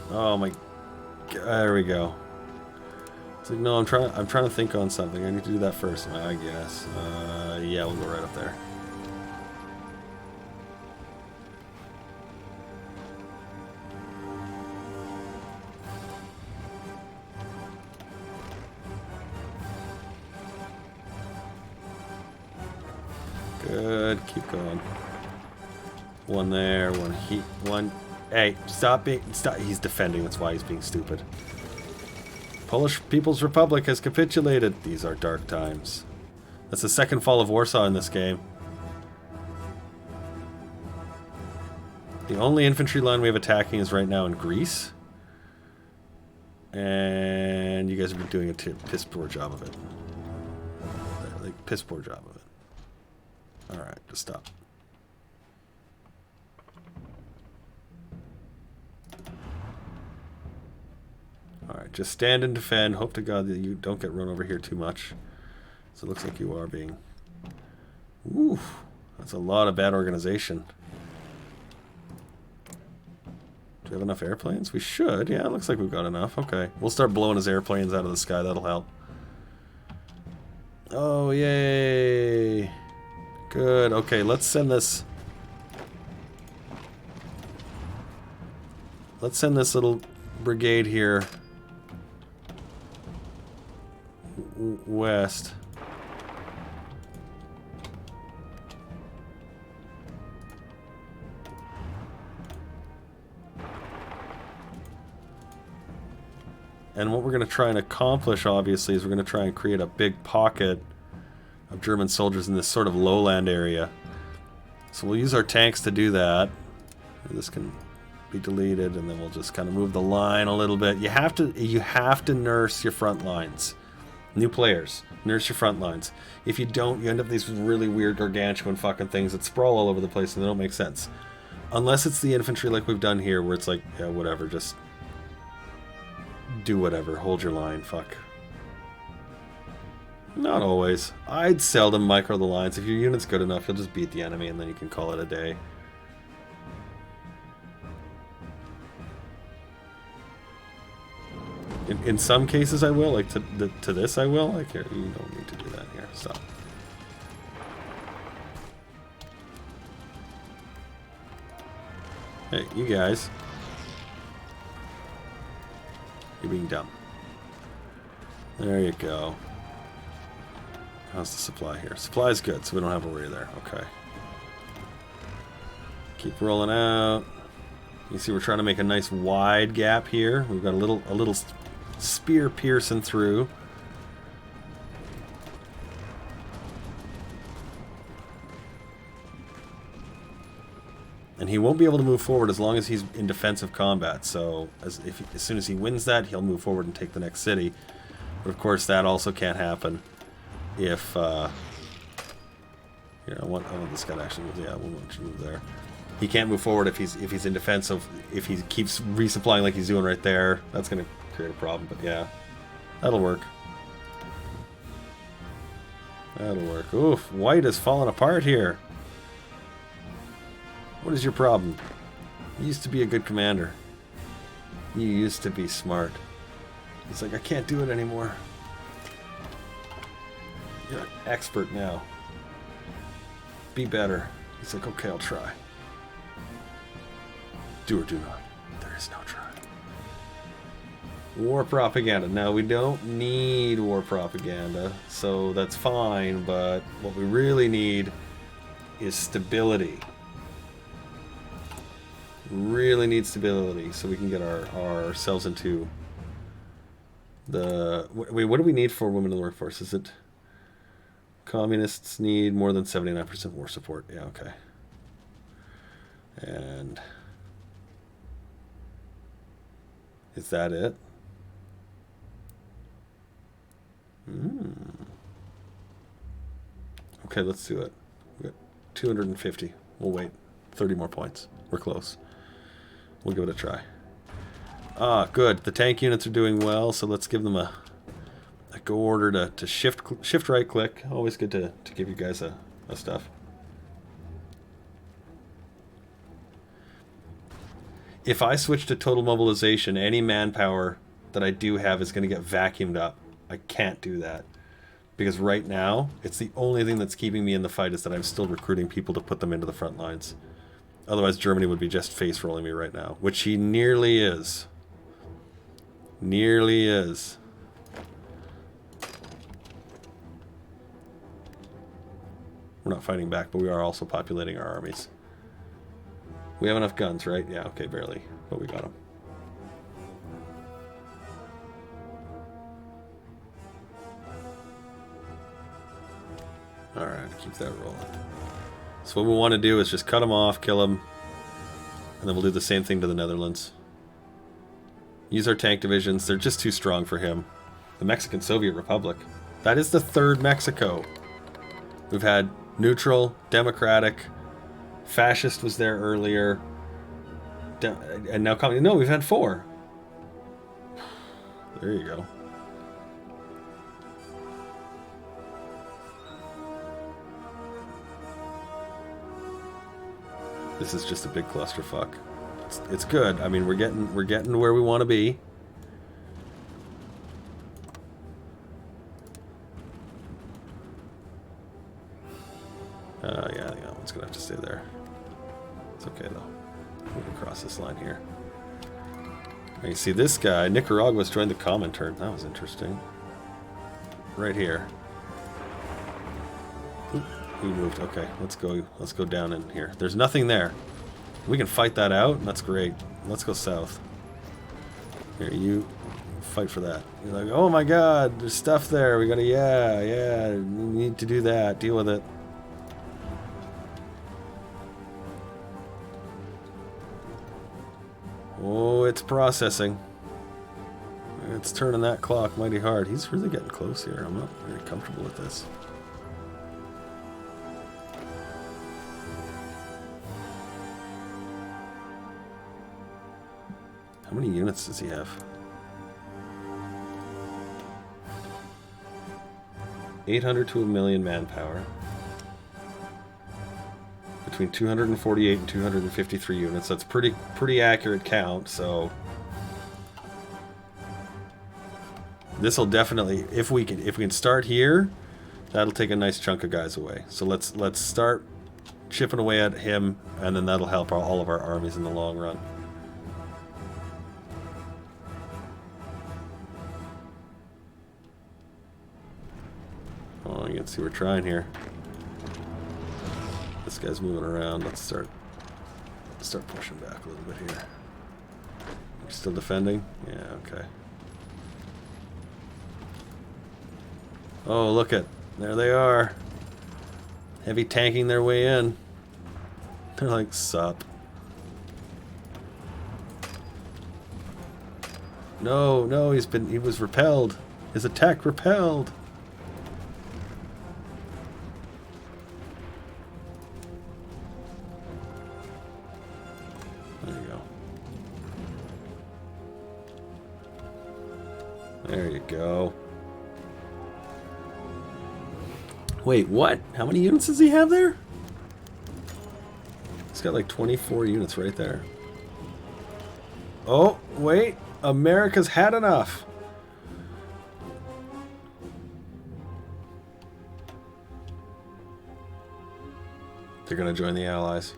Oh my God, there we go. It's like, no, I'm trying to think on something. I need to do that first, I guess. Yeah, we'll go right up there. Good, keep going. One there, one. Hey, stop being. Stop. He's defending, that's why he's being stupid. Polish People's Republic has capitulated. These are dark times. That's the second fall of Warsaw in this game. The only infantry line we have attacking is right now in Greece. And you guys have been doing a piss poor job of it. Like, piss poor job of it. Alright, just stop. Alright, just stand and defend. Hope to God that you don't get run over here too much. So it looks like you are being... Ooh, that's a lot of bad organization. Do we have enough airplanes? We should. Yeah, it looks like we've got enough. Okay. We'll start blowing his airplanes out of the sky. That'll help. Oh, yay. Good. Okay, let's send this... Let's send this little brigade here west. And what we're going to try and accomplish, obviously, is we're going to try and create a big pocket of German soldiers in this sort of lowland area. So we'll use our tanks to do that. This can be deleted, and then we'll just kind of move the line a little bit. You have to nurse your front lines. New players, nurse your front lines. If you don't, you end up with these really weird gargantuan fucking things that sprawl all over the place and they don't make sense. Unless it's the infantry like we've done here, where it's like, yeah, whatever, just do whatever, hold your line, fuck. Not always. I'd seldom micro the lines. If your unit's good enough, you'll just beat the enemy and then you can call it a day. In some cases I will, like to this I will. Like here, you don't need to do that here. Stop. Hey, you guys. You're being dumb. There you go. How's the supply here? Supply is good, so we don't have to worry there. Okay. Keep rolling out. You see we're trying to make a nice wide gap here. We've got a little spear piercing through. And he won't be able to move forward as long as he's in defensive combat. So as soon as he wins that, he'll move forward and take the next city. But of course, that also can't happen if here, I want this guy to actually move. Yeah, we'll want you to move there. He can't move forward if he's in defensive. If he keeps resupplying like he's doing right there, that's going to create a problem. But yeah, that'll work. That'll work. Oof, white is falling apart here. What is your problem? You used to be a good commander. You used to be smart. He's like, I can't do it anymore. You're an expert now. Be better. He's like, okay, I'll try. Do or do not. There is no try. War propaganda. Now, we don't need war propaganda, so that's fine, but what we really need is stability. Really need stability so we can get ourselves into the... Wait, what do we need for women in the workforce? Is it... Communists need more than 79% war support. Yeah, okay. And... is that it? Okay, let's do it. We got 250. We'll wait. 30 more points. We're close. We'll give it a try. Ah, good. The tank units are doing well, so let's give them a go order to shift right click. Always good to give you guys a stuff. If I switch to total mobilization, any manpower that I do have is going to get vacuumed up. I can't do that. Because right now, it's the only thing that's keeping me in the fight is that I'm still recruiting people to put them into the front lines. Otherwise, Germany would be just face-rolling me right now. Which he nearly is. Nearly is. We're not fighting back, but we are also populating our armies. We have enough guns, right? Yeah, okay, barely. But we got them. Alright, keep that rolling. So what we want to do is just cut them off, kill them, and then we'll do the same thing to the Netherlands. Use our tank divisions. They're just too strong for him. The Mexican Soviet Republic. That is the third Mexico. We've had neutral, democratic, fascist was there earlier, and now communist. No, we've had 4. There you go. This is just a big clusterfuck. It's good. I mean, we're getting to where we want to be. Yeah, I think that one's gonna have to stay there. It's okay though. Move across this line here. Now you see this guy, Nicaragua's joined the Comintern. That was interesting. Right here. Oop, he moved. Okay, let's go down in here. There's nothing there. We can fight that out. That's great. Let's go south. Here, you fight for that. You're like, oh my god, there's stuff there. We gotta, yeah, we need to do that. Deal with it. Oh, it's processing. It's turning that clock mighty hard. He's really getting close here. I'm not very comfortable with this. How many units does he have? 800 to 1,000,000 manpower. Between 248 and 253 units. That's pretty accurate count, so this will definitely, if we can start here, that'll take a nice chunk of guys away. So let's start chipping away at him, and then that'll help all of our armies in the long run. Oh, you can see we're trying here. This guy's moving around. Let's start pushing back a little bit here. You're still defending? Yeah, okay. Oh, look at, there they are. Heavy tanking their way in. They're like, sup. No, he was repelled. His attack repelled. There you go. Wait, what? How many units does he have there? He's got like 24 units right there. Oh, wait. America's had enough. They're going to join the Allies.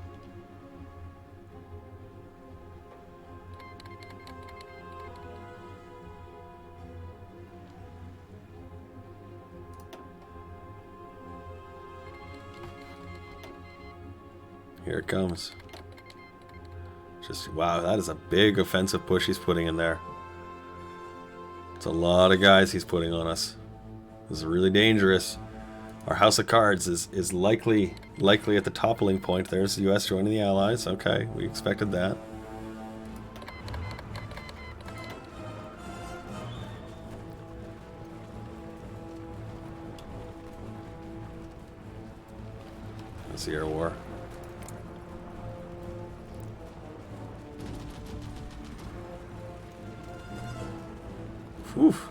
Here it comes. Just, wow, that is a big offensive push he's putting in there. It's a lot of guys he's putting on us. This is really dangerous. Our House of Cards is likely at the toppling point. There's the U.S. joining the Allies. Okay, we expected that. Let's see our war. Oof.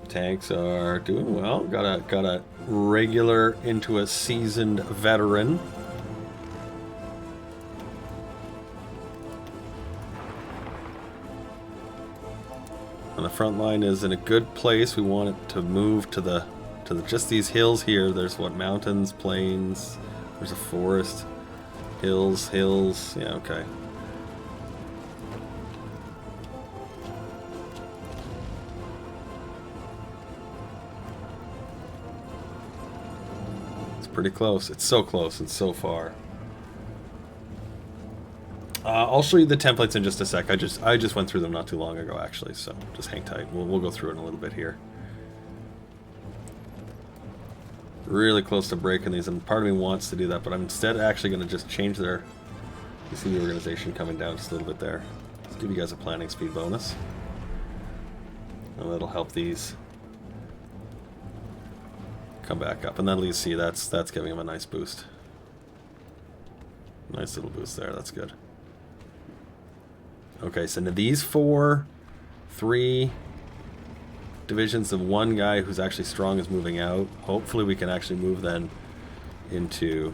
Tanks are doing well. Got a regular into a seasoned veteran. And the front line is in a good place. We want it to move to the just these hills here. There's what, mountains, plains. There's a forest. Hills. Yeah, okay. pretty close. It's so close and so far. I'll show you the templates in just a sec. I just went through them not too long ago, actually, so just hang tight. We'll go through it in a little bit here. Really close to breaking these, and part of me wants to do that, but I'm instead actually going to just change their... You see the organization coming down just a little bit there. Let's give you guys a planning speed bonus. And that'll help these come back up. And then you see that's giving them a nice boost. Nice little boost there, that's good. Okay, so now these three divisions of one guy who's actually strong is moving out. Hopefully we can actually move then into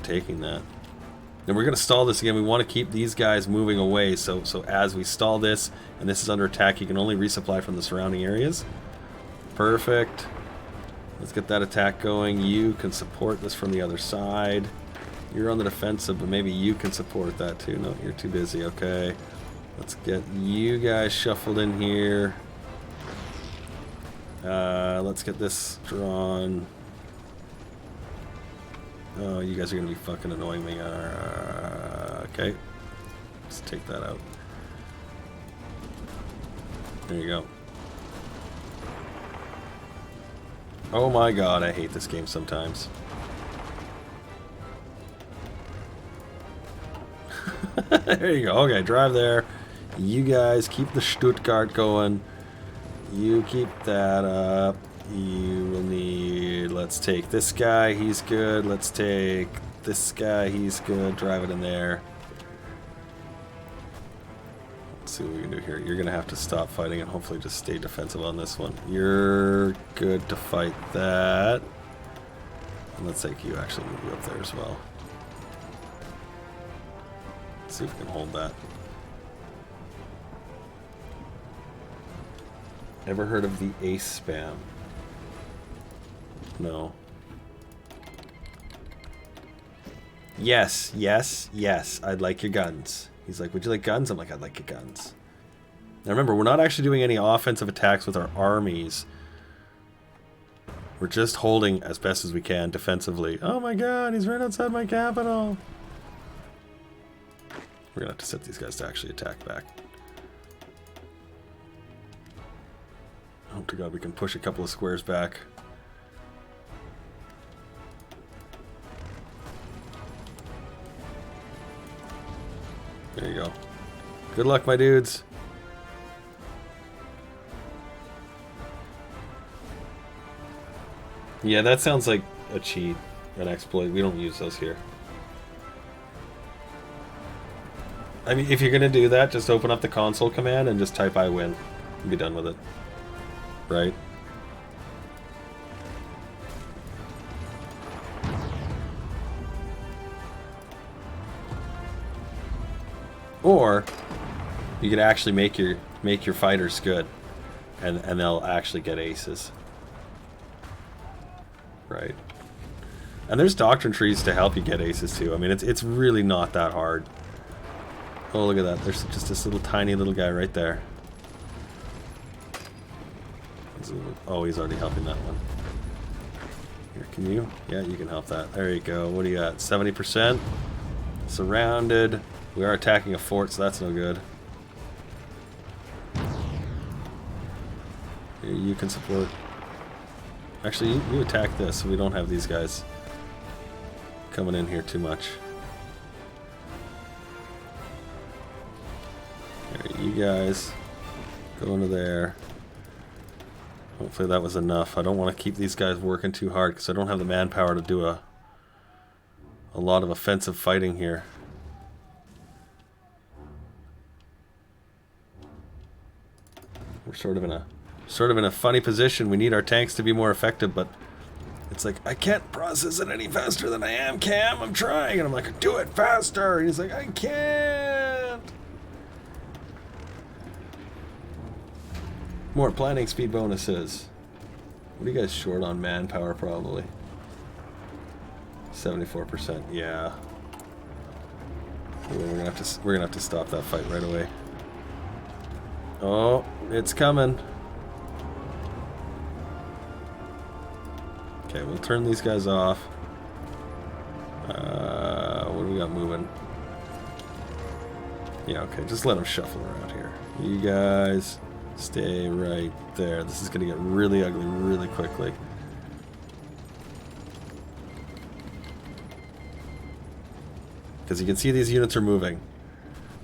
taking that. And we're going to stall this again. We want to keep these guys moving away, so as we stall this, and this is under attack, you can only resupply from the surrounding areas. Perfect. Let's get that attack going. You can support this from the other side. You're on the defensive, but maybe you can support that too. No, you're too busy. Okay. Let's get you guys shuffled in here. Let's get this drawn. Oh, you guys are going to be fucking annoying me. Okay. Let's take that out. There you go. Oh my god, I hate this game sometimes. There you go. Okay, drive there. You guys keep the Stuttgart going. You keep that up. You will need... Let's take this guy. He's good. Let's take this guy. He's good. Drive it in there. Let's see what we can do here. You're going to have to stop fighting and hopefully just stay defensive on this one. You're good to fight that. And let's take you, actually move you up there as well. Let's see if we can hold that. Ever heard of the ace spam? No. Yes, yes, yes. I'd like your guns. He's like, would you like guns? I'm like, I'd like your guns. Now remember, we're not actually doing any offensive attacks with our armies. We're just holding as best as we can defensively. Oh my god, he's right outside my capital. We're gonna have to set these guys to actually attack back. Hope to god we can push a couple of squares back. There you go. Good luck, my dudes. Yeah, that sounds like a cheat, an exploit. We don't use those here. I mean, if you're gonna do that, just open up the console command and just type I win and be done with it. Right? Or you could actually make your fighters good, and they'll actually get aces. Right. And there's doctrine trees to help you get aces too. I mean, it's really not that hard. Oh, look at that. There's just this little tiny little guy right there. Oh, he's already helping that one. Here, can you? Yeah, you can help that. There you go. What do you got? 70%. Surrounded. We are attacking a fort, so that's no good. Here, you can support. Actually, you attack this so we don't have these guys coming in here too much. There, you guys go into there. Hopefully that was enough. I don't want to keep these guys working too hard because I don't have the manpower to do a lot of offensive fighting here. We're sort of in a funny position. We need our tanks to be more effective, but it's like, I can't process it any faster than I am, Cam. I'm trying. And I'm like, do it faster. And he's like, I can't. More planning speed bonuses. What are you guys short on manpower? Probably 74%. Yeah. We're gonna have to stop that fight right away. Oh, it's coming. Okay, we'll turn these guys off. What do we got moving? Yeah, okay, just let them shuffle around here. You guys stay right there. This is going to get really ugly really quickly. Because you can see these units are moving.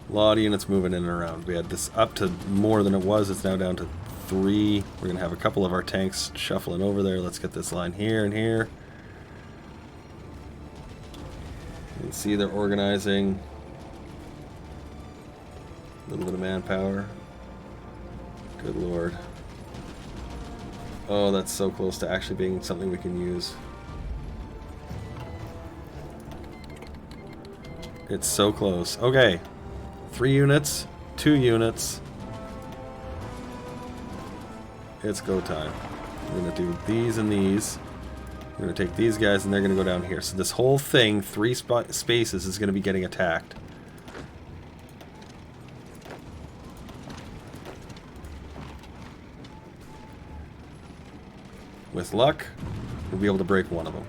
A lot of units moving in and around. We had this up to more than it was. It's now down to 3. We're going to have a couple of our tanks shuffling over there. Let's get this line here and here. You can see they're organizing. A little bit of manpower. Good lord. Oh, that's so close to actually being something we can use. It's so close. Okay. 3 units. 2 units. It's go time. We're going to do these and these. We're going to take these guys and they're going to go down here. So this whole thing, 3 spaces, is going to be getting attacked. With luck, we'll be able to break one of them.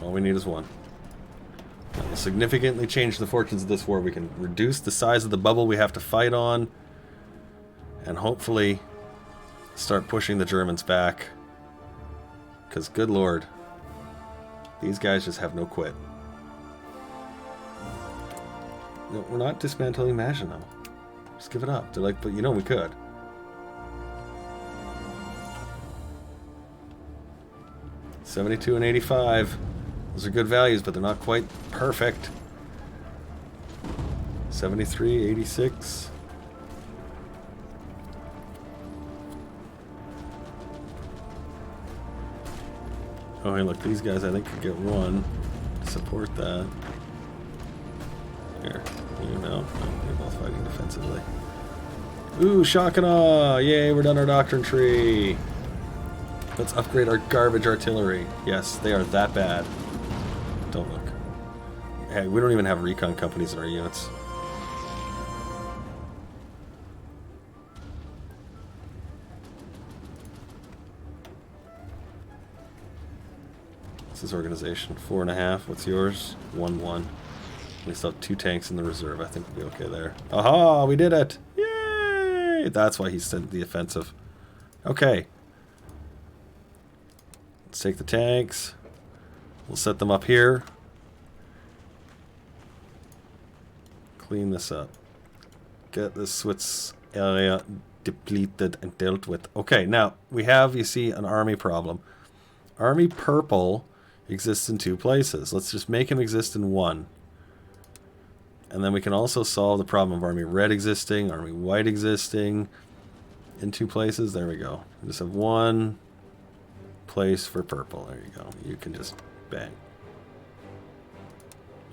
All we need is one. That will significantly change the fortunes of this war. We can reduce the size of the bubble we have to fight on, and hopefully start pushing the Germans back. Because, good lord, these guys just have no quit. No, we're not dismantling Maginot. Just give it up. They're like, but you know we could. $72 and $85. Those are good values, but they're not quite perfect. 73, 86. Oh, hey, look, these guys I think could get one. Support that. Here, you know, they're both fighting defensively. Ooh, shock and awe! Yay, we're done our doctrine tree. Let's upgrade our garbage artillery. Yes, they are that bad. Don't look. Hey, we don't even have recon companies in our units. What's this organization? 4.5. What's yours? 1-1. We still have 2 tanks in the reserve. I think we'll be okay there. Aha! We did it! Yay! That's why he sent the offensive. Okay. Let's take the tanks. We'll set them up here. Clean this up. Get the Swiss area depleted and dealt with. Okay, now we have, you see, an army problem. Army purple exists in 2 places. Let's just make him exist in 1. And then we can also solve the problem of army red existing, army white existing in 2 places. There we go. We just have 1 place for purple. There you go. You can just bang.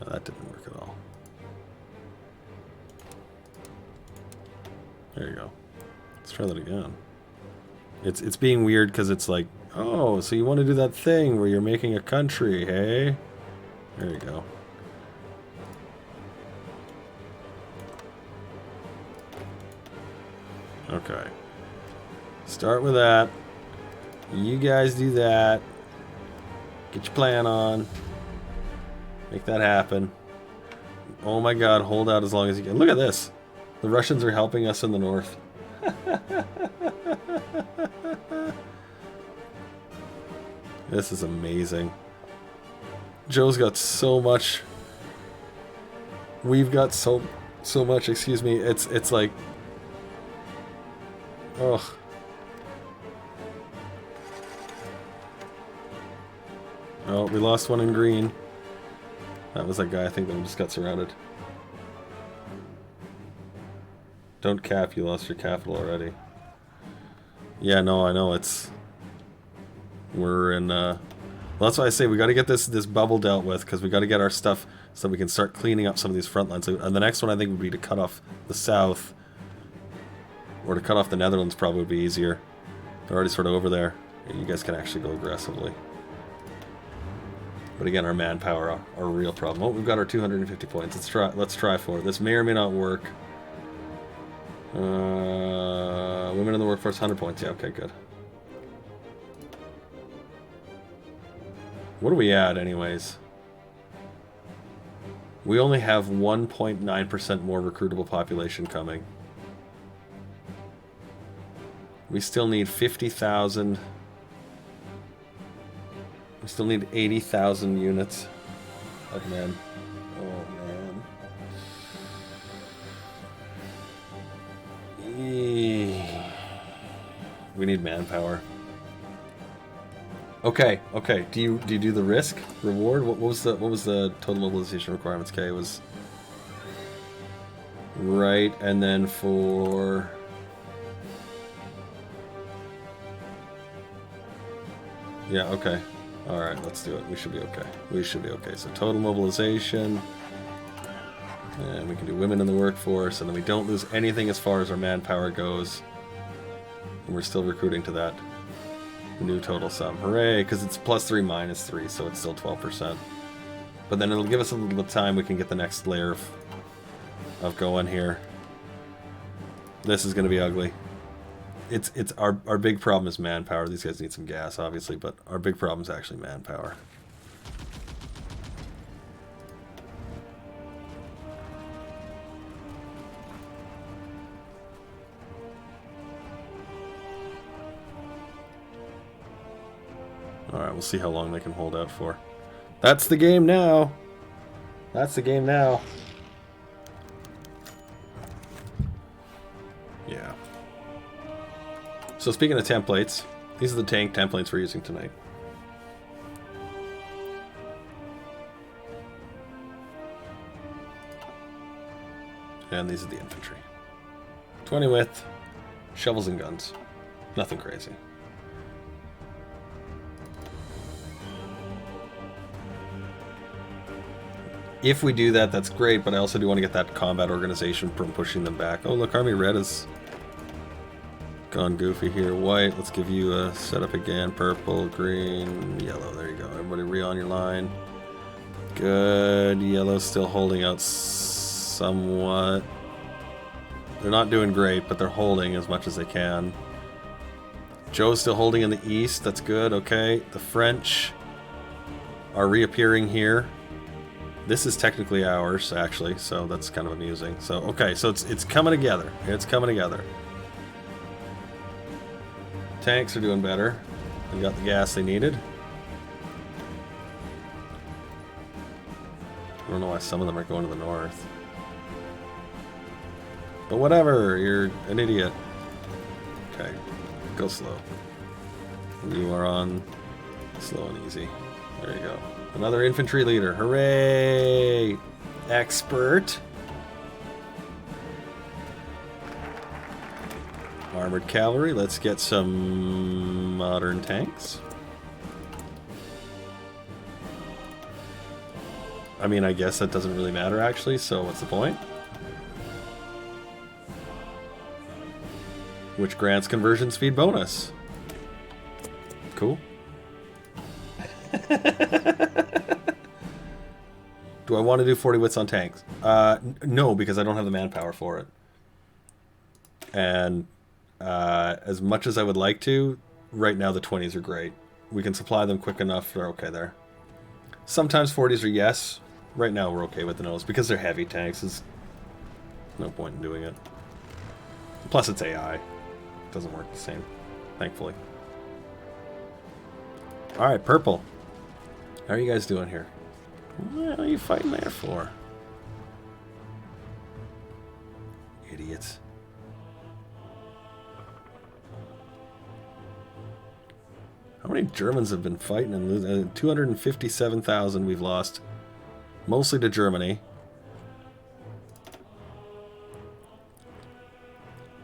No, that didn't work at all. There you go. Let's try that again. It's being weird because it's like, oh, so you want to do that thing where you're making a country, hey? There you go. Okay. Start with that. You guys do that. Get your plan on. Make that happen. Oh my god, hold out as long as you can. Look at this. The Russians are helping us in the north. This is amazing. Joe's got so much. We've got so much, excuse me. It's like, ugh. Oh, we lost one in green. That was that guy, I think, that just got surrounded. Don't cap, you lost your capital already. Yeah, no, I know, it's... We're in, well, that's why I say we got to get this bubble dealt with, because we got to get our stuff so we can start cleaning up some of these front lines. And the next one, I think, would be to cut off the south. Or to cut off the Netherlands probably would be easier. They're already sort of over there. You guys can actually go aggressively. But again, our manpower are a real problem. Oh, we've got our 250 points. Let's try for it. This may or may not work. Women in the workforce, 100 points. Yeah, okay, good. What are we at, anyways? We only have 1.9% more recruitable population coming. We still need 50,000. We still need 80,000 units of men. Oh, man. We need manpower. Okay, okay. Do you do the risk reward? What was the total mobilization requirements? Okay, it was right, and then for yeah, okay. All right, let's do it. We should be okay. We should be okay. So total mobilization, and we can do women in the workforce, and then we don't lose anything as far as our manpower goes, and we're still recruiting to that new total sum. Hooray, because it's +3 -3, so it's still 12%. But then it'll give us a little bit of time. We can get the next layer of going here. This is going to be ugly. It's our big problem is manpower. These guys need some gas, obviously, but our big problem is actually manpower. Alright, we'll see how long they can hold out for. That's the game now! That's the game now. Yeah. So speaking of templates, these are the tank templates we're using tonight. And these are the infantry. 20 width, shovels and guns. Nothing crazy. If we do that, that's great, but I also do want to get that combat organization from pushing them back. Oh, look, Army Red has gone goofy here. White, let's give you a setup again. Purple, green, yellow. There you go. Everybody re-on your line. Good. Yellow's still holding out somewhat. They're not doing great, but they're holding as much as they can. Joe's still holding in the east. That's good. Okay. The French are reappearing here. This is technically ours, actually, so that's kind of amusing. So, okay, so it's coming together. It's coming together. Tanks are doing better. They got the gas they needed. I don't know why some of them are going to the north. But whatever, you're an idiot. Okay, go slow. You are on slow and easy. There you go. Another infantry leader. Hooray! Expert. Armored cavalry. Let's get some modern tanks. I mean, I guess that doesn't really matter, actually, so what's the point? Which grants conversion speed bonus. Cool. Do I want to do 40 wits on tanks? No, because I don't have the manpower for it. And as much as I would like to, right now the 20s are great. We can supply them quick enough, they're okay there. Sometimes 40s are yes. Right now we're okay with the nose. Because they're heavy tanks, there's no point in doing it. Plus it's AI. It doesn't work the same, thankfully. Alright, purple. How are you guys doing here? What are you fighting there for? Idiots. How many Germans have been fighting and losing? 257,000 we've lost. Mostly to Germany.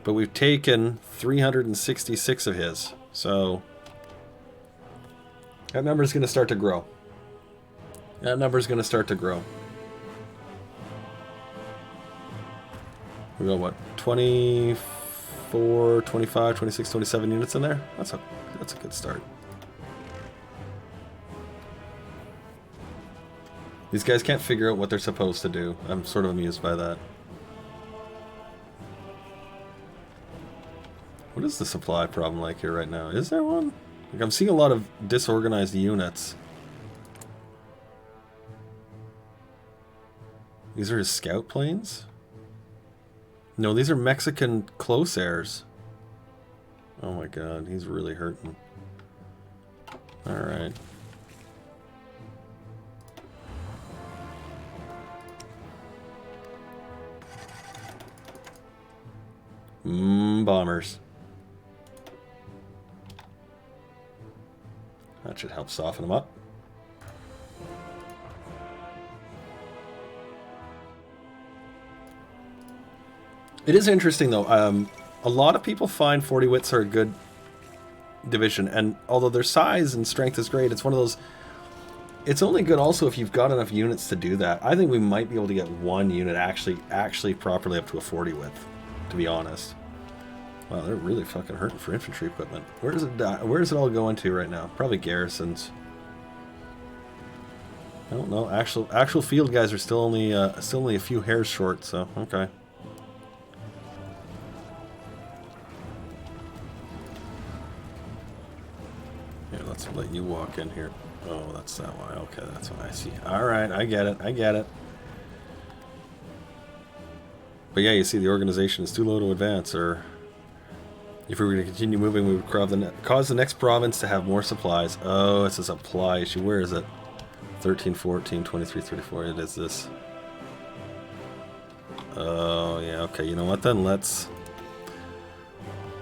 But we've taken 366 of his. So that number is going to start to grow. That number is going to start to grow. We got what? 24, 25, 26, 27 units in there? That's a good start. These guys can't figure out what they're supposed to do. I'm sort of amused by that. What is the supply problem like here right now? Is there one? Like, I'm seeing a lot of disorganized units. These are his scout planes? No, these are Mexican close airs. Oh my god, he's really hurting. Alright. Bombers. That should help soften them up. It is interesting, though. A lot of people find 40 wits are a good division, and although their size and strength is great, it's one of those... It's only good also if you've got enough units to do that. I think we might be able to get one unit actually properly up to a 40 width, to be honest. Wow, they're really fucking hurting for infantry equipment. Where does it all go into right now? Probably garrisons. I don't know. Actual field guys are still only a few hairs short, so okay. Here, let's let you walk in here. Oh, that's that why. Okay, that's what I see. Alright, I get it. I get it. But yeah, you see the organization is too low to advance, or if we were to continue moving, we would cause the next province to have more supplies. Oh, it's a supply issue. Where is it? 13, 14, 23, 34. It is this. Oh, yeah, okay. You know what then? Let's...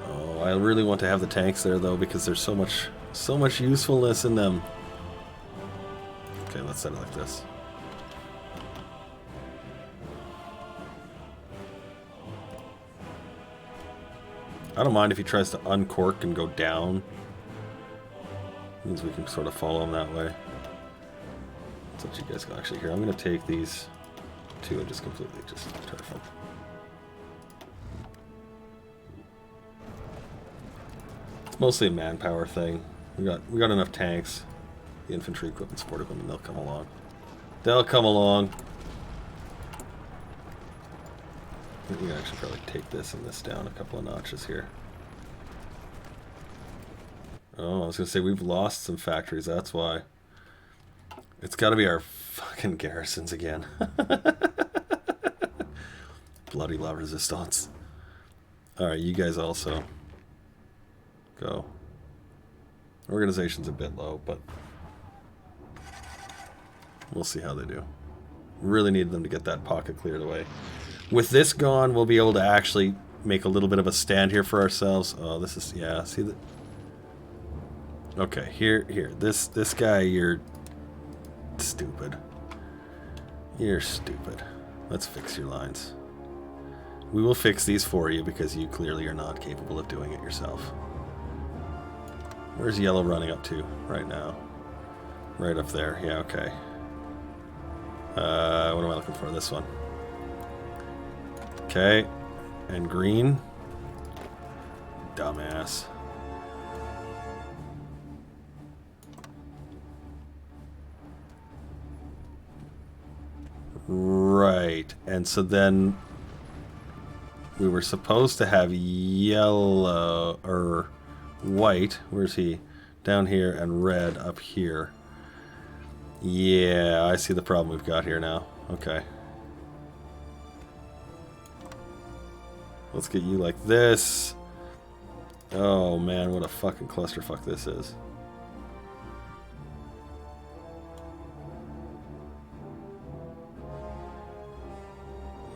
Oh, I really want to have the tanks there, though, because there's so much usefulness in them. Okay, let's set it like this. I don't mind if he tries to uncork and go down. Means we can sort of follow him that way. That's what you guys can actually hear. I'm going to take these two and just completely just turf them. It's mostly a manpower thing. We got enough tanks. The infantry equipment, support equipment, they'll come along. They'll come along. I think we can actually probably take this and this down a couple of notches here. Oh, I was going to say, we've lost some factories, that's why. It's got to be our fucking garrisons again. Bloody La Resistance. Alright, you guys also go. Organization's a bit low, but we'll see how they do. Really need them to get that pocket cleared away. With this gone, we'll be able to actually make a little bit of a stand here for ourselves. Oh, this is... Yeah, see that? Okay, here. This guy, you're stupid. You're stupid. Let's fix your lines. We will fix these for you because you clearly are not capable of doing it yourself. Where's yellow running up to right now? Right up there. Yeah, okay. What am I looking for? This one. Okay. And green. Dumbass. Right. And so then we were supposed to have yellow or white. Where's he? Down here, and red up here. Yeah, I see the problem we've got here now. Okay. Let's get you like this. Oh man, what a fucking clusterfuck this is.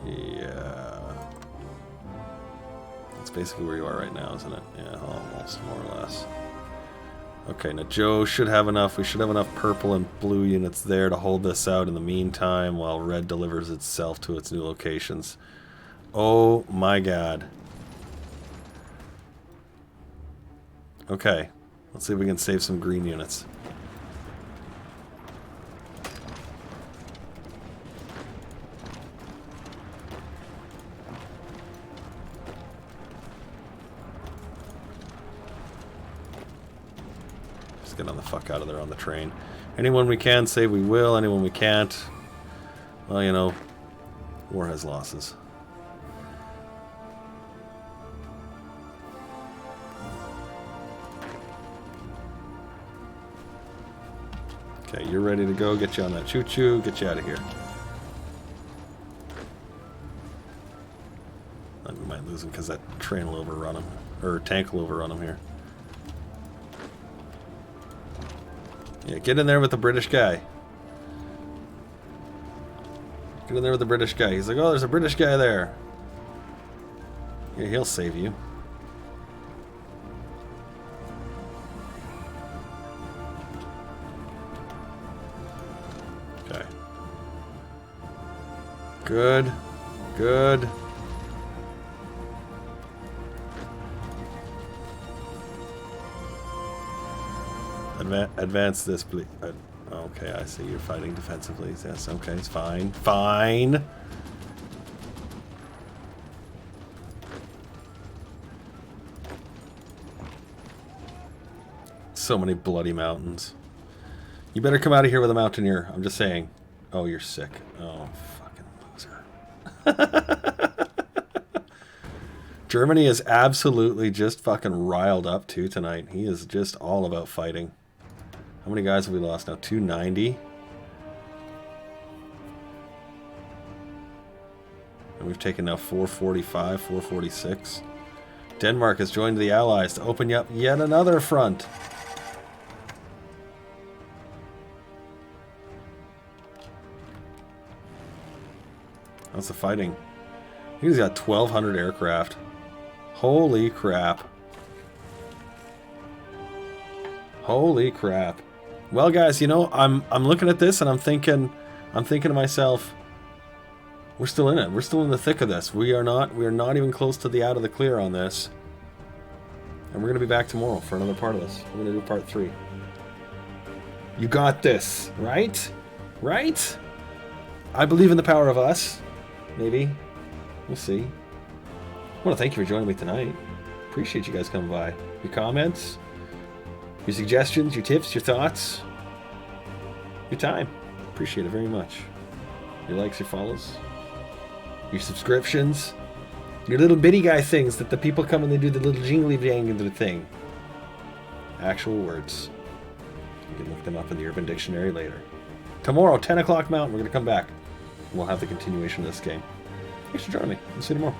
Yeah. That's basically where you are right now, isn't it? Yeah, almost, more or less. Okay, now Joe should have enough. We should have enough purple and blue units there to hold this out in the meantime while red delivers itself to its new locations. Oh my god. Okay, let's see if we can save some green units. Get on the fuck out of there on the train. Anyone we can save, we will. Anyone we can't, well, you know, war has losses. Okay, you're ready to go. Get you on that choo-choo. Get you out of here. We might lose him because that train will overrun him. Or tank will overrun him here. Yeah, get in there with the British guy. Get in there with the British guy. He's like, oh, there's a British guy there. Yeah, he'll save you. Okay. Good. Good. Advance this, please. Okay, I see you're fighting defensively. Yes, okay, it's fine. Fine. So many bloody mountains. You better come out of here with a mountaineer. I'm just saying. Oh, you're sick. Oh, fucking loser. Germany is absolutely just fucking riled up too tonight. He is just all about fighting. How many guys have we lost now? 290. And we've taken now 445, 446. Denmark has joined the Allies to open up yet another front. How's the fighting? He's got 1,200 aircraft. Holy crap. Holy crap. Well, guys, you know, I'm looking at this and I'm thinking to myself, we're still in it. We're still in the thick of this. We are not even close to the out of the clear on this. And we're going to be back tomorrow for another part of this. We're going to do part 3. You got this, right? Right? I believe in the power of us. Maybe. We'll see. I want to thank you for joining me tonight. Appreciate you guys coming by. Your comments, your suggestions, your tips, your thoughts, your time. Appreciate it very much. Your likes, your follows, your subscriptions, your little bitty guy things that the people come and they do the little jingly jangly thing. Actual words. You can look them up in the Urban Dictionary later. Tomorrow, 10 o'clock Mountain, we're going to come back. We'll have the continuation of this game. Thanks for joining me. We'll see you tomorrow.